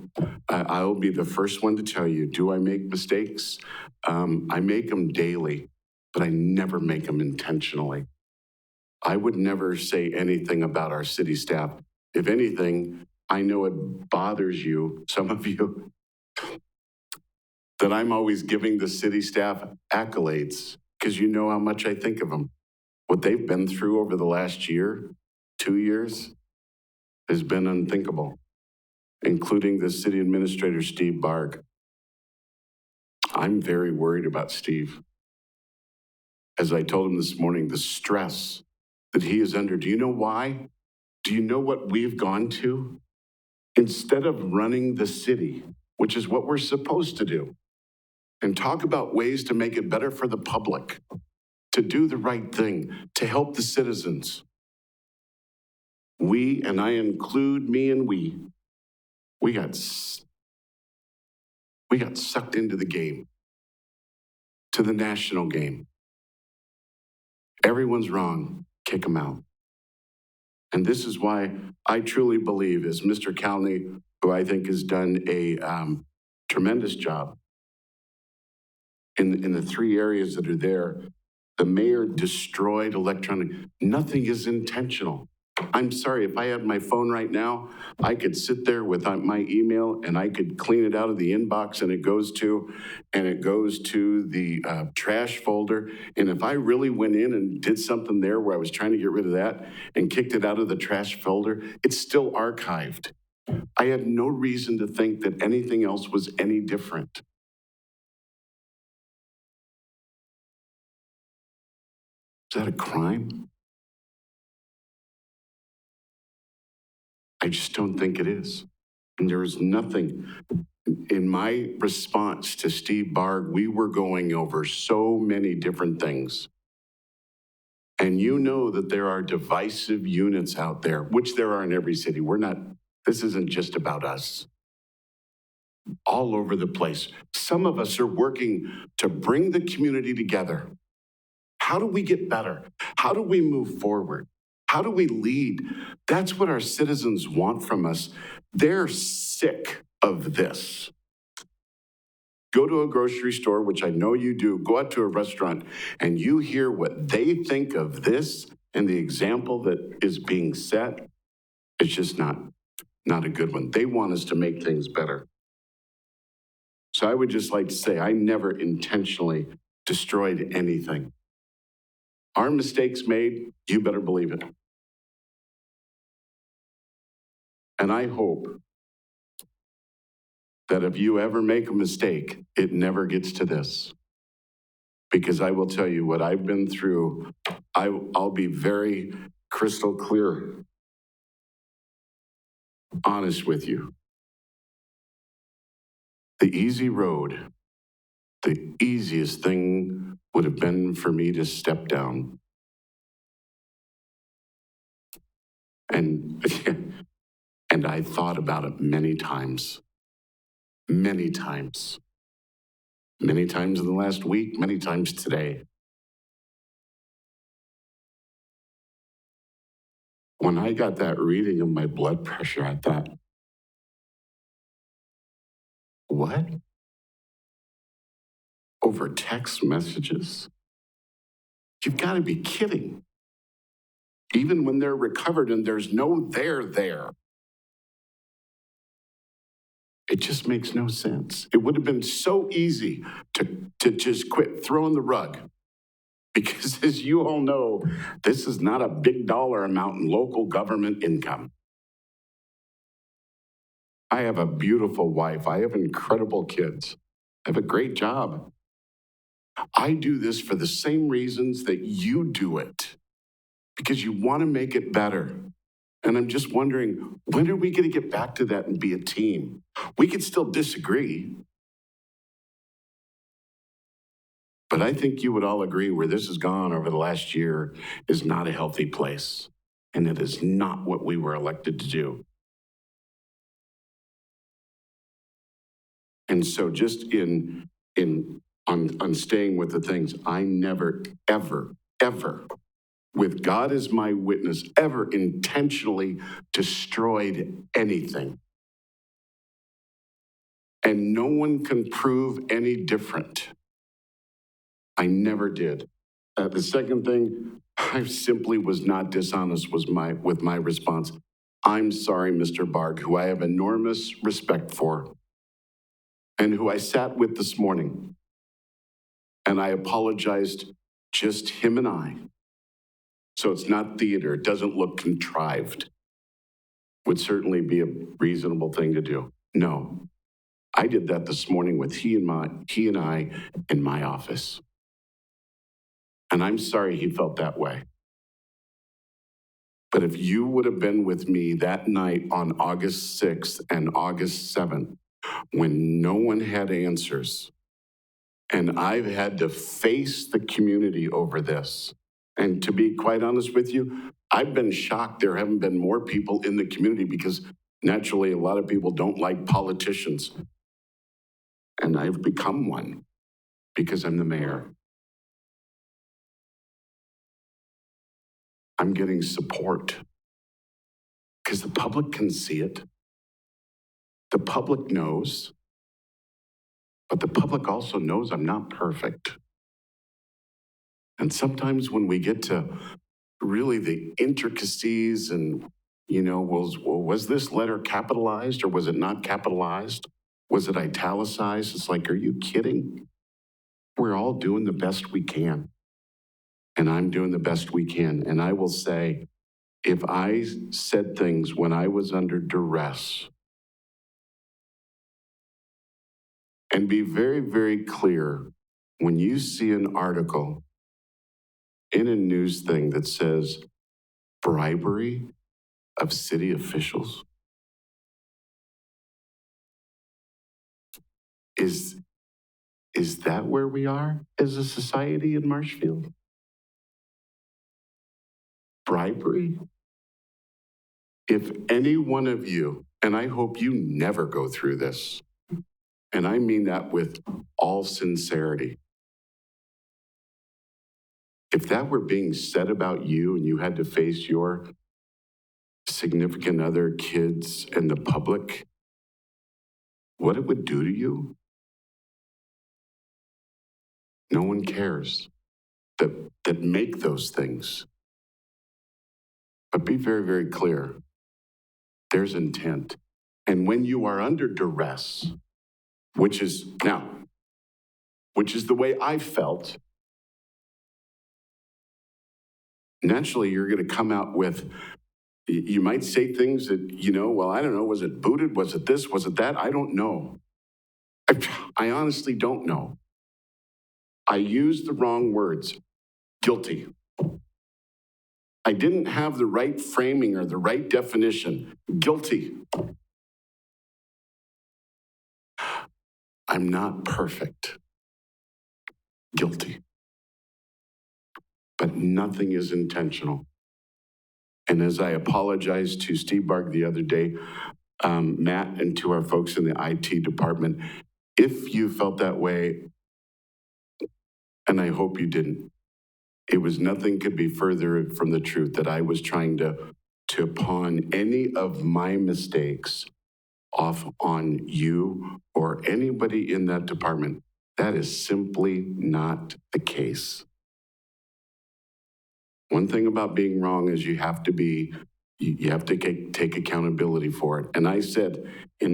I'll be the first one to tell you, do I make mistakes? I make them daily, but I never make them intentionally. I would never say anything about our city staff. If anything, I know it bothers you, some of you. that I'm always giving the city staff accolades, because you know how much I think of them. What they've been through over the last year, 2 years, has been unthinkable, including the city administrator, Steve Barg. I'm very worried about Steve. As I told him this morning, the stress that he is under. Do you know why? Do you know what we've gone to? Instead of running the city, which is what we're supposed to do, and talk about ways to make it better for the public, to do the right thing, to help the citizens. We, and I include me and we got sucked into the game, to the national game. Everyone's wrong, kick them out. And this is why I truly believe, as Mr. Calney, who I think has done a tremendous job in the 3 areas that are there, the mayor destroyed electronic. Nothing is intentional. I'm sorry, if I had my phone right now, I could sit there with my email and I could clean it out of the inbox and it goes to the trash folder. And if I really went in and did something there where I was trying to get rid of that and kicked it out of the trash folder, it's still archived. I had no reason to think that anything else was any different. Is that a crime? I just don't think it is. And there is nothing. In my response to Steve Barg, we were going over so many different things. And you know that there are divisive units out there, which there are in every city. This isn't just about us. All over the place. Some of us are working to bring the community together. How do we get better? How do we move forward? How do we lead? That's what our citizens want from us. They're sick of this. Go to a grocery store, which I know you do, go out to a restaurant, and you hear what they think of this and the example that is being set. It's just not a good one. They want us to make things better. So I would just like to say, I never intentionally destroyed anything. Are mistakes made? You better believe it. And I hope that if you ever make a mistake, it never gets to this. Because I will tell you what I've been through. I'll be very crystal clear, honest with you. The easy road, the easiest thing would have been for me to step down. And I thought about it many times. Many times. Many times in the last week, many times today. When I got that reading of my blood pressure, I thought, what? Over text messages? You've got to be kidding. Even when they're recovered and there's no there. It just makes no sense. It would have been so easy to just quit throwing the rug. Because as you all know, this is not a big dollar amount in local government income. I have a beautiful wife. I have incredible kids. I have a great job. I do this for the same reasons that you do it. Because you want to make it better. And I'm just wondering, when are we going to get back to that and be a team? We can still disagree. But I think you would all agree where this has gone over the last year is not a healthy place. And it is not what we were elected to do. And so just on staying with the things, I never, ever, with God as my witness, ever intentionally destroyed anything. And no one can prove any different. I never did. The second thing, I simply was not dishonest with my response. I'm sorry, Mr. Barg, who I have enormous respect for. and who I sat with this morning, and I apologized, just him and I. So it's not theater, it doesn't look contrived. Would certainly be a reasonable thing to do. No, I did that this morning with he and I in my office. And I'm sorry he felt that way. But if you would have been with me that night on August 6th and August 7th, when no one had answers, and I've had to face the community over this, and to be quite honest with you, I've been shocked there haven't been more people in the community because naturally a lot of people don't like politicians. And I've become one because I'm the mayor. I'm getting support because the public can see it. The public knows, but the public also knows I'm not perfect. And sometimes when we get to really the intricacies and, was this letter capitalized or was it not capitalized? Was it italicized? It's like, are you kidding? We're all doing the best we can. And I'm doing the best we can. And I will say, if I said things when I was under duress, and be very, very clear, when you see an article in a news thing that says bribery of city officials, is that where we are as a society in Marshfield? Bribery? If any one of you, and I hope you never go through this, and I mean that with all sincerity, if that were being said about you and you had to face your significant other, kids, and the public, what it would do to you, no one cares that make those things. But be very, very clear. There's intent. And when you are under duress, which is the way I felt, naturally you're going to come out with, you might say things that, well, I don't know, was it booted? Was it this? Was it that? I don't know. I honestly don't know. I used the wrong words. Guilty. I didn't have the right framing or the right definition. Guilty. I'm not perfect. Guilty. But nothing is intentional. And as I apologized to Steve Barg the other day, Matt, and to our folks in the IT department, if you felt that way, and I hope you didn't, it was nothing could be further from the truth that I was trying to pawn any of my mistakes off on you or anybody in that department. That is simply not the case. One thing about being wrong is you have to take accountability for it. And I said as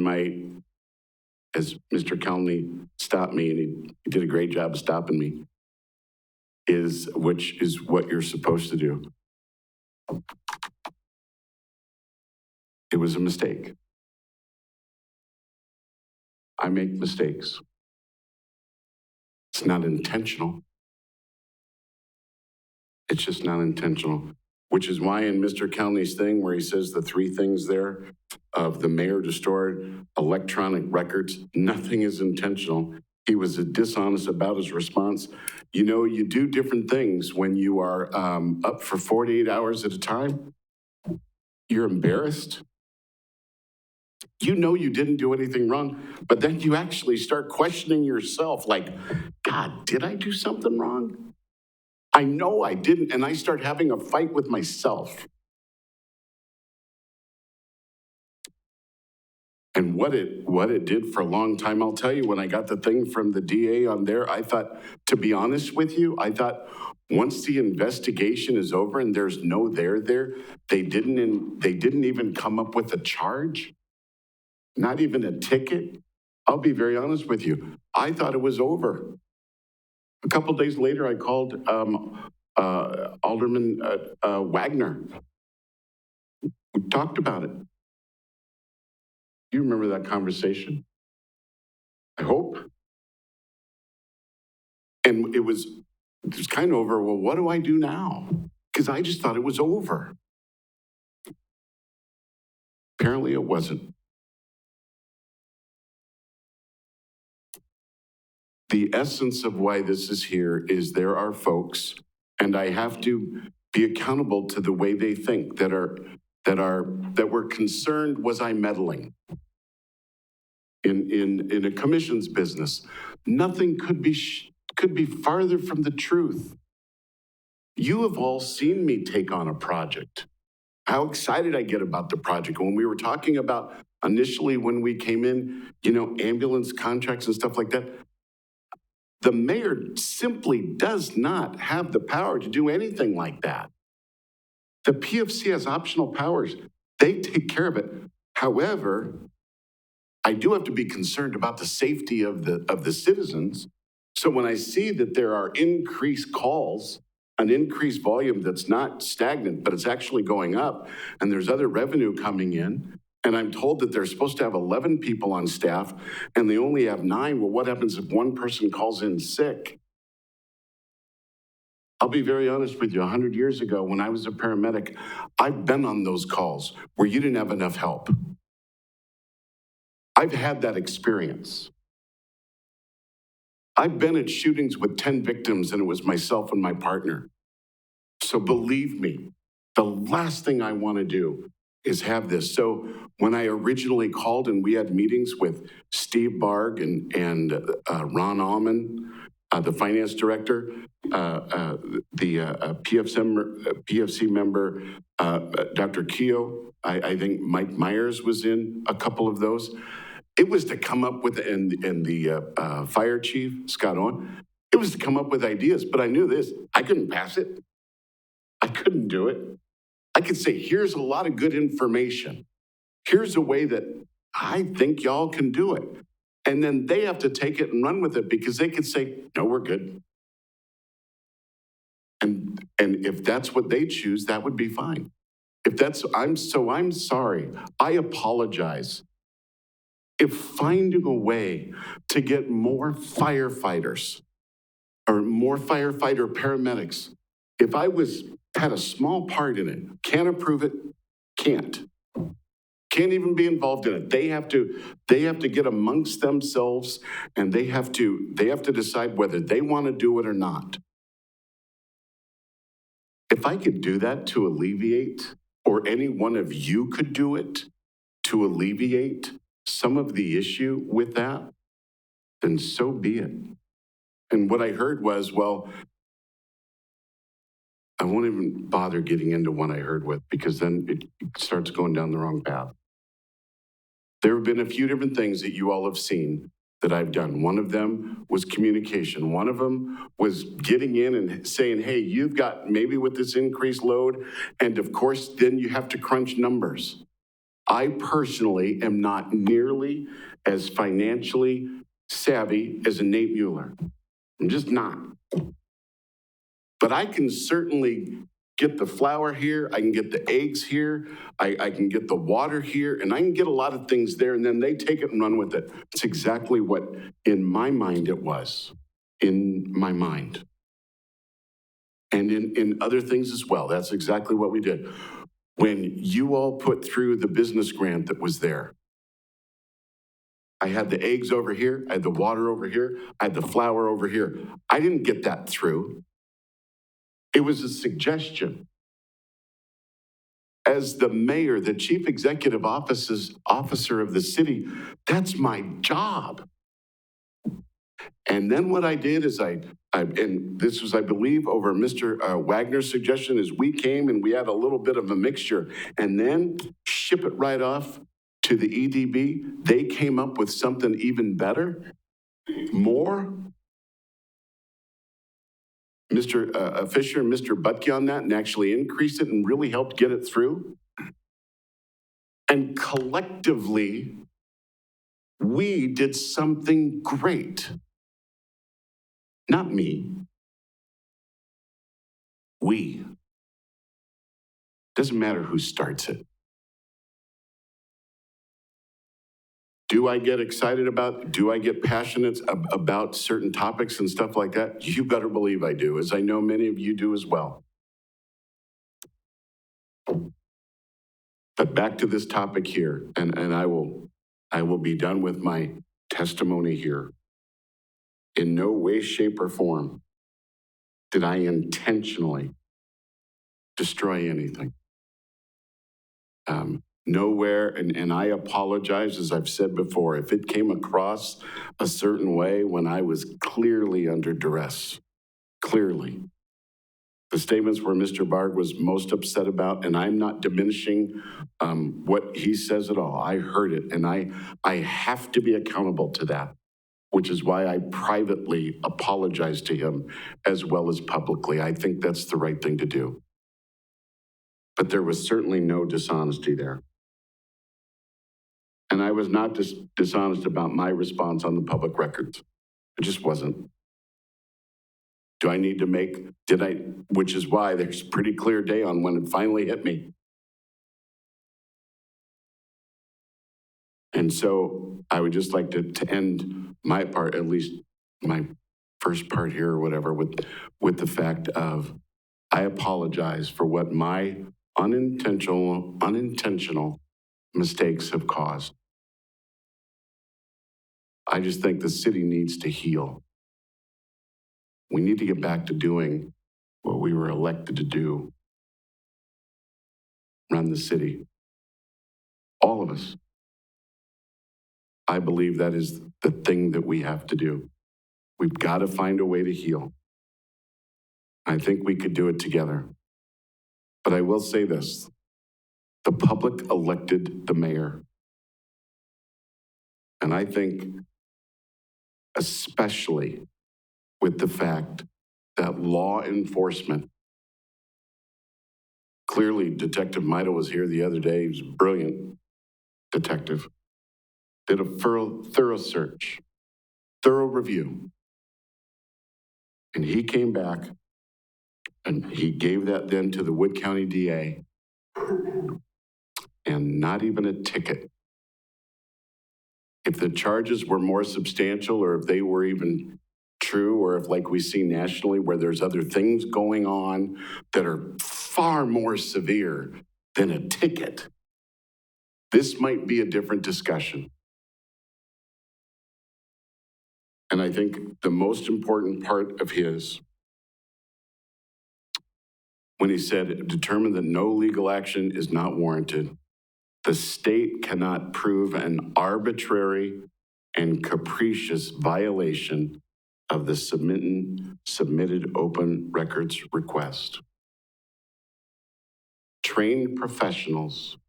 Mr. Kelney stopped me, and he did a great job of stopping me, which is what you're supposed to do. It was a mistake. I make mistakes. It's not intentional. It's just not intentional, which is why in Mr. Kelney's thing where he says the three things there of the mayor destroyed electronic records, nothing is intentional. He was dishonest about his response. You do different things when you are up for 48 hours at a time. You're embarrassed. You know you didn't do anything wrong, but then you actually start questioning yourself like, God, did I do something wrong? I know I didn't, and I start having a fight with myself. And what it did for a long time, I'll tell you, when I got the thing from the DA on there, I thought, to be honest with you, I thought once the investigation is over and there's no there, they didn't even come up with a charge, not even a ticket. I'll be very honest with you. I thought it was over. A couple days later, I called Alderman Wagner. We talked about it. You remember that conversation? I hope. And it was kind of over, well, what do I do now? Because I just thought it was over. Apparently it wasn't. The essence of why this is here is there are folks, and I have to be accountable to the way they think, that were concerned, was I meddling in a commission's business? Nothing could be farther from the truth. You have all seen me take on a project. How excited I get about the project. When we were talking about initially when we came in, ambulance contracts and stuff like that, the mayor simply does not have the power to do anything like that. The PFC has optional powers. They take care of it. However, I do have to be concerned about the safety of the citizens. So when I see that there are increased calls, an increased volume that's not stagnant, but it's actually going up, and there's other revenue coming in, and I'm told that they're supposed to have 11 people on staff, and they only have 9. Well, what happens if one person calls in sick? I'll be very honest with you. 100 years ago, when I was a paramedic, I've been on those calls where you didn't have enough help. I've had that experience. I've been at shootings with 10 victims, and it was myself and my partner. So believe me, the last thing I want to do is have this. So when I originally called and we had meetings with Steve Barg and Ron Allman, the finance director, the PFC member, Dr. Keogh, I think Mike Myers was in a couple of those. It was to come up with, and the fire chief, Scott Owen, it was to come up with ideas, but I knew this, I couldn't pass it. I couldn't do it. I could say, here's a lot of good information. Here's a way that I think y'all can do it. And then they have to take it and run with it because they could say, no, we're good. And if that's what they choose, that would be fine. If that's, I'm sorry. I apologize. If finding a way to get more firefighters or more firefighter paramedics, if I had a small part in it, can't approve it, can't even be involved in it. They have to get amongst themselves, and they have to decide whether they want to do it or not. If I could do that to alleviate, or any one of you could do it to alleviate some of the issue with that, then so be it. And what I heard was, well, I won't even bother getting into what I heard with, because then it starts going down the wrong path. There have been a few different things that you all have seen that I've done. One of them was communication. One of them was getting in and saying, hey, you've got maybe with this increased load, and of course, then you have to crunch numbers. I personally am not nearly as financially savvy as a Nate Mueller. I'm just not. But I can certainly get the flour here, I can get the eggs here, I can get the water here, and I can get a lot of things there, and then they take it and run with it. It's exactly what, in my mind, it was. In my mind. And in other things as well. That's exactly what we did. When you all put through the business grant that was there, I had the eggs over here, I had the water over here, I had the flour over here. I didn't get that through. It was a suggestion. As the mayor, the chief executive officer of the city, that's my job. And then what I did is and this was, I believe, over Mr. Wagner's suggestion, is we came and we had a little bit of a mixture, and then ship it right off to the EDB. They came up with something even better, more. Mr. Fisher and Mr. Butke on that, and actually increased it and really helped get it through. And collectively, We did something great. Not me. We. Doesn't matter who starts it. Do I get excited about, do I get passionate about certain topics and stuff like that? You better believe I do, as I know many of you do as well. But back to this topic here, and I will be done with my testimony here. In no way, shape, or form did I intentionally destroy anything. Nowhere, and I apologize, as I've said before, if it came across a certain way when I was clearly under duress, clearly. The statements where Mr. Barg was most upset about, and I'm not diminishing what he says at all. I heard it, and I have to be accountable to that, which is why I privately apologize to him as well as publicly. I think that's the right thing to do. But there was certainly no dishonesty there. And I was not dishonest about my response on the public records. It just wasn't. Do I need to make, which is why there's a pretty clear day on when it finally hit me. And so I would just like to end my part, at least my first part here or whatever, with the fact of, I apologize for what my unintentional mistakes have caused. I just think the city needs to heal. We need to get back to doing what we were elected to do. Run the city. All of us. I believe that is the thing that we have to do. We've got to find a way to heal. I think we could do it together. But I will say this. The public elected the mayor. And I think, especially with the fact that law enforcement, clearly Detective Maida was here the other day, he was a brilliant detective, did a thorough search, thorough review. And he came back and he gave that then to the Wood County DA, and not even a ticket. If the charges were more substantial, or if they were even true, or if, like we see nationally, where there's other things going on that are far more severe than a ticket, this might be a different discussion. And I think the most important part of his, when he said, determine that no legal action is not warranted, the state cannot prove an arbitrary and capricious violation of the submitted open records request. Trained professionals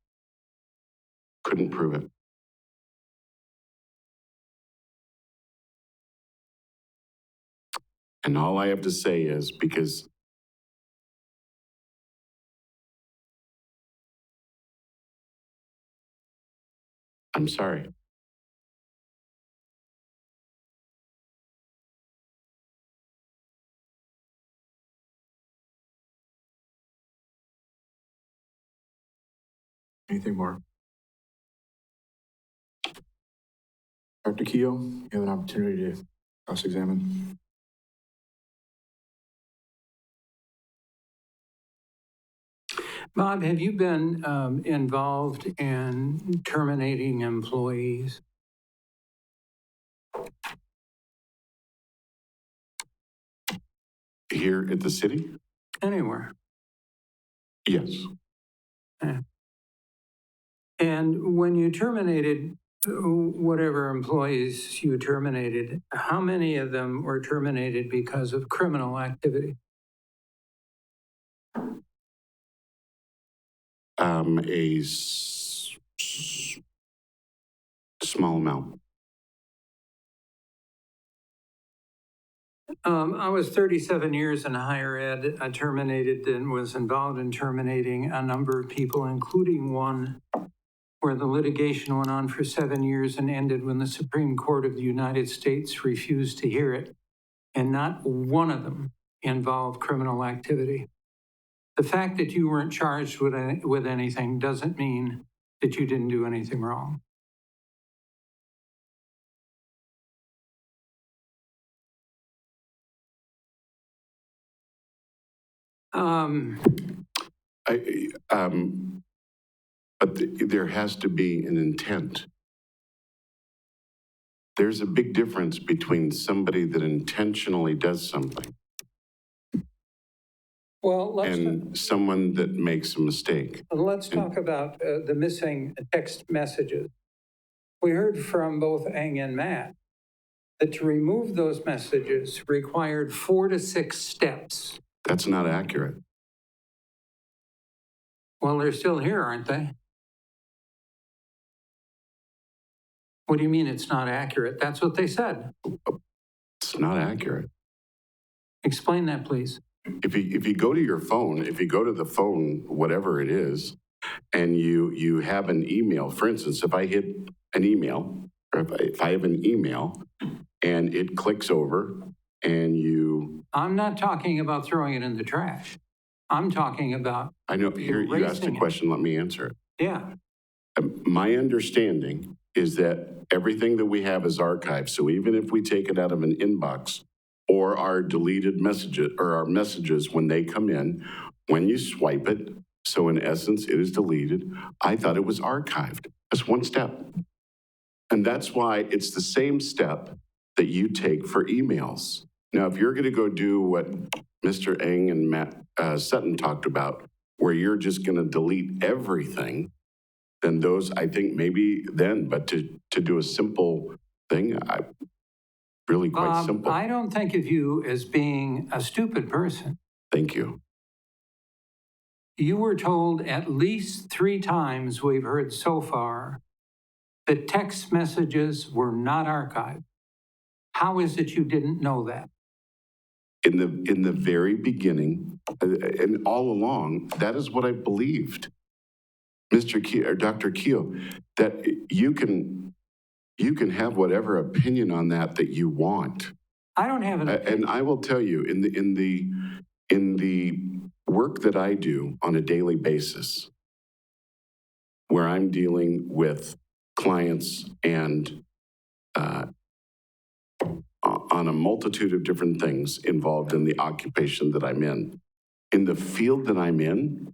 couldn't prove it. And all I have to say is, because I'm sorry. Anything more? Dr. Keough, you have an opportunity to cross-examine. Bob, have you been involved in terminating employees? Here at the city? Anywhere? Yes. Yeah. And when you terminated whatever employees you terminated, how many of them were terminated because of criminal activity? A small amount. I was 37 years in higher ed. I terminated and was involved in terminating a number of people, including one where the litigation went on for 7 years and ended when the Supreme Court of the United States refused to hear it, and not one of them involved criminal activity. The fact that you weren't charged with anything doesn't mean that you didn't do anything wrong. But there has to be an intent. There's a big difference between somebody that intentionally does something Well, and someone that makes a mistake. Let's talk about the missing text messages. We heard from both Eng and Matt that to remove those messages required 4 to 6 steps. That's not accurate. Well, they're still here, aren't they? What do you mean it's not accurate? That's what they said. It's not accurate. Explain that, please. If you go to your phone, if you go to the phone, whatever it is, and you have an email, for instance, if I hit an email, or if I have an email and it clicks over and you... I'm not talking about throwing it in the trash. I'm talking about... I know, here you asked a question, let me answer it. Yeah. My understanding is that everything that we have is archived. So even if we take it out of an inbox or our deleted messages or our messages when they come in, when you swipe it, so in essence, it is deleted. I thought it was archived. That's one step. And that's why it's the same step that you take for emails. Now, if you're going to go do what Mr. Eng and Matt Sutton talked about, where you're just going to delete everything, then those, I think maybe then, but to do a simple thing, really quite simple. I don't think of you as being a stupid person. Thank you. You were told at least 3 times we've heard so far that text messages were not archived. How is it you didn't know that? In the very beginning, and all along, that is what I believed. Mr. Keogh, or Dr. Keogh, that you can have whatever opinion on that you want. I don't have an opinion. And I will tell you, in the work that I do on a daily basis, where I'm dealing with clients and on a multitude of different things involved in the occupation that I'm in the field that I'm in,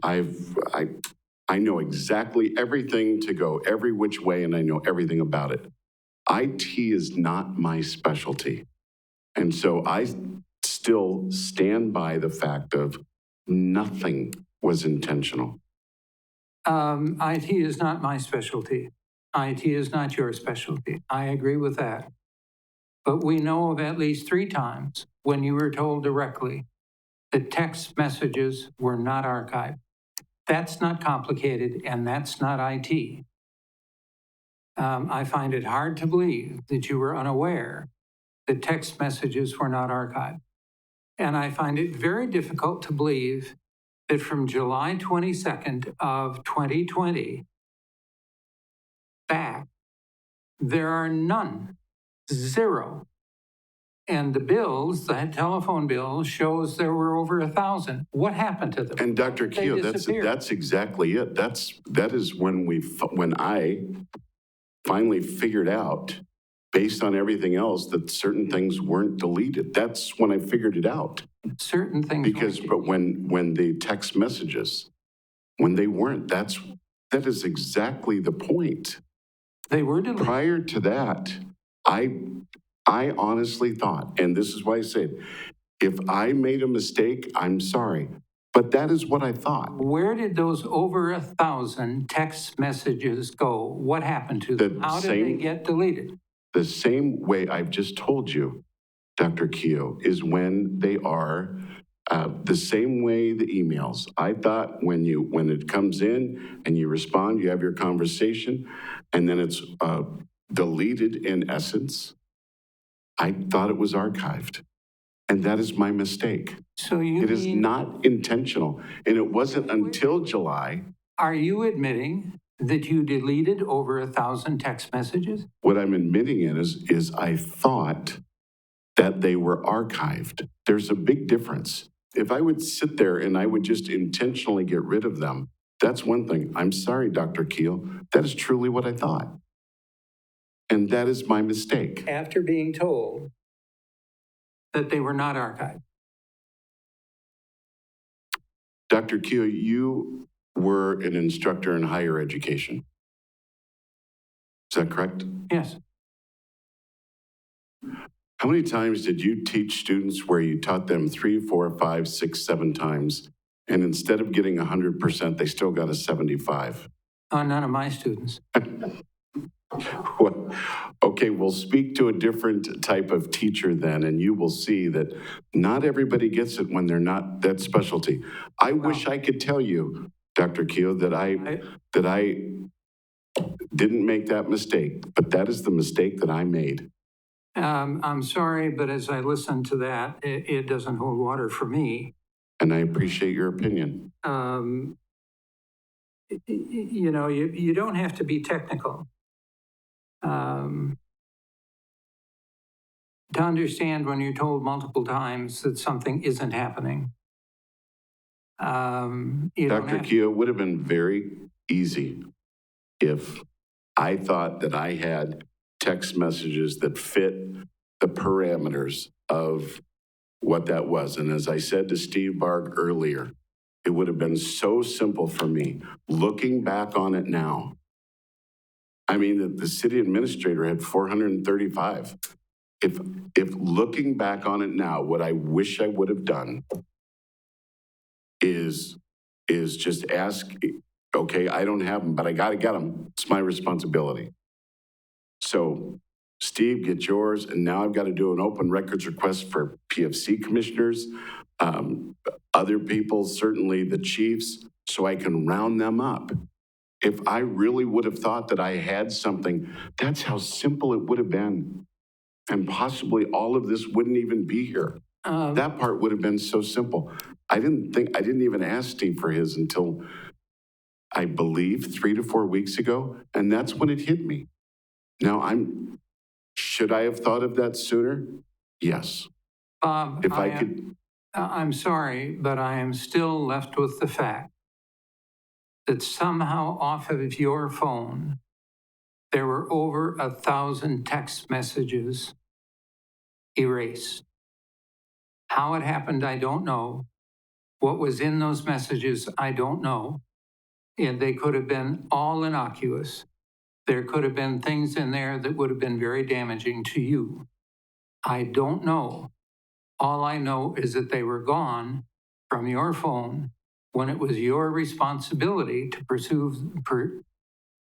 I know exactly everything to go every which way, and I know everything about it. IT is not my specialty. And so I still stand by the fact of nothing was intentional. IT is not my specialty. IT is not your specialty. I agree with that. But we know of at least 3 times when you were told directly that text messages were not archived. That's not complicated, and that's not IT. I find it hard to believe that you were unaware that text messages were not archived. And I find it very difficult to believe that from July 22nd of 2020 back, there are none, 0. And the bills, the telephone bills, shows there were over 1,000. What happened to them? And Dr. Keogh, that's exactly it. That is when I finally figured out, based on everything else, that certain things weren't deleted. That's when I figured it out. Certain things. But when the text messages, when they weren't, that is exactly the point. They were deleted. Prior to that, I honestly thought, and this is why I said, if I made a mistake, I'm sorry. But that is what I thought. Where did those over 1,000 text messages go? What happened to them? How did they get deleted? The same way I've just told you, Dr. Keogh, is when they are the same way the emails. I thought when it comes in and you respond, you have your conversation, and then it's deleted in essence. I thought it was archived, and that is my mistake. So it is not intentional, and it wasn't until July Are you admitting that you deleted over 1,000 text messages? What I'm admitting is I thought that they were archived. There's a big difference. If I would sit there and I would just intentionally get rid of them, that's one thing. I'm sorry, Dr. Keel. That is truly what I thought. And that is my mistake. After being told that they were not archived? Dr. Keel, you were an instructor in higher education. Is that correct? Yes. How many times did you teach students where you taught them 3, 4, 5, 6, 7 times, and instead of getting 100%, they still got a 75? None of my students. Well, okay, we'll speak to a different type of teacher then, and you will see that not everybody gets it when they're not that specialty. I wish I could tell you, Dr. Keel, that I didn't make that mistake, but that is the mistake that I made. I'm sorry, but as I listen to that, it doesn't hold water for me. And I appreciate your opinion. You know, you don't have to be technical to understand when you're told multiple times that something isn't happening. Dr. Keel, it would have been very easy if I thought that I had text messages that fit the parameters of what that was. And as I said to Steve Barg earlier, it would have been so simple for me. Looking back on it now, I mean, the city administrator had 435. If looking back on it now, what I wish I would have done is just ask, okay, I don't have them, but I got to get them. It's my responsibility. So, Steve, get yours, and now I've got to do an open records request for PFC commissioners, other people, certainly the chiefs, so I can round them up. If I really would have thought that I had something, that's how simple it would have been. And possibly all of this wouldn't even be here. That part would have been so simple. I didn't even ask Steve for his until, I believe, 3 to 4 weeks ago, and that's when it hit me. Now, should I have thought of that sooner? Yes. Bob, if I could. I'm sorry, but I am still left with the fact that somehow off of your phone, there were over 1,000 text messages erased. How it happened, I don't know. What was in those messages, I don't know. And they could have been all innocuous. There could have been things in there that would have been very damaging to you. I don't know. All I know is that they were gone from your phone when it was your responsibility to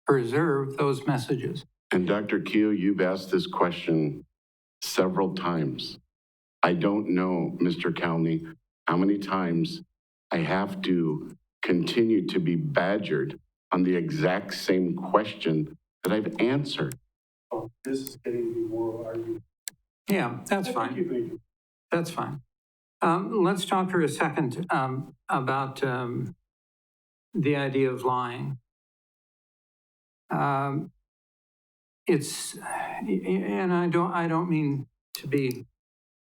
preserve those messages. And Dr. Keel, you've asked this question several times. I don't know, Mr. Calney, how many times I have to continue to be badgered on the exact same question that I've answered. Oh, this is getting to be more argument. Yeah, that's fine. Thank you. That's fine. Let's talk for a second about the idea of lying. And I don't mean to be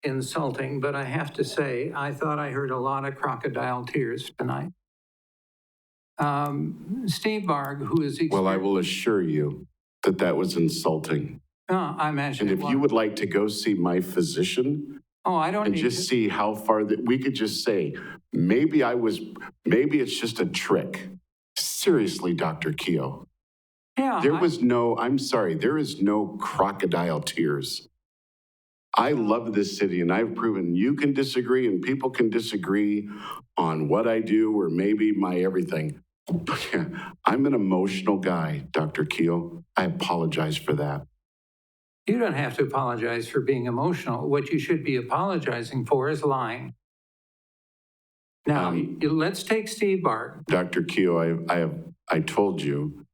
insulting, but I have to say, I thought I heard a lot of crocodile tears tonight. Steve Barg, who is... Well, I will assure you that that was insulting. I imagine. And if you would like to go see my physician, I don't and need just to. see how far that we could just say, maybe it's just a trick. Seriously, Dr. Keel. Yeah. I'm sorry, there is no crocodile tears. I love this city, and I've proven you can disagree and people can disagree on what I do or maybe my everything. I'm an emotional guy, Dr. Keel. I apologize for that. You don't have to apologize for being emotional. What you should be apologizing for is lying. Now, let's take Steve Barg. Dr. Keel, I told you,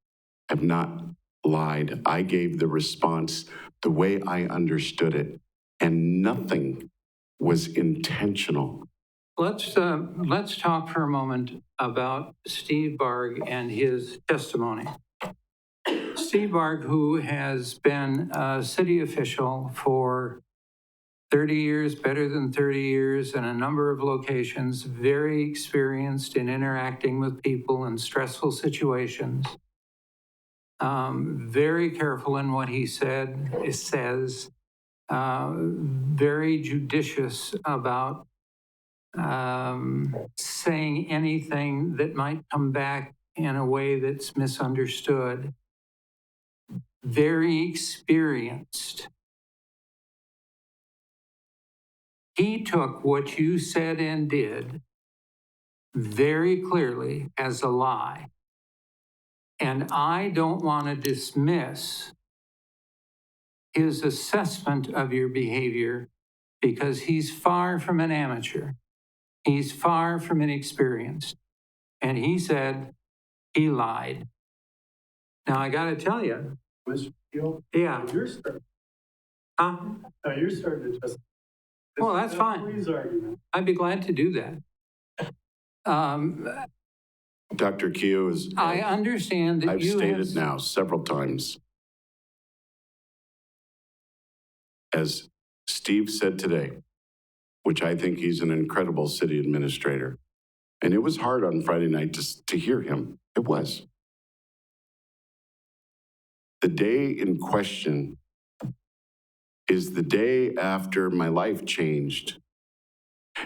I've not lied. I gave the response the way I understood it, and nothing was intentional. Let's talk for a moment about Steve Barg and his testimony. Steve Barg, who has been a city official for 30 years, better than 30 years, in a number of locations, very experienced in interacting with people in stressful situations, very careful in what he says, very judicious about saying anything that might come back in a way that's misunderstood. Very experienced. He took what you said and did very clearly as a lie. And I don't want to dismiss his assessment of your behavior because he's far from an amateur. He's far from inexperienced. And he said he lied. Now, I got to tell you. Mr. Keel? Yeah. You're starting. Huh? No, you're starting to just. Well, that's fine. Please argument. I'd be glad to do that. Dr. Keogh is. I understand that I've stated now several times, as Steve said today, which I think he's an incredible city administrator. And it was hard on Friday night to hear him. It was. The day in question is the day after my life changed.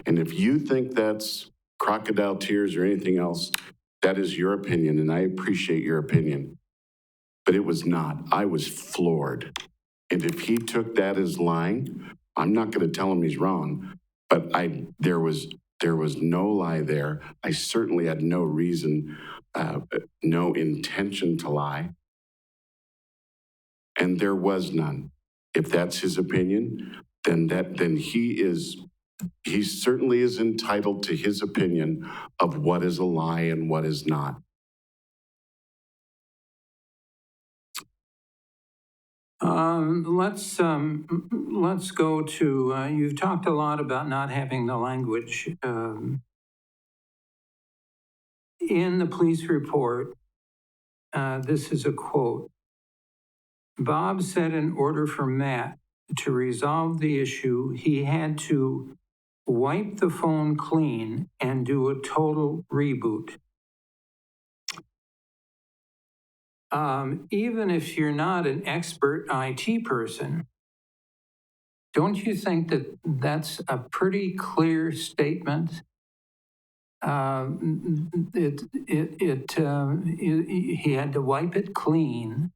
And if you think that's crocodile tears or anything else, that is your opinion, and I appreciate your opinion. But it was not. I was floored. And if he took that as lying, I'm not going to tell him he's wrong, but there was no lie there. I certainly had no reason, no intention to lie. And there was none. If that's his opinion, then he certainly is entitled to his opinion of what is a lie and what is not. Let's go to, you've talked a lot about not having the language. In the police report, this is a quote. Bob said in order for Matt to resolve the issue, he had to wipe the phone clean and do a total reboot. Even if you're not an expert IT person, don't you think that that's a pretty clear statement? He had to wipe it clean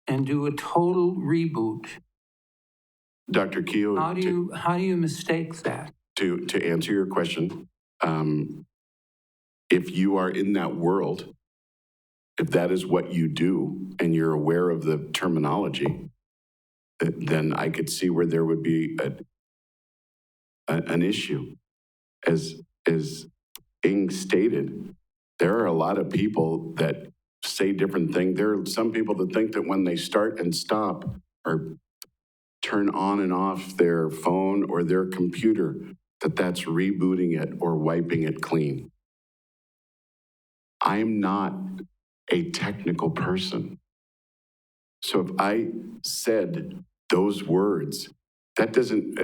and do a total reboot. Dr. Keogh, how do you mistake that? To answer your question, if you are in that world, if that is what you do and you're aware of the terminology, then I could see where there would be an issue. As Ing stated, there are a lot of people that say different things. There are some people that think that when they start and stop or turn on and off their phone or their computer, that's rebooting it or wiping it clean. I'm not a technical person. So if I said those words, that doesn't,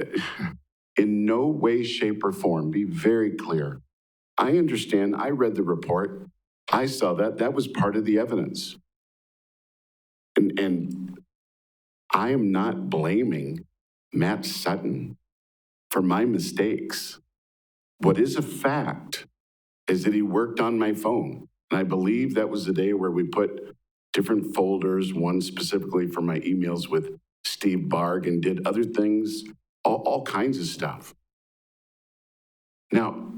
in no way, shape, or form, be very clear. I understand, I read the report, I saw that was part of the evidence. And I am not blaming Matt Sutton for my mistakes. What is a fact is that he worked on my phone. And I believe that was the day where we put different folders, one specifically for my emails with Steve Barg, and did other things, all kinds of stuff. Now,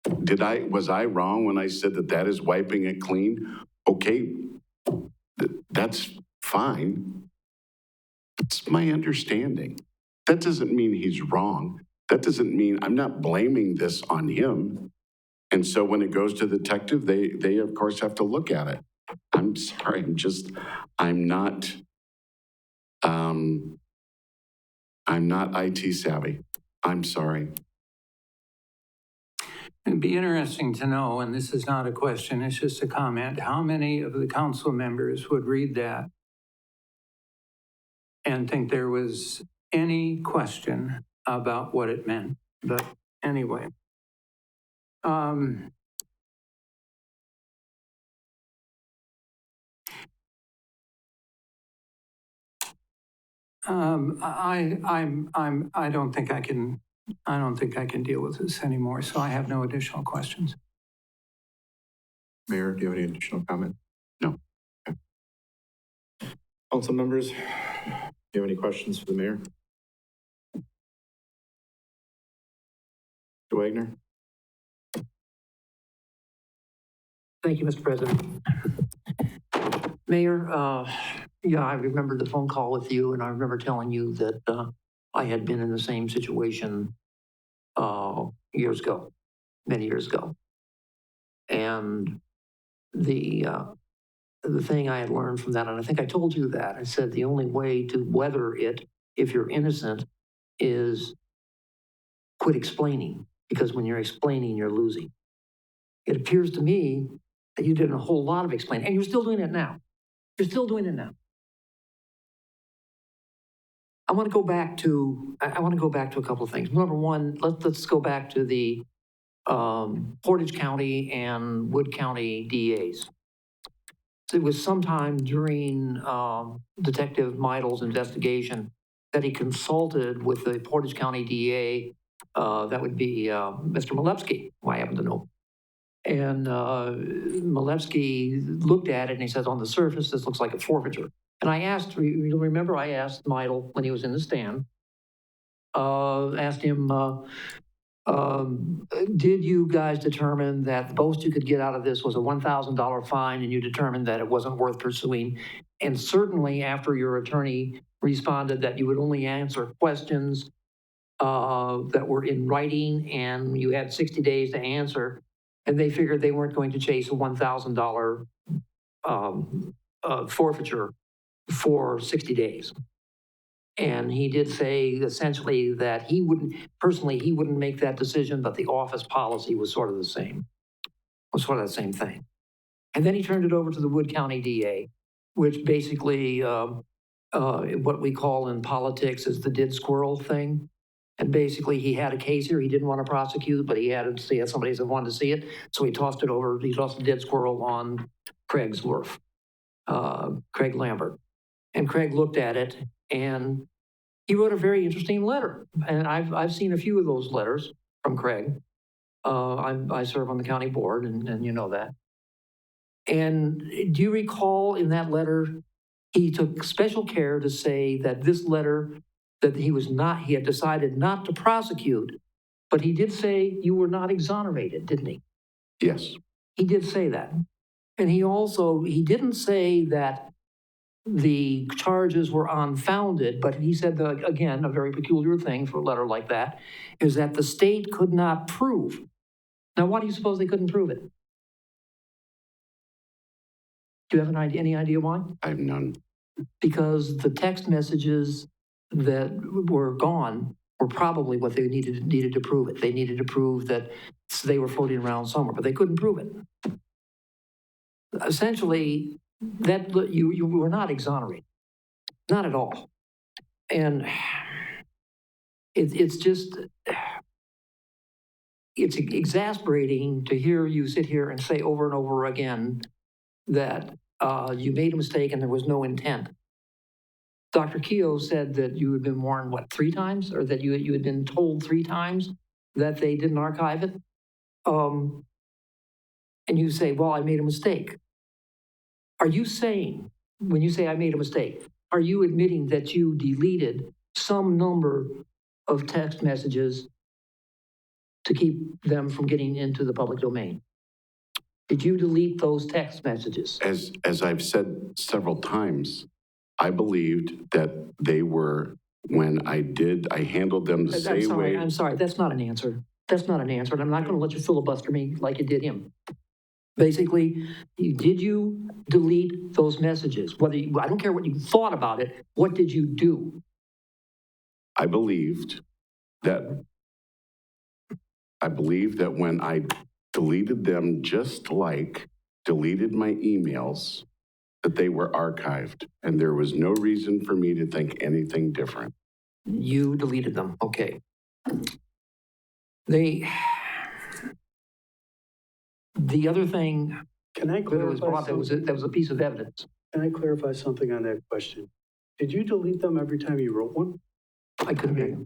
was I wrong when I said that is wiping it clean? Okay, that's fine. It's my understanding. That doesn't mean he's wrong. That doesn't mean I'm not blaming this on him. And so when it goes to the detective, they of course have to look at it. I'm sorry, I'm not IT savvy. I'm sorry. It'd be interesting to know, and this is not a question, it's just a comment, how many of the council members would read that and think there was any question about what it meant? But anyway. I don't think I can deal with this anymore, so I have no additional questions. Mayor, do you have any additional comment? No. Okay. Council members, do you have any questions for the mayor? Mr. Wagner? Thank you, Mr. President. Mayor, yeah, I remember the phone call with you, and I remember telling you that I had been in the same situation years ago, many years ago. And the thing I had learned from that, and I think I told you that, I said the only way to weather it, if you're innocent, is quit explaining, because when you're explaining, you're losing. It appears to me that you did a whole lot of explaining, and you're still doing it now. You're still doing it now. I want to go back to a couple of things. Number one, let's go back to the Portage County and Wood County DAs. It was sometime during Detective Meidel's investigation that he consulted with the Portage County DA, that would be Mr. Malevsky, who I happen to know. And Malevsky looked at it and he says, on the surface, this looks like a forfeiture. And I asked, you remember I asked Meidel when he was in the stand, asked him, did you guys determine that the most you could get out of this was a $1,000 fine, and you determined that it wasn't worth pursuing? And certainly after your attorney responded that you would only answer questions that were in writing and you had 60 days to answer, and they figured they weren't going to chase a $1,000 forfeiture for 60 days. And he did say essentially that he wouldn't make that decision, but the office policy was sort of the same, same thing. And then he turned it over to the Wood County DA, which basically what we call in politics is the did squirrel thing. And basically he had a case here he didn't want to prosecute, but he had somebody that wanted to see it. So he tossed the dead squirrel on Craig's Wharf, Craig Lambert. And Craig looked at it and he wrote a very interesting letter. And I've seen a few of those letters from Craig. I serve on the county board, and you know that. And do you recall in that letter, he took special care to say that this letter, that he had decided not to prosecute, but he did say you were not exonerated, didn't he? Yes. He did say that. And he didn't say that the charges were unfounded, but he said, that, again, a very peculiar thing for a letter like that, is that the state could not prove. Now, why do you suppose they couldn't prove it? Do you have any idea why? I have none. Because the text messages that were gone were probably what they needed to prove it. They needed to prove that they were floating around somewhere, but they couldn't prove it. Essentially, that you were not exonerated, not at all. And it's exasperating to hear you sit here and say over and over again that you made a mistake and there was no intent. Dr. Keogh said that you had been warned, 3 times? Or that you had been told 3 times that they didn't archive it? And you say, well, I made a mistake. Are you saying, when you say I made a mistake, are you admitting that you deleted some number of text messages to keep them from getting into the public domain? Did you delete those text messages? As I've said several times, I believed that they were, when I handled them the same way. I'm sorry, that's not an answer. That's not an answer, and I'm not going to let you filibuster me like you did him. Basically, did you delete those messages? I don't care what you thought about it, what did you do? I believed that I believe that when I deleted them, just like deleted my emails, that they were archived, and there was no reason for me to think anything different. You deleted them, okay. The other thing Can I that was clarify brought, that was something? a piece of evidence. Can I clarify something on that question? Did you delete them every time you wrote one? I couldn't hear you.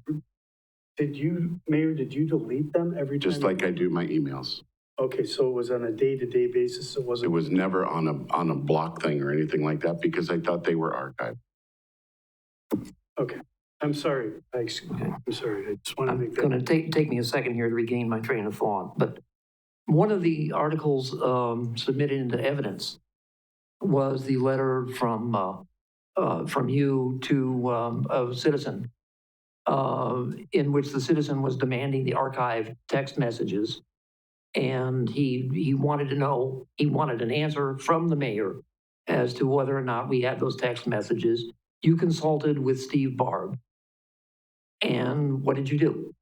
Mayor, did you delete them every time? Just like I do my emails. Okay, so it was on a day-to-day basis, it wasn't? It was never on a block thing or anything like that because I thought they were archived. Okay, I'm sorry. I'm sorry, I just want to make It's that. going to take me a second here to regain my train of thought, but one of the articles submitted into evidence was the letter from you to a citizen, in which the citizen was demanding the archived text messages. And he wanted to know, he wanted an answer from the mayor as to whether or not we had those text messages. You consulted with Steve Barb. And what did you do?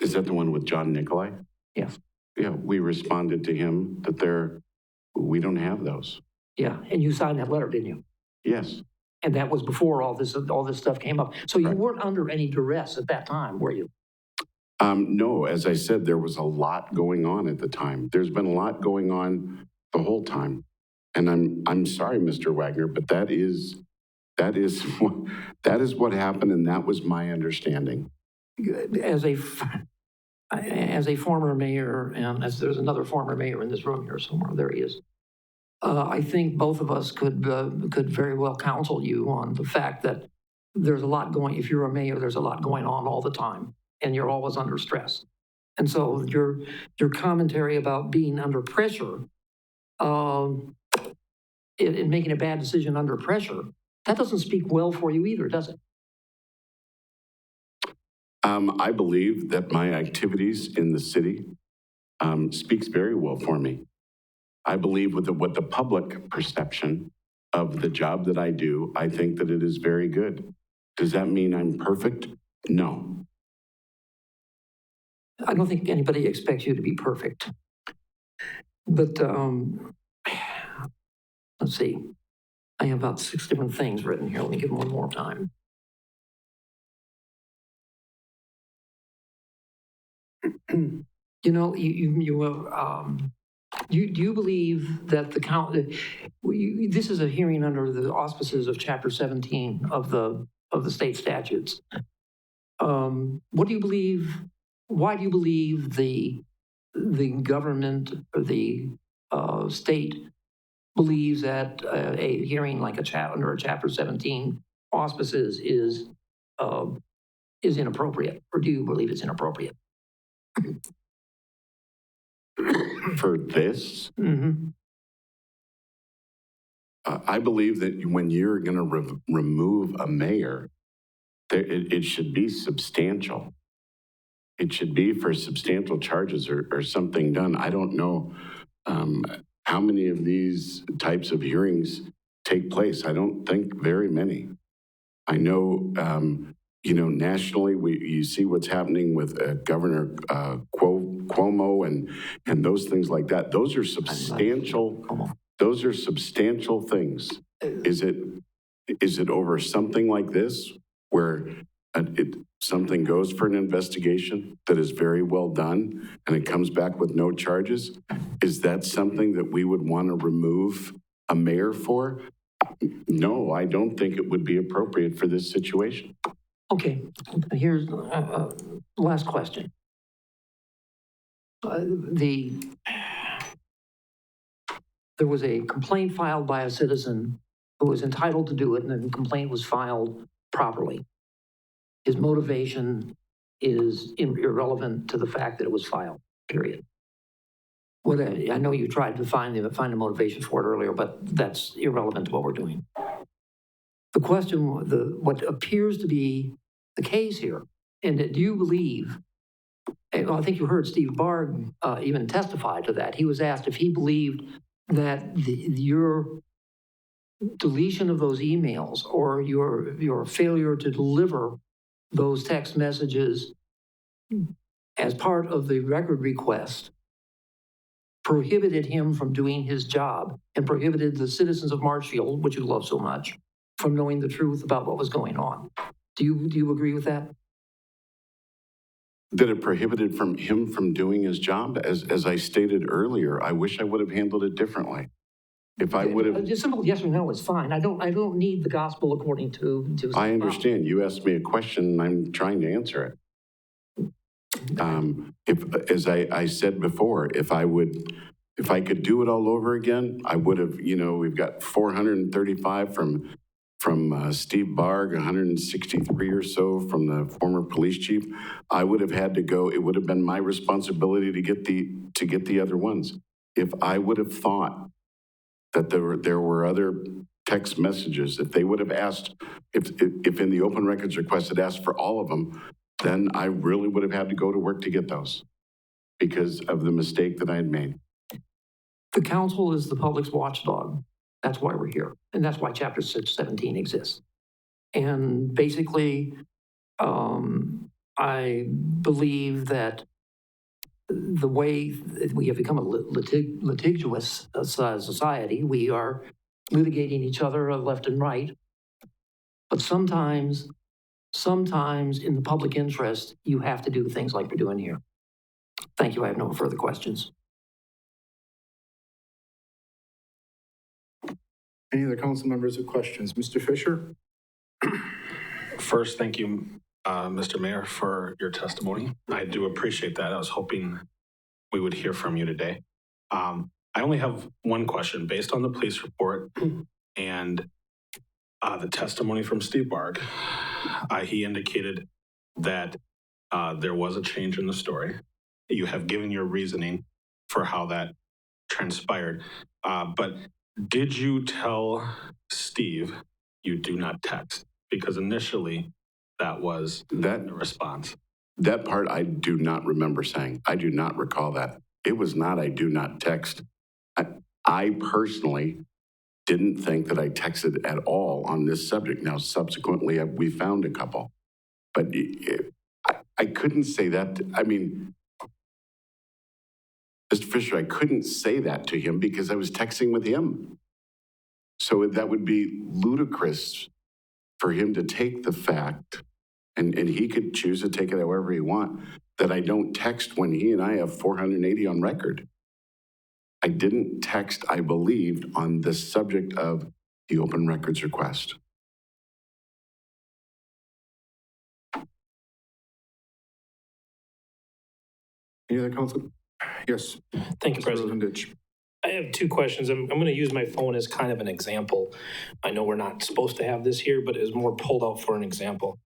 Is that the one with John Nicolai? Yes. Yeah, we responded to him that we don't have those. Yeah, and you signed that letter, didn't you? Yes. And that was before all this stuff came up. So you weren't under any duress at that time, were you? No, as I said, there was a lot going on at the time. There's been a lot going on the whole time. And I'm sorry, Mr. Wagner, but that is what happened, and that was my understanding. As a former mayor, and as there's another former mayor in this room here somewhere, there he is. I think both of us could very well counsel you on the fact that there's a lot going, if you're a mayor, there's a lot going on all the time, and you're always under stress. And so your commentary about being under pressure, in making a bad decision under pressure, that doesn't speak well for you either, does it? I believe that my activities in the city speaks very well for me. I believe with what the public perception of the job that I do, I think that it is very good. Does that mean I'm perfect? No. I don't think anybody expects you to be perfect. But let's see. I have about 6 different things written here. Let me give them one more time. You know, do you believe that this is a hearing under the auspices of Chapter 17 of the state statutes. What do you believe? Why do you believe the government or the state believes that a hearing like under a Chapter 17 auspices is inappropriate, or do you believe it's inappropriate? For this? Mm-hmm. I believe that when you're going to remove a mayor, it should be substantial. It should be for substantial charges or something done. I don't know how many of these types of hearings take place. I don't think very many. I know, nationally, you see what's happening with Governor Cuomo and those things like that. Those are substantial. Those are substantial things. Is it over something like this where something goes for an investigation that is very well done and it comes back with no charges? Is that something that we would want to remove a mayor for? No, I don't think it would be appropriate for this situation. Okay, here's last question. There was a complaint filed by a citizen who was entitled to do it, and the complaint was filed properly. His motivation is irrelevant to the fact that it was filed, period. I know you tried to find a motivation for it earlier, but that's irrelevant to what we're doing. The question, what appears to be the case here, and do you believe, I think you heard Steve Barg even testify to that. He was asked if he believed that your deletion of those emails or your failure to deliver those text messages as part of the record request prohibited him from doing his job and prohibited the citizens of Marshfield, which you love so much, from knowing the truth about what was going on. Do you agree with that? That it prohibited him from doing his job? As I stated earlier, I wish I would have handled it differently. If I would have... Just simple yes or no is fine. I don't need the gospel according to I understand. You asked me a question and I'm trying to answer it. As I said before, if I could do it all over again, I would have, we've got 435 from Steve Barg, 163 or so from the former police chief. I would have had to go, it would have been my responsibility to get the other ones. If I would have thought that there were other text messages, if they would have asked, if in the open records request it asked for all of them, then I really would have had to go to work to get those because of the mistake that I had made. The council is the public's watchdog. That's why we're here. And that's why Chapter 17 exists. And basically, I believe that the way we have become a litigious society, we are litigating each other left and right. But sometimes in the public interest, you have to do things like we're doing here. Thank you. I have no further questions. Any other council members with questions? Mr. Fisher? First, thank you, Mr. Mayor, for your testimony. I do appreciate that. I was hoping we would hear from you today. I only have one question. Based on the police report and the testimony from Steve Barg, he indicated that there was a change in the story. You have given your reasoning for how that transpired. But did you tell Steve you do not text? Because initially that was the response. That part I do not remember saying. I do not recall that. It was not I do not text. I personally didn't think that I texted at all on this subject. Now, subsequently, we found a couple. But I couldn't say that. Mr. Fisher, I couldn't say that to him because I was texting with him. So that would be ludicrous for him to take the fact, and he could choose to take it however he wants, that I don't text when he and I have 480 on record. I didn't text, I believed, on the subject of the open records request. Any other council? Yes. Thank you, President. I have two questions. I'm going to use my phone as kind of an example. I know we're not supposed to have this here, but it's more pulled out for an example.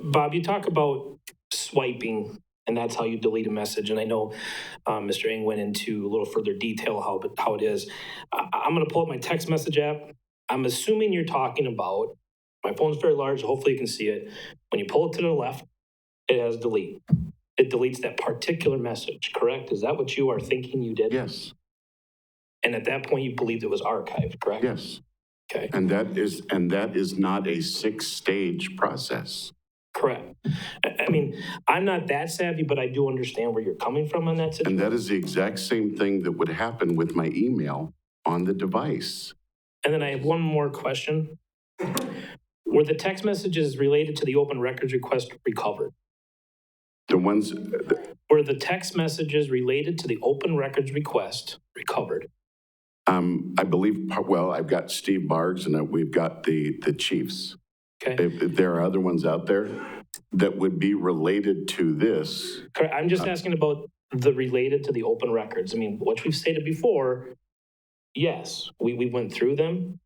Bob, you talk about swiping, and that's how you delete a message. And I know Mr. Ng went into a little further detail how it is. I'm going to pull up my text message app. I'm assuming you're talking about, my phone's very large, so hopefully you can see it. When you pull it to the left, it has delete. It deletes that particular message, correct? Is that what you are thinking you did? Yes. And at that point, you believed it was archived, correct? Yes. Okay. And that is not a 6-stage process. Correct. I mean, I'm not that savvy, but I do understand where you're coming from on that situation. And that is the exact same thing that would happen with my email on the device. And then I have one more question. Were the text messages related to the open records request recovered? The ones... Were the text messages related to the open records request recovered? I believe, well, I've got Steve Bargs and we've got the chiefs. Okay. If there are other ones out there that would be related to this. Correct. I'm just asking about the related to the open records. I mean, what we've stated before, yes, we went through them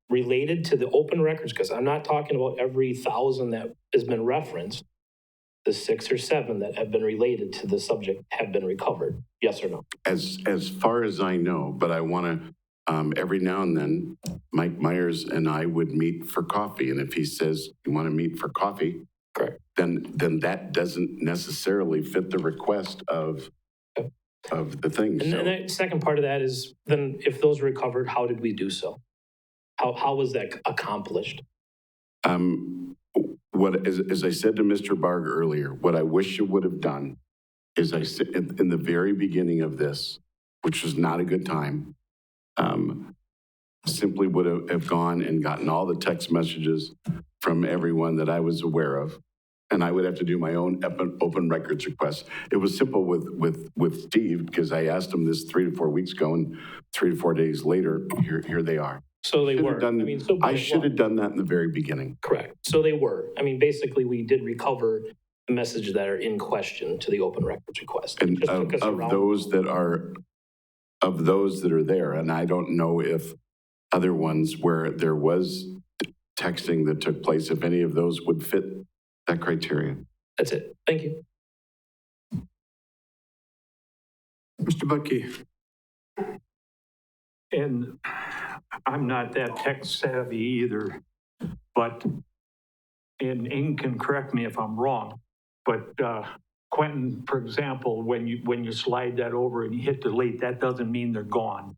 related to the open records, because I'm not talking about every 1,000 that has been referenced. The 6 or 7 that have been related to the subject have been recovered. Yes or no? As far as I know, but I want to, every now and then, Mike Myers and I would meet for coffee. And if he says, you want to meet for coffee, correct, then that doesn't necessarily fit the request of the thing. And then the second part of that is, then if those were recovered, how did we do so? How was that accomplished? as I said to Mr. Barg earlier, what I wish you would have done is I said in the very beginning of this, which was not a good time, simply would have gone and gotten all the text messages from everyone that I was aware of. And I would have to do my own open records request. It was simple with Steve, because I asked him this 3 to 4 weeks ago, and 3 to 4 days later, here they are. So they were. I should have done that in the very beginning. Correct. So they were. I mean, basically, we did recover the messages that are in question to the open records request. And of those that are there, and I don't know if other ones where there was texting that took place, if any of those would fit that criteria. That's it. Thank you. Mr. Butkey. And I'm not that tech savvy either, but, and Ing can correct me if I'm wrong, but Quentin, for example, when you slide that over and you hit delete, that doesn't mean they're gone.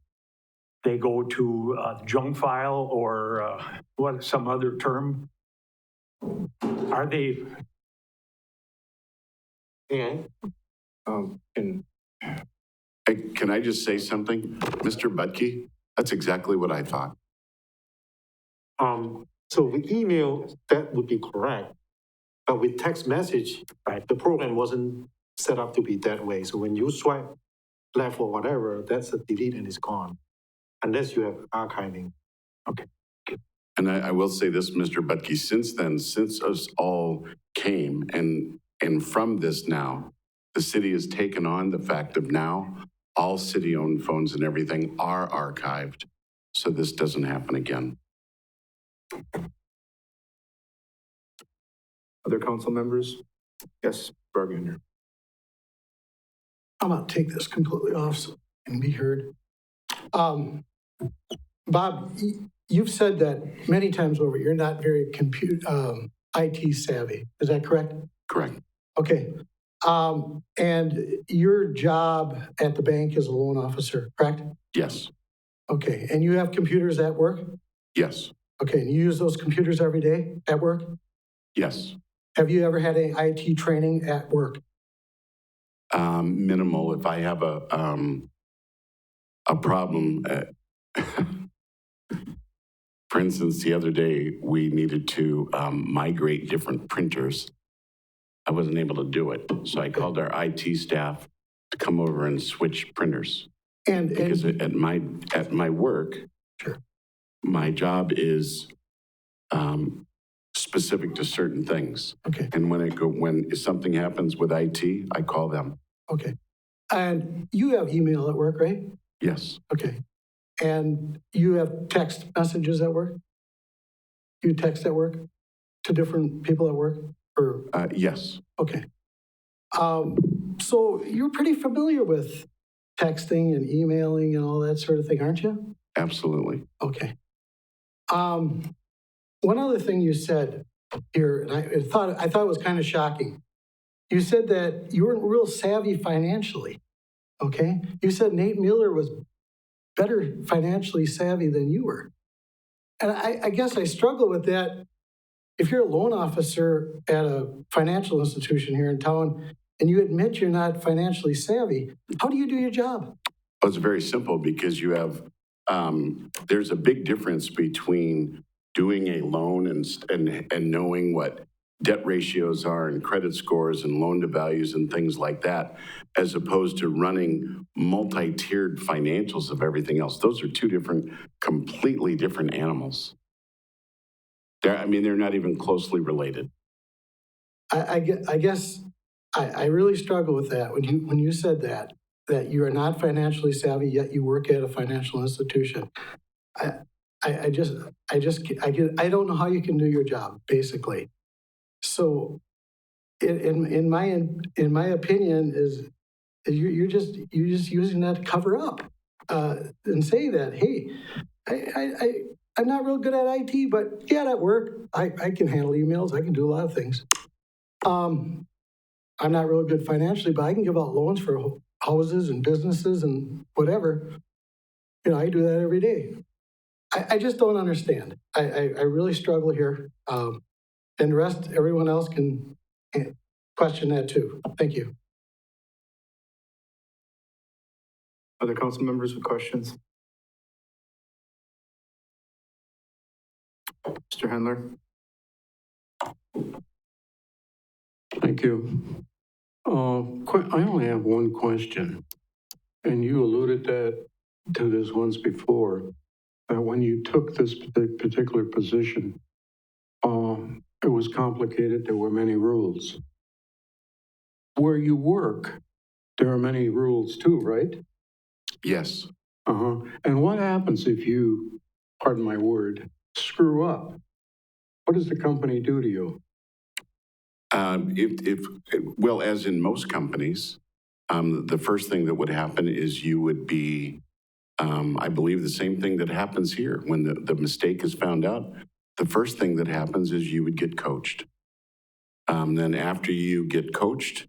They go to a junk file or some other term. Are they? Yeah. Can I just say something? Mr. Butkey, that's exactly what I thought. So with email, that would be correct. But with text message, right, the program wasn't set up to be that way. So when you swipe left or whatever, that's a delete and it's gone. Unless you have archiving. Okay. And I will say this, Mr. Butkey, since then, since us all came and from this now, the city has taken on the fact of now all city-owned phones and everything are archived. So this doesn't happen again. Other council members? Yes, Bargander. I'm going to take this completely off so it can be heard. Bob, you've said that many times over, you're not very IT savvy. Is that correct? Correct. Okay. And your job at the bank is a loan officer, correct? Yes. Okay. And you have computers at work? Yes. Okay. And you use those computers every day at work? Yes. Have you ever had any IT training at work? Minimal. If I have a problem, for instance, the other day we needed to migrate different printers. I wasn't able to do it, so I called our IT staff to come over and switch printers. Because at my work, sure, my job is specific to certain things. Okay. And when something happens with IT, I call them. Okay. And you have email at work, right? Yes. Okay. And you have text messages at work? You text at work to different people at work? Or yes. Okay. So you're pretty familiar with texting and emailing and all that sort of thing, aren't you? Absolutely. Okay. One other thing you said here, and I thought it was kind of shocking. You said that you weren't real savvy financially. Okay. You said Nate Mueller was better financially savvy than you were. And I guess I struggle with that. If you're a loan officer at a financial institution here in town and you admit you're not financially savvy, how do you do your job? Well, it's very simple because you have, there's a big difference between doing a loan and knowing what debt ratios are and credit scores and loan to values and things like that, as opposed to running multi-tiered financials of everything else. Those are two completely different animals. They're not even closely related. I guess I really struggle with that when you said that you are not financially savvy, yet you work at a financial institution. I don't know how you can do your job, basically. So, in my opinion, is you're just using that to cover up and say that, hey, I'm not real good at IT, but yeah, at work I can handle emails. I can do a lot of things. I'm not real good financially, but I can give out loans for houses and businesses and whatever. I do that every day. I just don't understand. I really struggle here. then the rest, everyone else can question that too. Thank you. Other council members with questions? Mr. Hendler? Thank you. I only have one question, and you alluded to this once before, that when you took this particular position, it was complicated, there were many rules. Where you work, there are many rules too, right? Yes. And what happens if you, pardon my word, screw up? What does the company do to you? Well, as in most companies, the first thing that would happen is you would be, I believe the same thing that happens here. When the mistake is found out, the first thing that happens is you would get coached. Then after you get coached,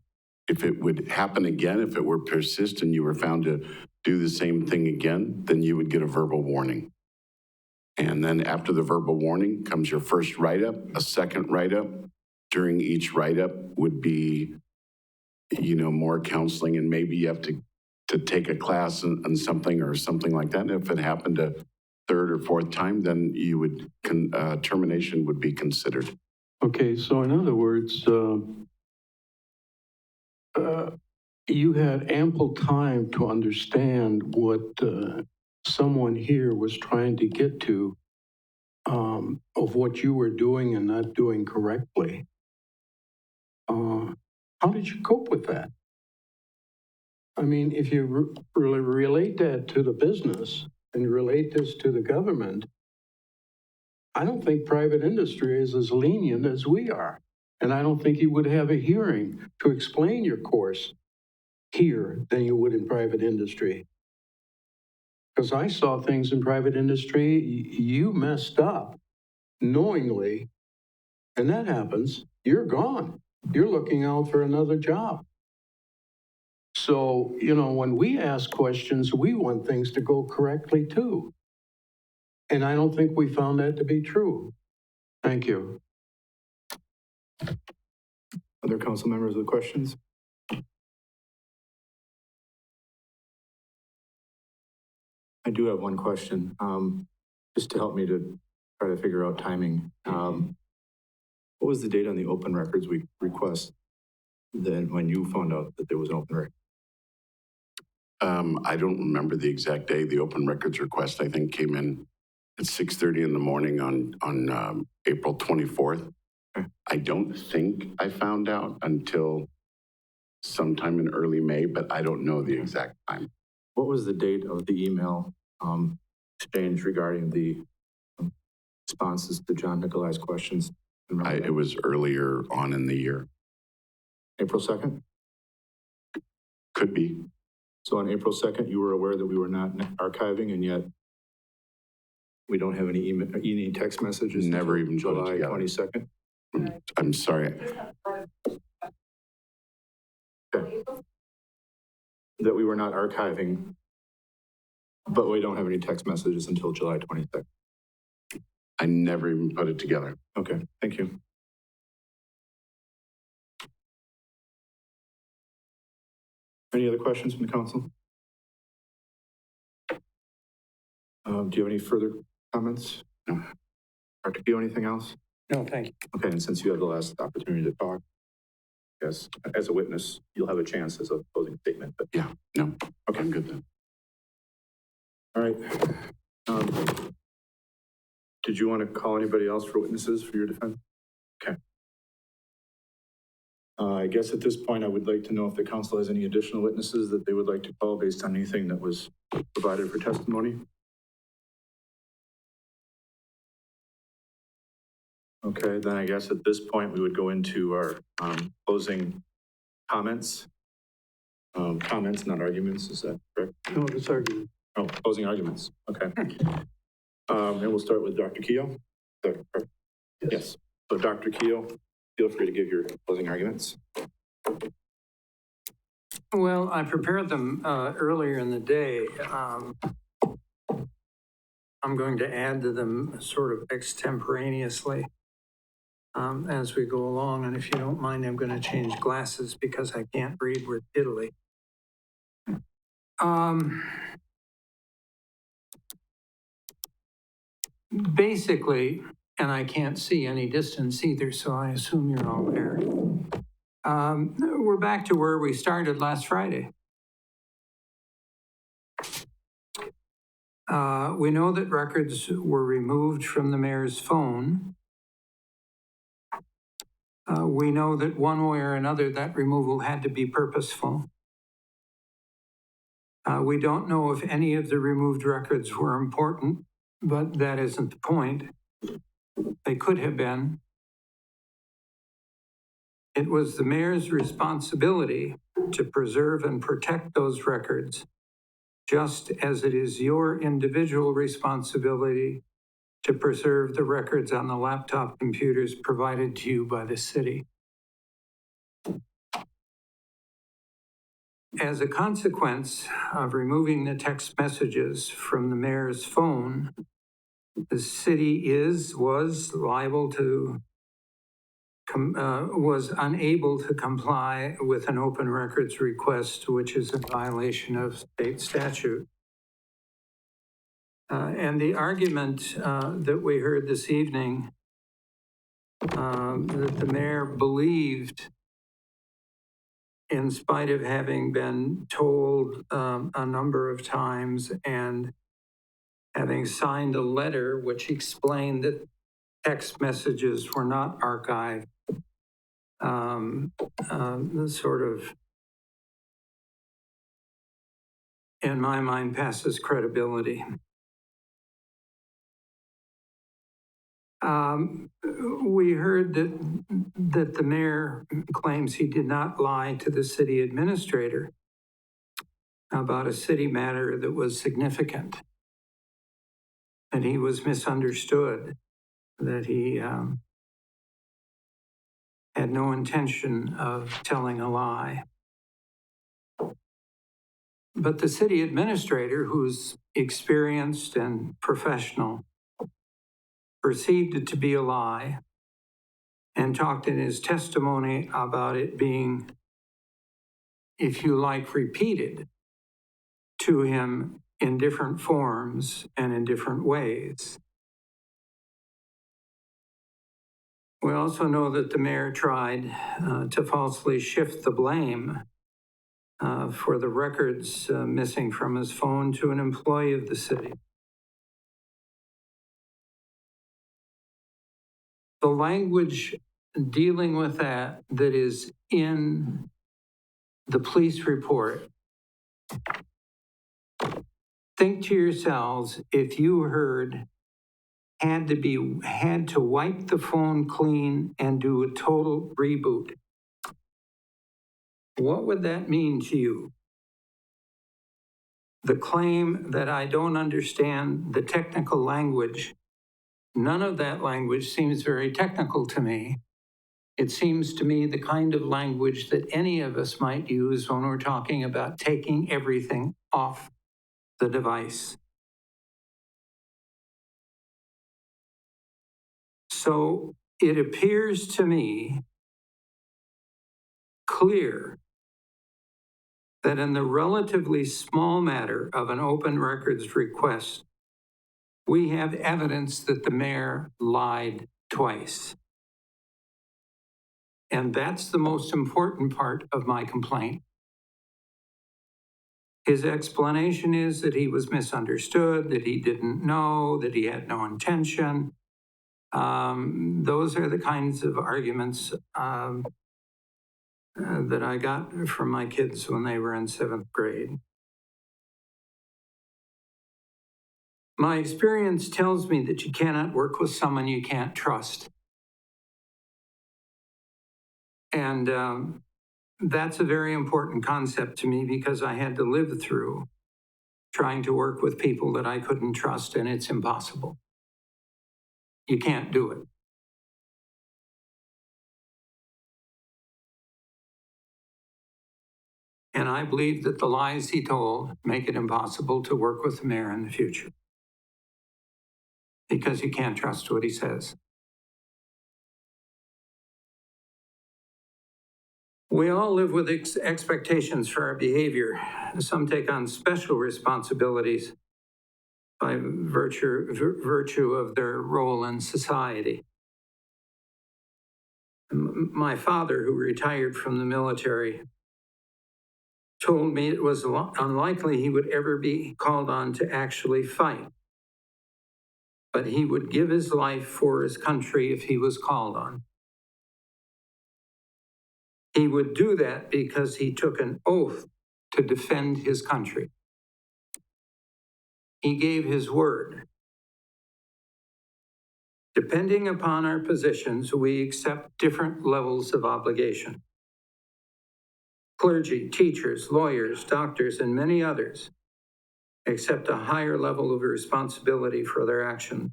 if it would happen again, if it were persist and you were found to do the same thing again, then you would get a verbal warning. And then after the verbal warning comes your first write-up, a second write-up. During each write-up would be, more counseling, and maybe you have to take a class on something or something like that. And if it happened a third or fourth time, then you would, termination would be considered. Okay, so in other words, you had ample time to understand what someone here was trying to get to, of what you were doing and not doing correctly. How did you cope with that? I mean, if you really relate that to the business and relate this to the government, I don't think private industry is as lenient as we are. And I don't think you would have a hearing to explain your course here than you would in private industry. Because I saw things in private industry, you messed up knowingly, and that happens, you're gone. You're looking out for another job. So, when we ask questions, we want things to go correctly too. And I don't think we found that to be true. Thank you. Other council members with questions? I do have one question, just to help me to try to figure out timing. What was the date on the open records request then when you found out that there was an open record? I don't remember the exact day. The open records request, I think, came in at 6:30 in the morning on April 24th. I don't think I found out until sometime in early May, but I don't know the exact time. What was the date of the email exchange regarding the responses to John Nicolai's questions? It was earlier on in the year. April 2nd? Could be. So on April 2nd, you were aware that we were not archiving, and yet we don't have any email, any text messages? Never even July 22nd? I'm sorry. Okay. That we were not archiving, but we don't have any text messages until July 22nd. I never even put it together. Okay, thank you. Any other questions from the council? Do you have any further comments? No. Dr. Keogh, anything else? No, thank you. Okay, and since you have the last opportunity to talk, yes, as a witness, you'll have a chance as a closing statement. But yeah, no, okay, I'm good then. All right. Did you want to call anybody else for witnesses for your defense? Okay. I guess at this point, I would like to know if the council has any additional witnesses that they would like to call based on anything that was provided for testimony. Okay, then I guess at this point, we would go into our closing comments. Comments, not arguments, is that correct? No, it's argument. Oh, closing arguments, okay. And we'll start with Dr. Keogh. Yes. So Dr. Keogh, feel free to give your closing arguments. Well, I prepared them earlier in the day. I'm going to add to them sort of extemporaneously. as we go along. And if you don't mind, I'm going to change glasses because I can't read with Italy. Basically, and I can't see any distance either, so I assume you're all there. We're back to where we started last Friday. We know that records were removed from the mayor's phone. We know that one way or another that removal had to be purposeful. We don't know if any of the removed records were important, but that isn't the point. They could have been. It was the mayor's responsibility to preserve and protect those records, just as it is your individual responsibility to preserve the records on the laptop computers provided to you by the city. As a consequence of removing the text messages from the mayor's phone, the city was unable to comply with an open records request, which is a violation of state statute. And the argument that we heard this evening that the mayor believed, in spite of having been told a number of times and having signed a letter which explained that text messages were not archived, sort of, in my mind, passes credibility. We heard that the mayor claims he did not lie to the city administrator about a city matter that was significant, that he was misunderstood, that he had no intention of telling a lie. But the city administrator, who's experienced and professional, perceived it to be a lie and talked in his testimony about it being, if you like, repeated to him in different forms and in different ways. We also know that the mayor tried to falsely shift the blame for the records missing from his phone to an employee of the city. The language dealing with that is in the police report, think to yourselves, if you heard had to wipe the phone clean and do a total reboot, what would that mean to you? The claim that I don't understand the technical language, none of that language seems very technical to me. It seems to me the kind of language that any of us might use when we're talking about taking everything off the device. So it appears to me clear that in the relatively small matter of an open records request, we have evidence that the mayor lied twice. And that's the most important part of my complaint. His explanation is that he was misunderstood, that he didn't know, that he had no intention. Those are the kinds of arguments that I got from my kids when they were in 7th grade. My experience tells me that you cannot work with someone you can't trust. And that's a very important concept to me because I had to live through trying to work with people that I couldn't trust, and it's impossible. You can't do it. And I believe that the lies he told make it impossible to work with the mayor in the future, because you can't trust what he says. We all live with expectations for our behavior. Some take on special responsibilities by virtue of their role in society. My father, who retired from the military, told me it was unlikely he would ever be called on to actually fight, but he would give his life for his country if he was called on. He would do that because he took an oath to defend his country. He gave his word. Depending upon our positions, we accept different levels of obligation. Clergy, teachers, lawyers, doctors, and many others accept a higher level of responsibility for their actions.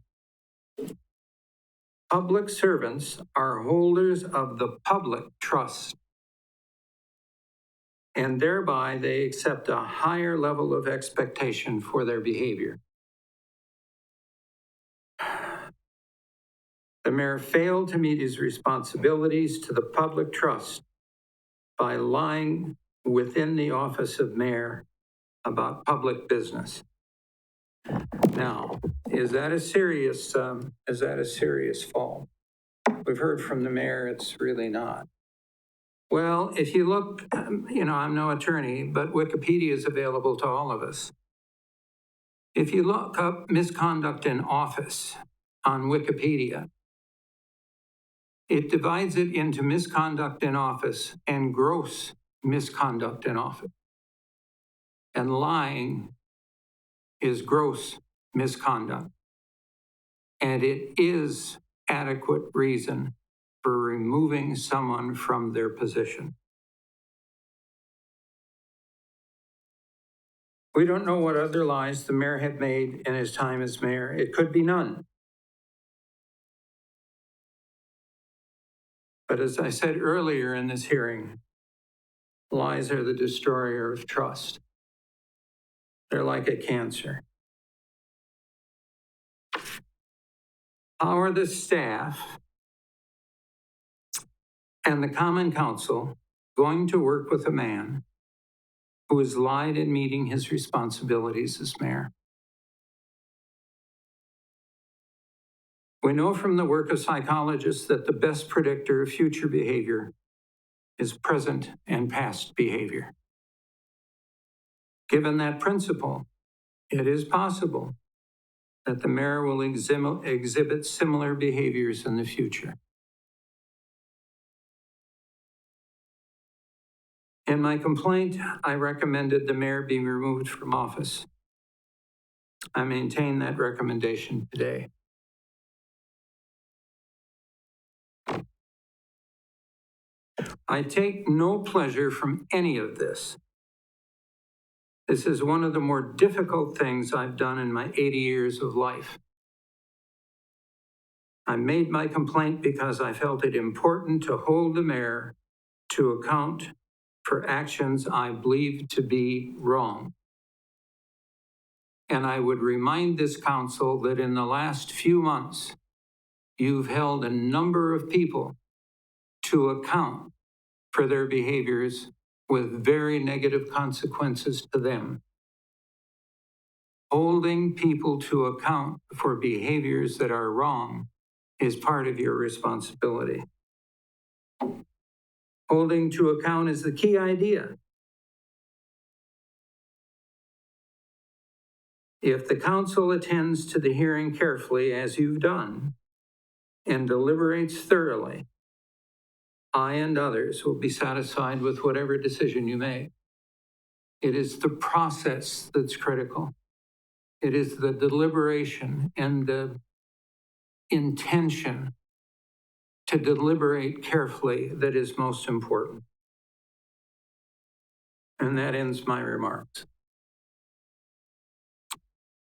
Public servants are holders of the public trust, and thereby they accept a higher level of expectation for their behavior. The mayor failed to meet his responsibilities to the public trust by lying within the office of mayor about public business. Now, is that a serious fault? We've heard from the mayor it's really not. Well, if you look, I'm no attorney, but Wikipedia is available to all of us. If you look up misconduct in office on Wikipedia, it divides it into misconduct in office and gross misconduct in office. And lying is gross misconduct. And it is adequate reason for removing someone from their position. We don't know what other lies the mayor had made in his time as mayor. It could be none. But as I said earlier in this hearing, lies are the destroyer of trust. They're like a cancer. How are the staff and the Common Council going to work with a man who has lied in meeting his responsibilities as mayor? We know from the work of psychologists that the best predictor of future behavior is present and past behavior. Given that principle, it is possible that the mayor will exhibit similar behaviors in the future. In my complaint, I recommended the mayor be removed from office. I maintain that recommendation today. I take no pleasure from any of this. This is one of the more difficult things I've done in my 80 years of life. I made my complaint because I felt it important to hold the mayor to account for actions I believe to be wrong. And I would remind this council that in the last few months, you've held a number of people to account for their behaviors with very negative consequences to them. Holding people to account for behaviors that are wrong is part of your responsibility. Holding to account is the key idea. If the council attends to the hearing carefully, as you've done, and deliberates thoroughly, I and others will be satisfied with whatever decision you make. It is the process that's critical. It is the deliberation and the intention to deliberate carefully that is most important. And that ends my remarks.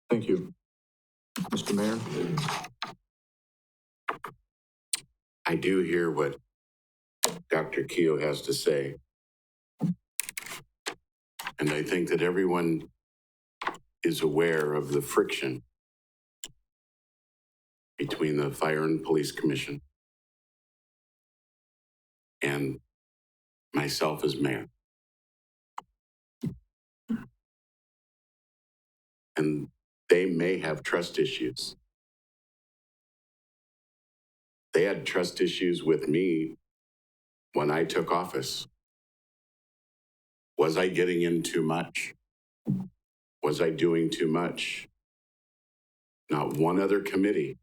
Thank you. Mr. Mayor? I do hear what Dr. Keough has to say. And I think that everyone is aware of the friction between the Fire and Police Commission and myself as mayor. And they may have trust issues. They had trust issues with me when I took office. Was I getting in too much? Was I doing too much? Not one other committee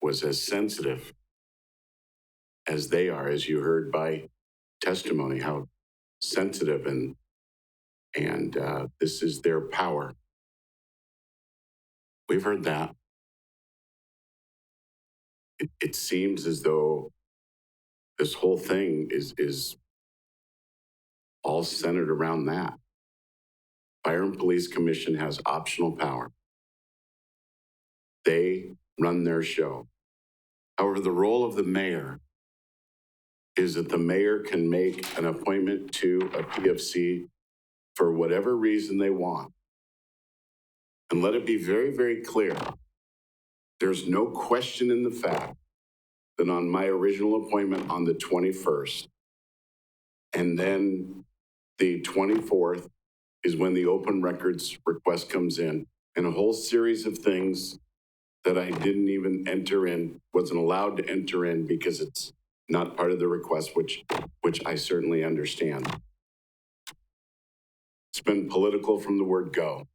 was as sensitive as they are, as you heard by testimony, how sensitive and this is their power. We've heard that. It seems as though this whole thing is all centered around that. Fire and Police Commission has optional power. They run their show. However, the role of the mayor is that the mayor can make an appointment to a PFC for whatever reason they want. And let it be very, very clear. There's no question in the fact that on my original appointment on the 21st, and then the 24th is when the open records request comes in, and a whole series of things that I didn't even enter in, wasn't allowed to enter in because it's not part of the request, which I certainly understand. It's been political from the word go.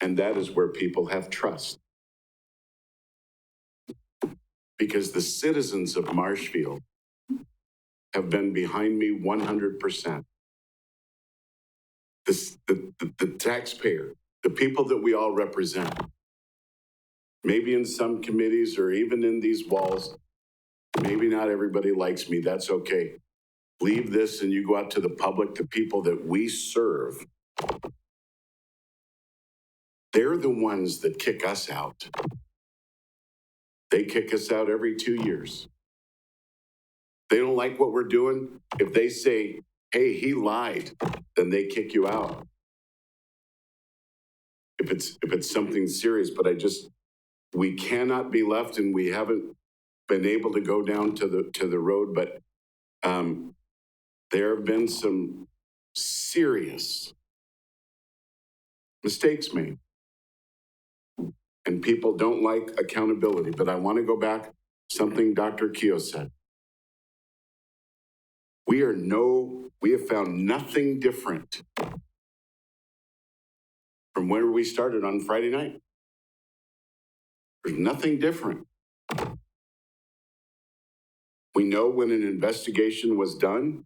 And that is where people have trust. Because the citizens of Marshfield have been behind me 100%. The taxpayer, the people that we all represent, maybe in some committees or even in these walls, maybe not everybody likes me, that's okay. Leave this and you go out to the public, the people that we serve. They're the ones that kick us out. They kick us out every 2 years. They don't like what we're doing. If they say, hey, he lied, then they kick you out. If it's something serious, but we cannot be left, and we haven't been able to go down to the road, but there have been some serious mistakes made. And people don't like accountability, but I want to go back to something Dr. Keogh said. We have found nothing different from where we started on Friday night. There's nothing different. We know when an investigation was done,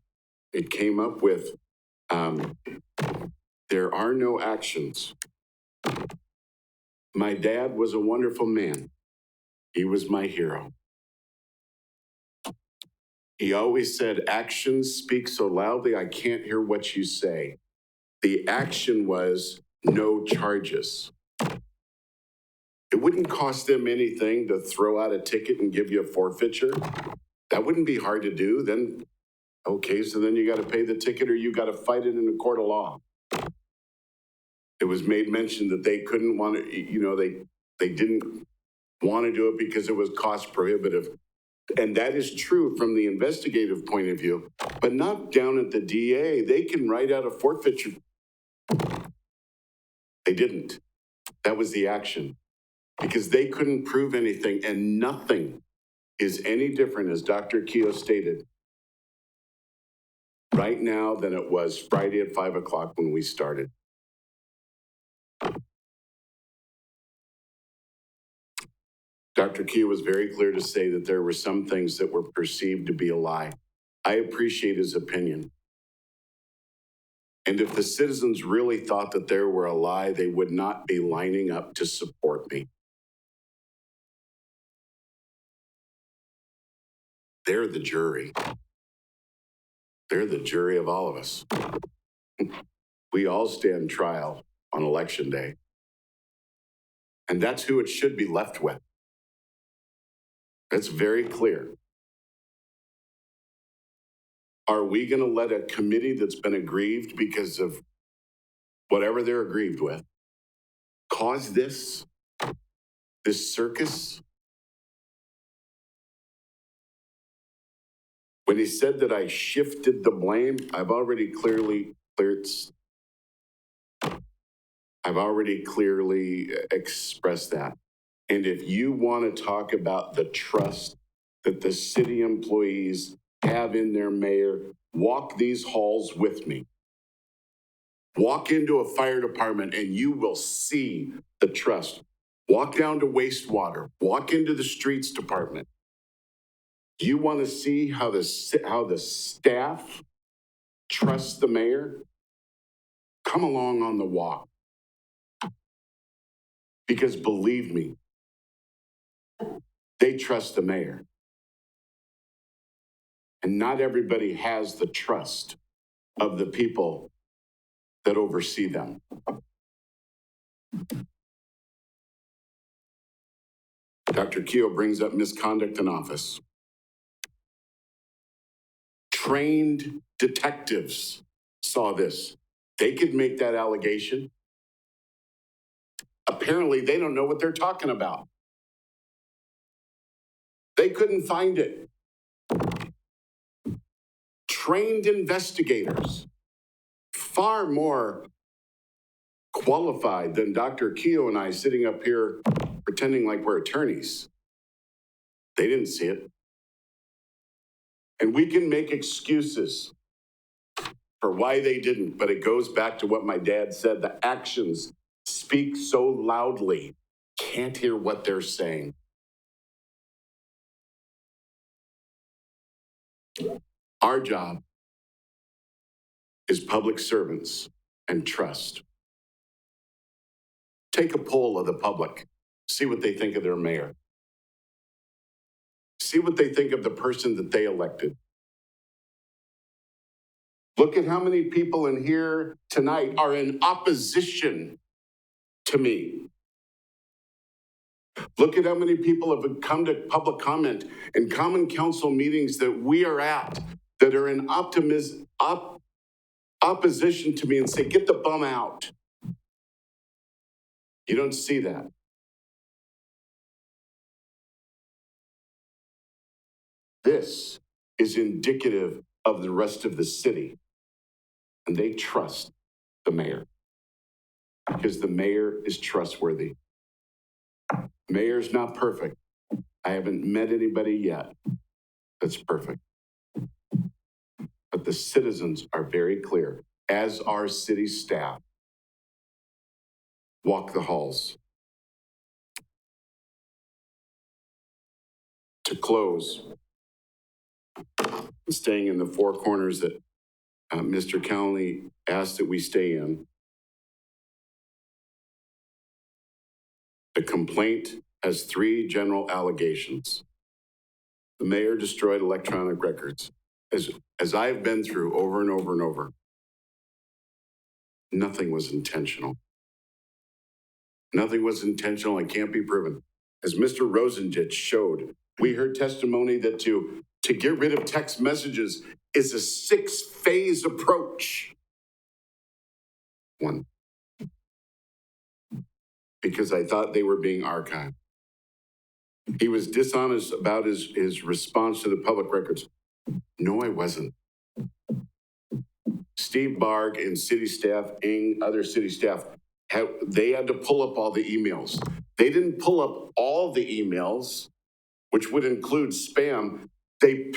it came up with, there are no actions. My dad was a wonderful man. He was my hero. He always said, actions speak so loudly, I can't hear what you say. The action was no charges. It wouldn't cost them anything to throw out a ticket and give you a forfeiture. That wouldn't be hard to do. Then, okay, so then you got to pay the ticket or you got to fight it in a court of law. It was made mention that they couldn't want to, they didn't want to do it because it was cost prohibitive. And that is true from the investigative point of view, but not down at the DA. They can write out a forfeiture. They didn't. That was the action because they couldn't prove anything, and nothing is any different, as Dr. Keogh stated, right now than it was Friday at 5 o'clock when we started. Dr. Keogh was very clear to say that there were some things that were perceived to be a lie. I appreciate his opinion. And if the citizens really thought that there were a lie, they would not be lining up to support me. They're the jury. They're the jury of all of us. We all stand trial on Election Day. And that's who it should be left with. That's very clear. Are we going to let a committee that's been aggrieved because of whatever they're aggrieved with cause this circus? When he said that I shifted the blame, I've already clearly expressed that. And if you want to talk about the trust that the city employees have in their mayor, walk these halls with me. Walk into a fire department and you will see the trust. Walk down to wastewater. Walk into the streets department. You want to see how the staff trusts the mayor? Come along on the walk. Because believe me, they trust the mayor. And not everybody has the trust of the people that oversee them. Dr. Keogh brings up misconduct in office. Trained detectives saw this. They could make that allegation. Apparently, they don't know what they're talking about. They couldn't find it. Trained investigators, far more qualified than Dr. Keogh and I sitting up here pretending like we're attorneys. They didn't see it. And we can make excuses for why they didn't, but it goes back to what my dad said. The actions speak so loudly, can't hear what they're saying. Our job is public servants and trust. Take a poll of the public, see what they think of their mayor. See what they think of the person that they elected. Look at how many people in here tonight are in opposition to me. Look at how many people have come to public comment and common council meetings that we are at that are in opposition to me and say, get the bum out. You don't see that. This is indicative of the rest of the city. And they trust the mayor because the mayor is trustworthy. Mayor's not perfect. I haven't met anybody yet that's perfect. But the citizens are very clear, as are city staff. Walk the halls. To close, staying in the four corners that Mr. Connolly asked that we stay in. The complaint has three general allegations. The mayor destroyed electronic records. As I've been through over and over and over, nothing was intentional. Nothing was intentional and can't be proven. As Mr. Rosendich showed, we heard testimony that to get rid of text messages is a 6-phase approach. One, because I thought they were being archived. He was dishonest about his response to the public records. No, I wasn't. Steve Barg and city staff, other city staff, they had to pull up all the emails. They didn't pull up all the emails, which would include spam. They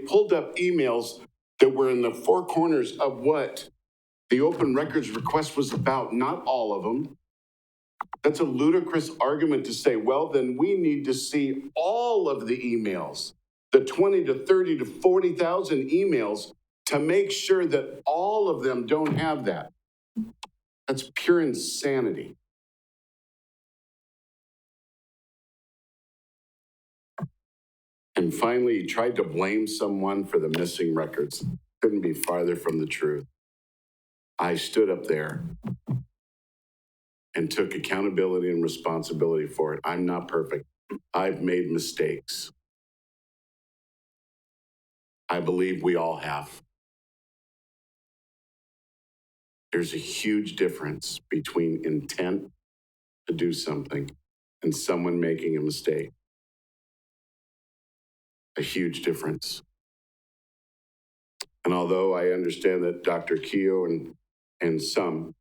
pulled up emails that were in the four corners of what the open records request was about, not all of them. That's a ludicrous argument to say, well, then we need to see all of the emails, the 20 to 30 to 40,000 emails, to make sure that all of them don't have that. That's pure insanity. And finally, he tried to blame someone for the missing records. Couldn't be farther from the truth. I stood up there and took accountability and responsibility for it. I'm not perfect. I've made mistakes. I believe we all have. There's a huge difference between intent to do something and someone making a mistake. A huge difference. And although I understand that Dr. Keough and some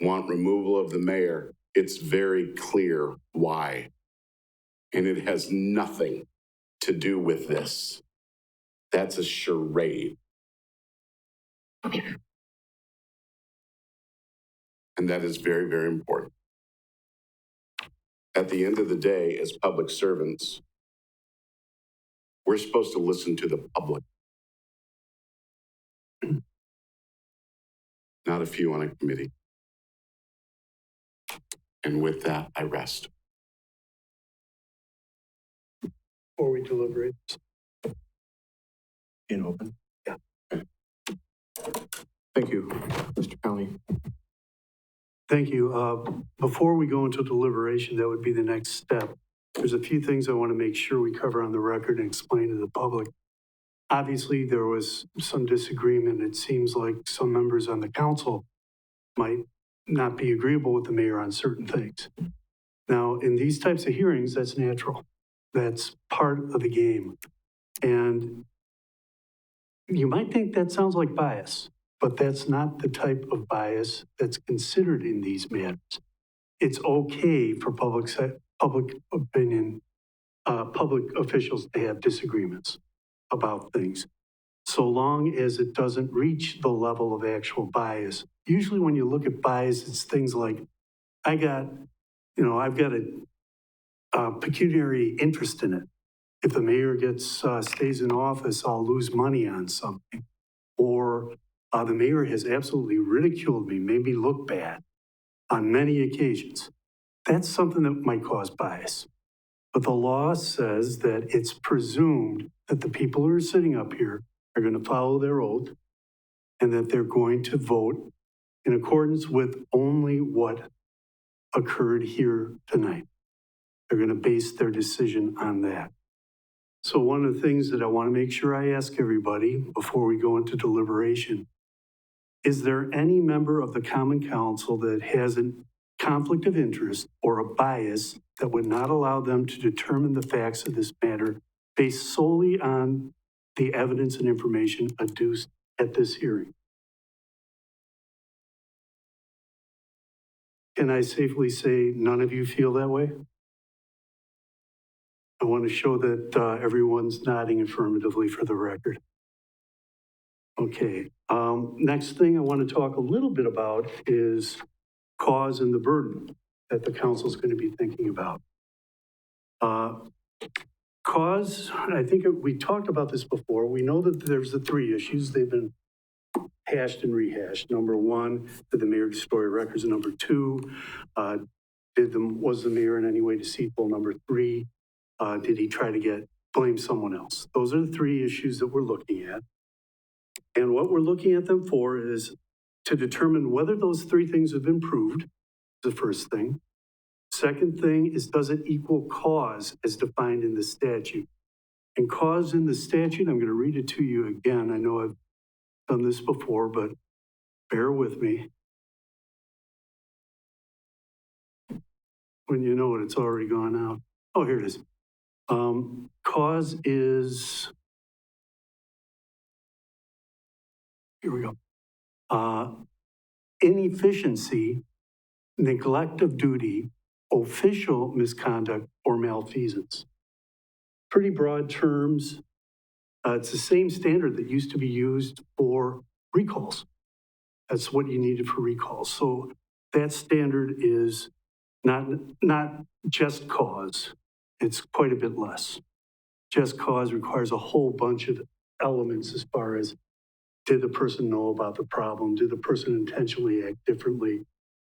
want removal of the mayor, it's very clear why. And it has nothing to do with this. That's a charade. And that is very, very important. At the end of the day, as public servants, we're supposed to listen to the public, not a few on a committee. And with that, I rest. Before we deliberate. In open. Yeah. Thank you, Mr. County. Thank you. Before we go into deliberation, that would be the next step. There's a few things I want to make sure we cover on the record and explain to the public. Obviously, there was some disagreement. It seems like some members on the council might not be agreeable with the mayor on certain things. Now, in these types of hearings, that's natural. That's part of the game. And you might think that sounds like bias, but that's not the type of bias that's considered in these matters. It's okay for public opinion, public officials to have disagreements about things, so long as it doesn't reach the level of actual bias. Usually when you look at bias, it's things like, I've got a pecuniary interest in it. If the mayor stays in office, I'll lose money on something. Or the mayor has absolutely ridiculed me, made me look bad on many occasions. That's something that might cause bias. But the law says that it's presumed that the people who are sitting up here are going to follow their oath and that they're going to vote in accordance with only what occurred here tonight. They're going to base their decision on that. So one of the things that I want to make sure I ask everybody before we go into deliberation, is there any member of the Common Council that has a conflict of interest or a bias that would not allow them to determine the facts of this matter based solely on the evidence and information adduced at this hearing? Can I safely say none of you feel that way? I want to show that everyone's nodding affirmatively for the record. Okay, next thing I want to talk a little bit about is cause and the burden that the council is going to be thinking about. Cause, I think we talked about this before. We know that there's the three issues. They've been hashed and rehashed. Number one, did the mayor destroy records? Number two, was the mayor in any way deceitful? Number three, did he try to blame someone else? Those are the three issues that we're looking at. And what we're looking at them for is to determine whether those three things have been proved, the first thing. Second thing is, does it equal cause as defined in the statute? And cause in the statute, I'm going to read it to you again. I know I've done this before, but bear with me. When you know it, it's already gone out. Oh, here it is. Cause is, here we go. Inefficiency, neglect of duty, official misconduct, or malfeasance. Pretty broad terms. It's the same standard that used to be used for recalls. That's what you needed for recalls. So that standard is not just cause. It's quite a bit less. Just cause requires a whole bunch of elements as far as, did the person know about the problem? Did the person intentionally act differently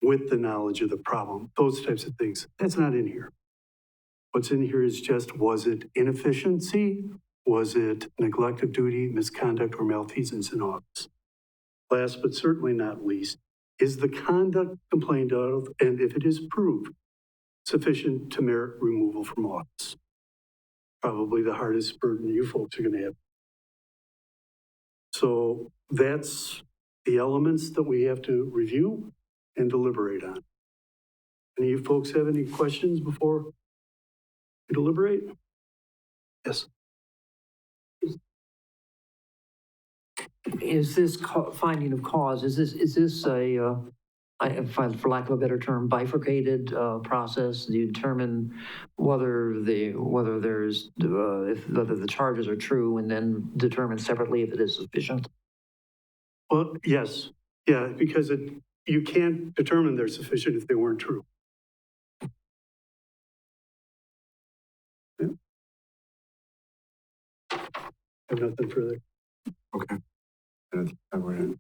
with the knowledge of the problem? Those types of things. That's not in here. What's in here is just, was it inefficiency? Was it neglect of duty, misconduct, or malfeasance in office? Last but certainly not least, is the conduct complained of, and if it is proved, sufficient to merit removal from office? Probably the hardest burden you folks are going to have. So that's the elements that we have to review and deliberate on. Any of you folks have any questions before we deliberate? Yes. is this finding of cause, is this a, for lack of a better term, bifurcated process? Do you determine whether whether the charges are true and then determine separately if it is sufficient? Well, yes, yeah, because you can't determine they're sufficient if they weren't true. Yeah. I have nothing further. Okay. We're in.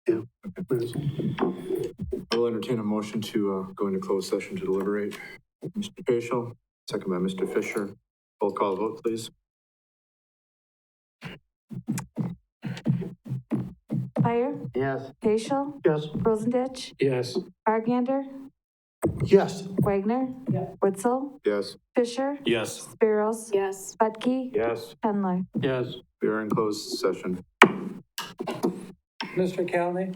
Yeah. Okay. I will entertain a motion to go into closed session to deliberate. Mr. Paschal, second by Mr. Fisher. Roll call vote, please. Fire, Yes. Paschal, Yes. Rosendich, Yes. Bargander, Yes. Wagner, Witzel, Yes. Fisher, Yes. Spiros, Yes. Budke, Yes. Pendler. Yes. We are in closed session. Mr. Kelly?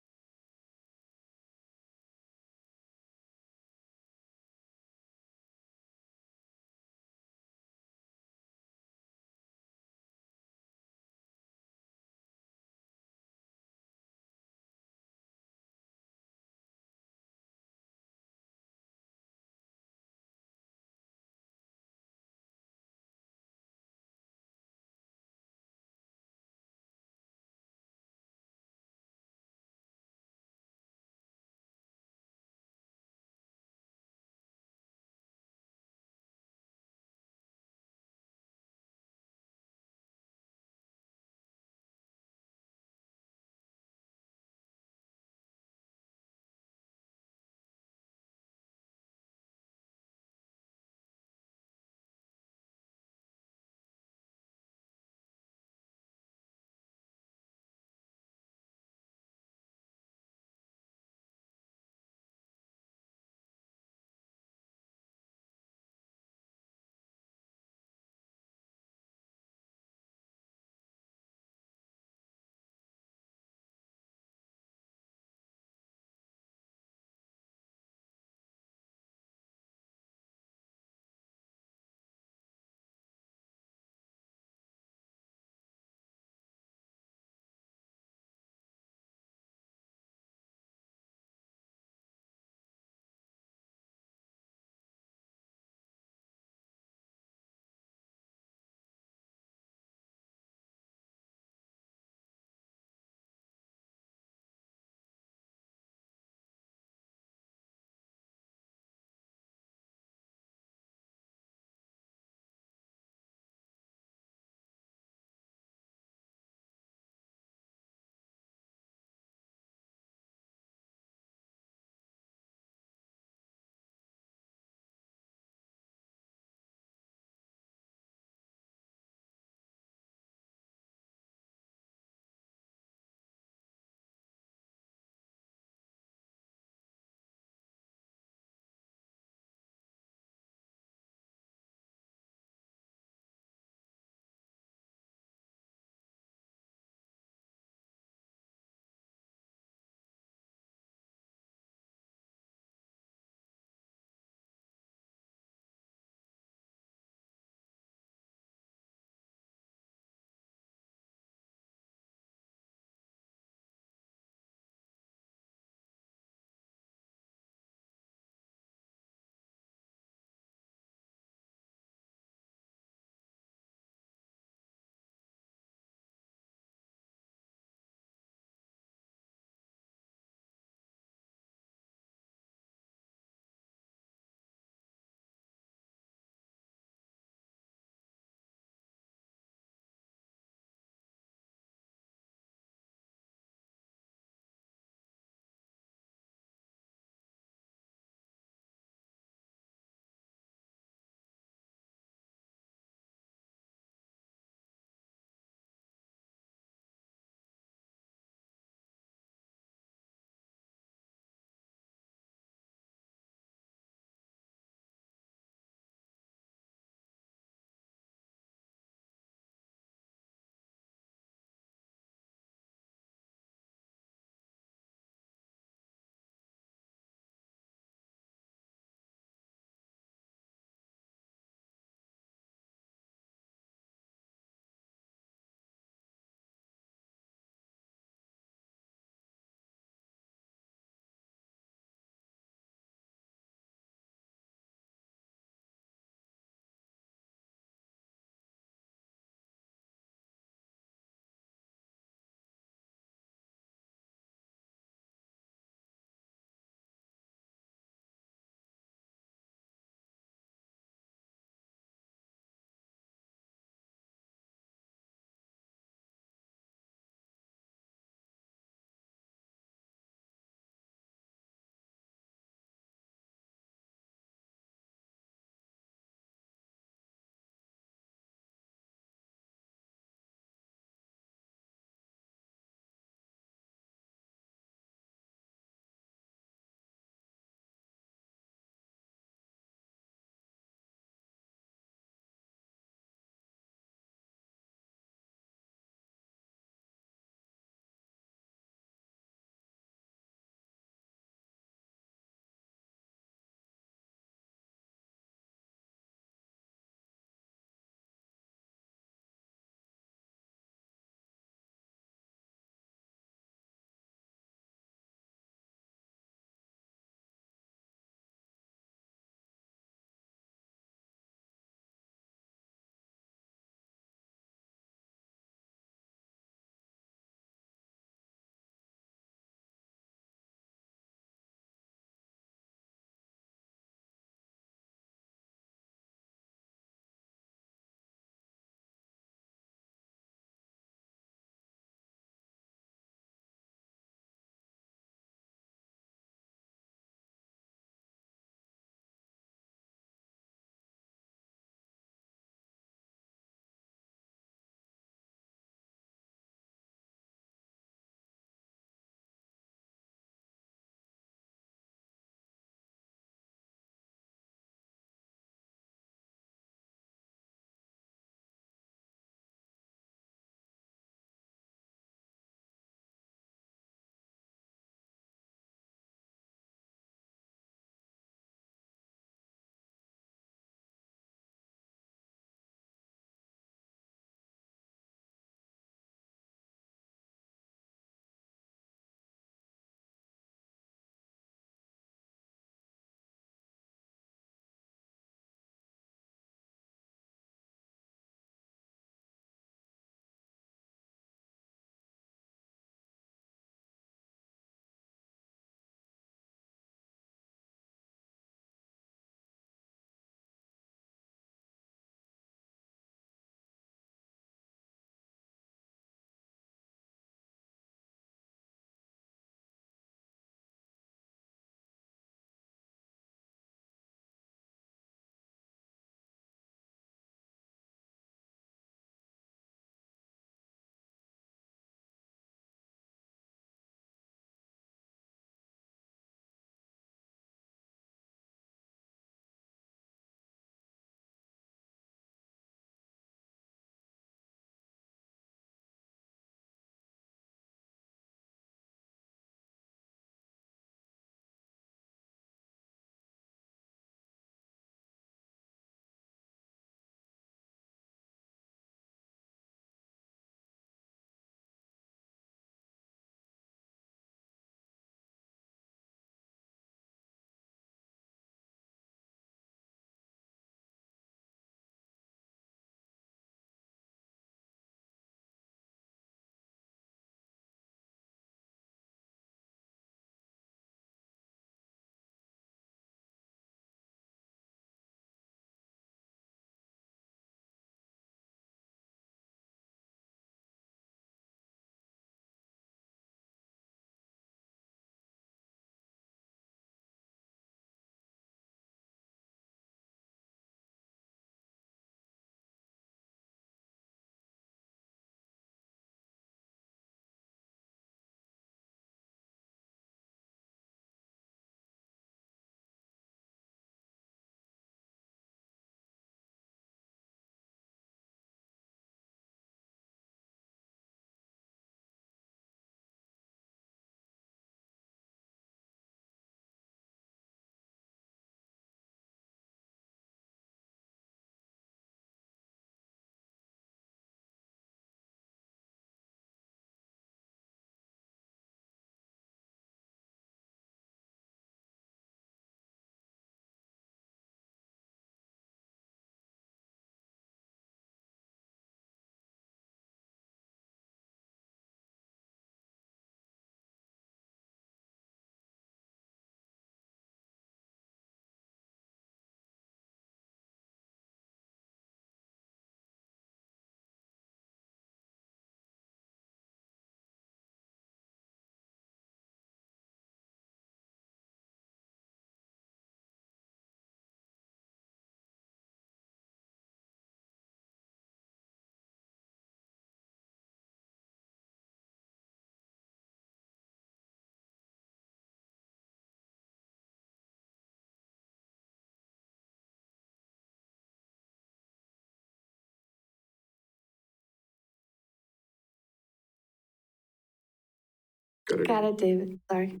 Got it, David, sorry.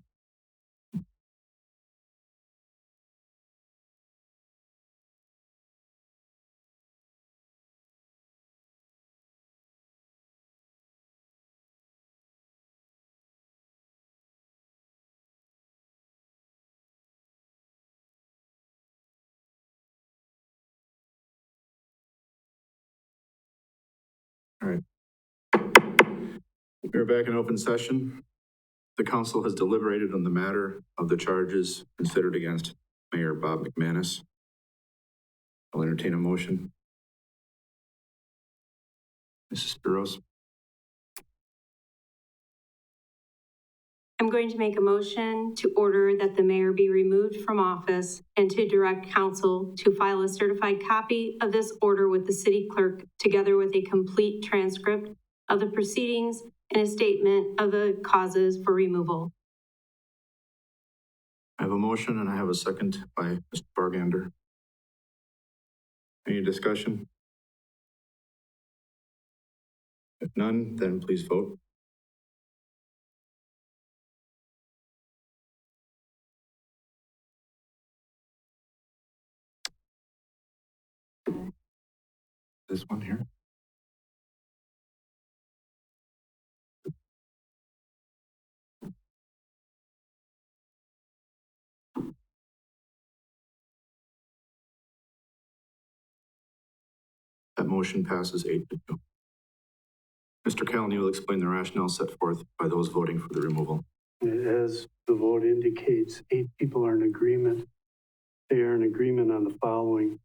All right. We're back in open session. The council has deliberated on the matter of the charges considered against Mayor Bob McManus. I'll entertain a motion. Mrs. Spiros. I'm going to make a motion to order that the mayor be removed from office and to direct council to file a certified copy of this order with the city clerk, together with a complete transcript of the proceedings and a statement of the causes for removal. I have a motion and I have a second by Mr. Bargander. Any discussion? If none, then please vote. This one here. That motion passes 8-2. Mr. Callen will explain the rationale set forth by those voting for the removal. As the vote indicates, 8 people are in agreement. They are in agreement on the following.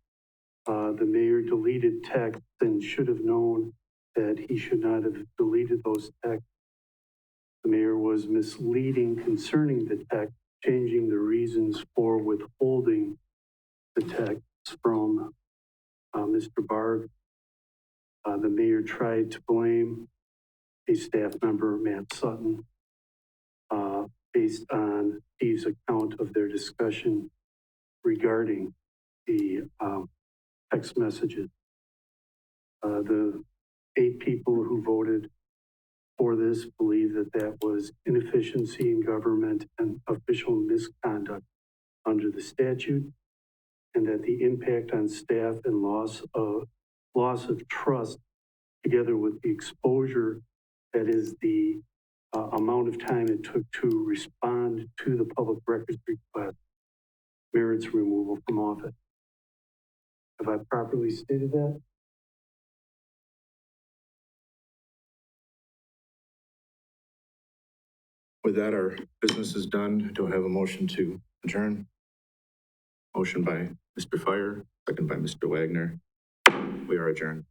The mayor deleted text and should have known that he should not have deleted those texts. The mayor was misleading concerning the text, changing the reasons for withholding the texts from Mr. Barg. The mayor tried to blame a staff member, Matt Sutton, based on Steve's account of their discussion regarding the text messages. The 8 people who voted for this believe that that was inefficiency in government and official misconduct under the statute, and that the impact on staff and loss of trust, together with the exposure, that is the amount of time it took to respond to the public records request, merits removal from office. Have I properly stated that? With that, our business is done. Do I have a motion to adjourn? Motion by Mr. Fire, second by Mr. Wagner. We are adjourned.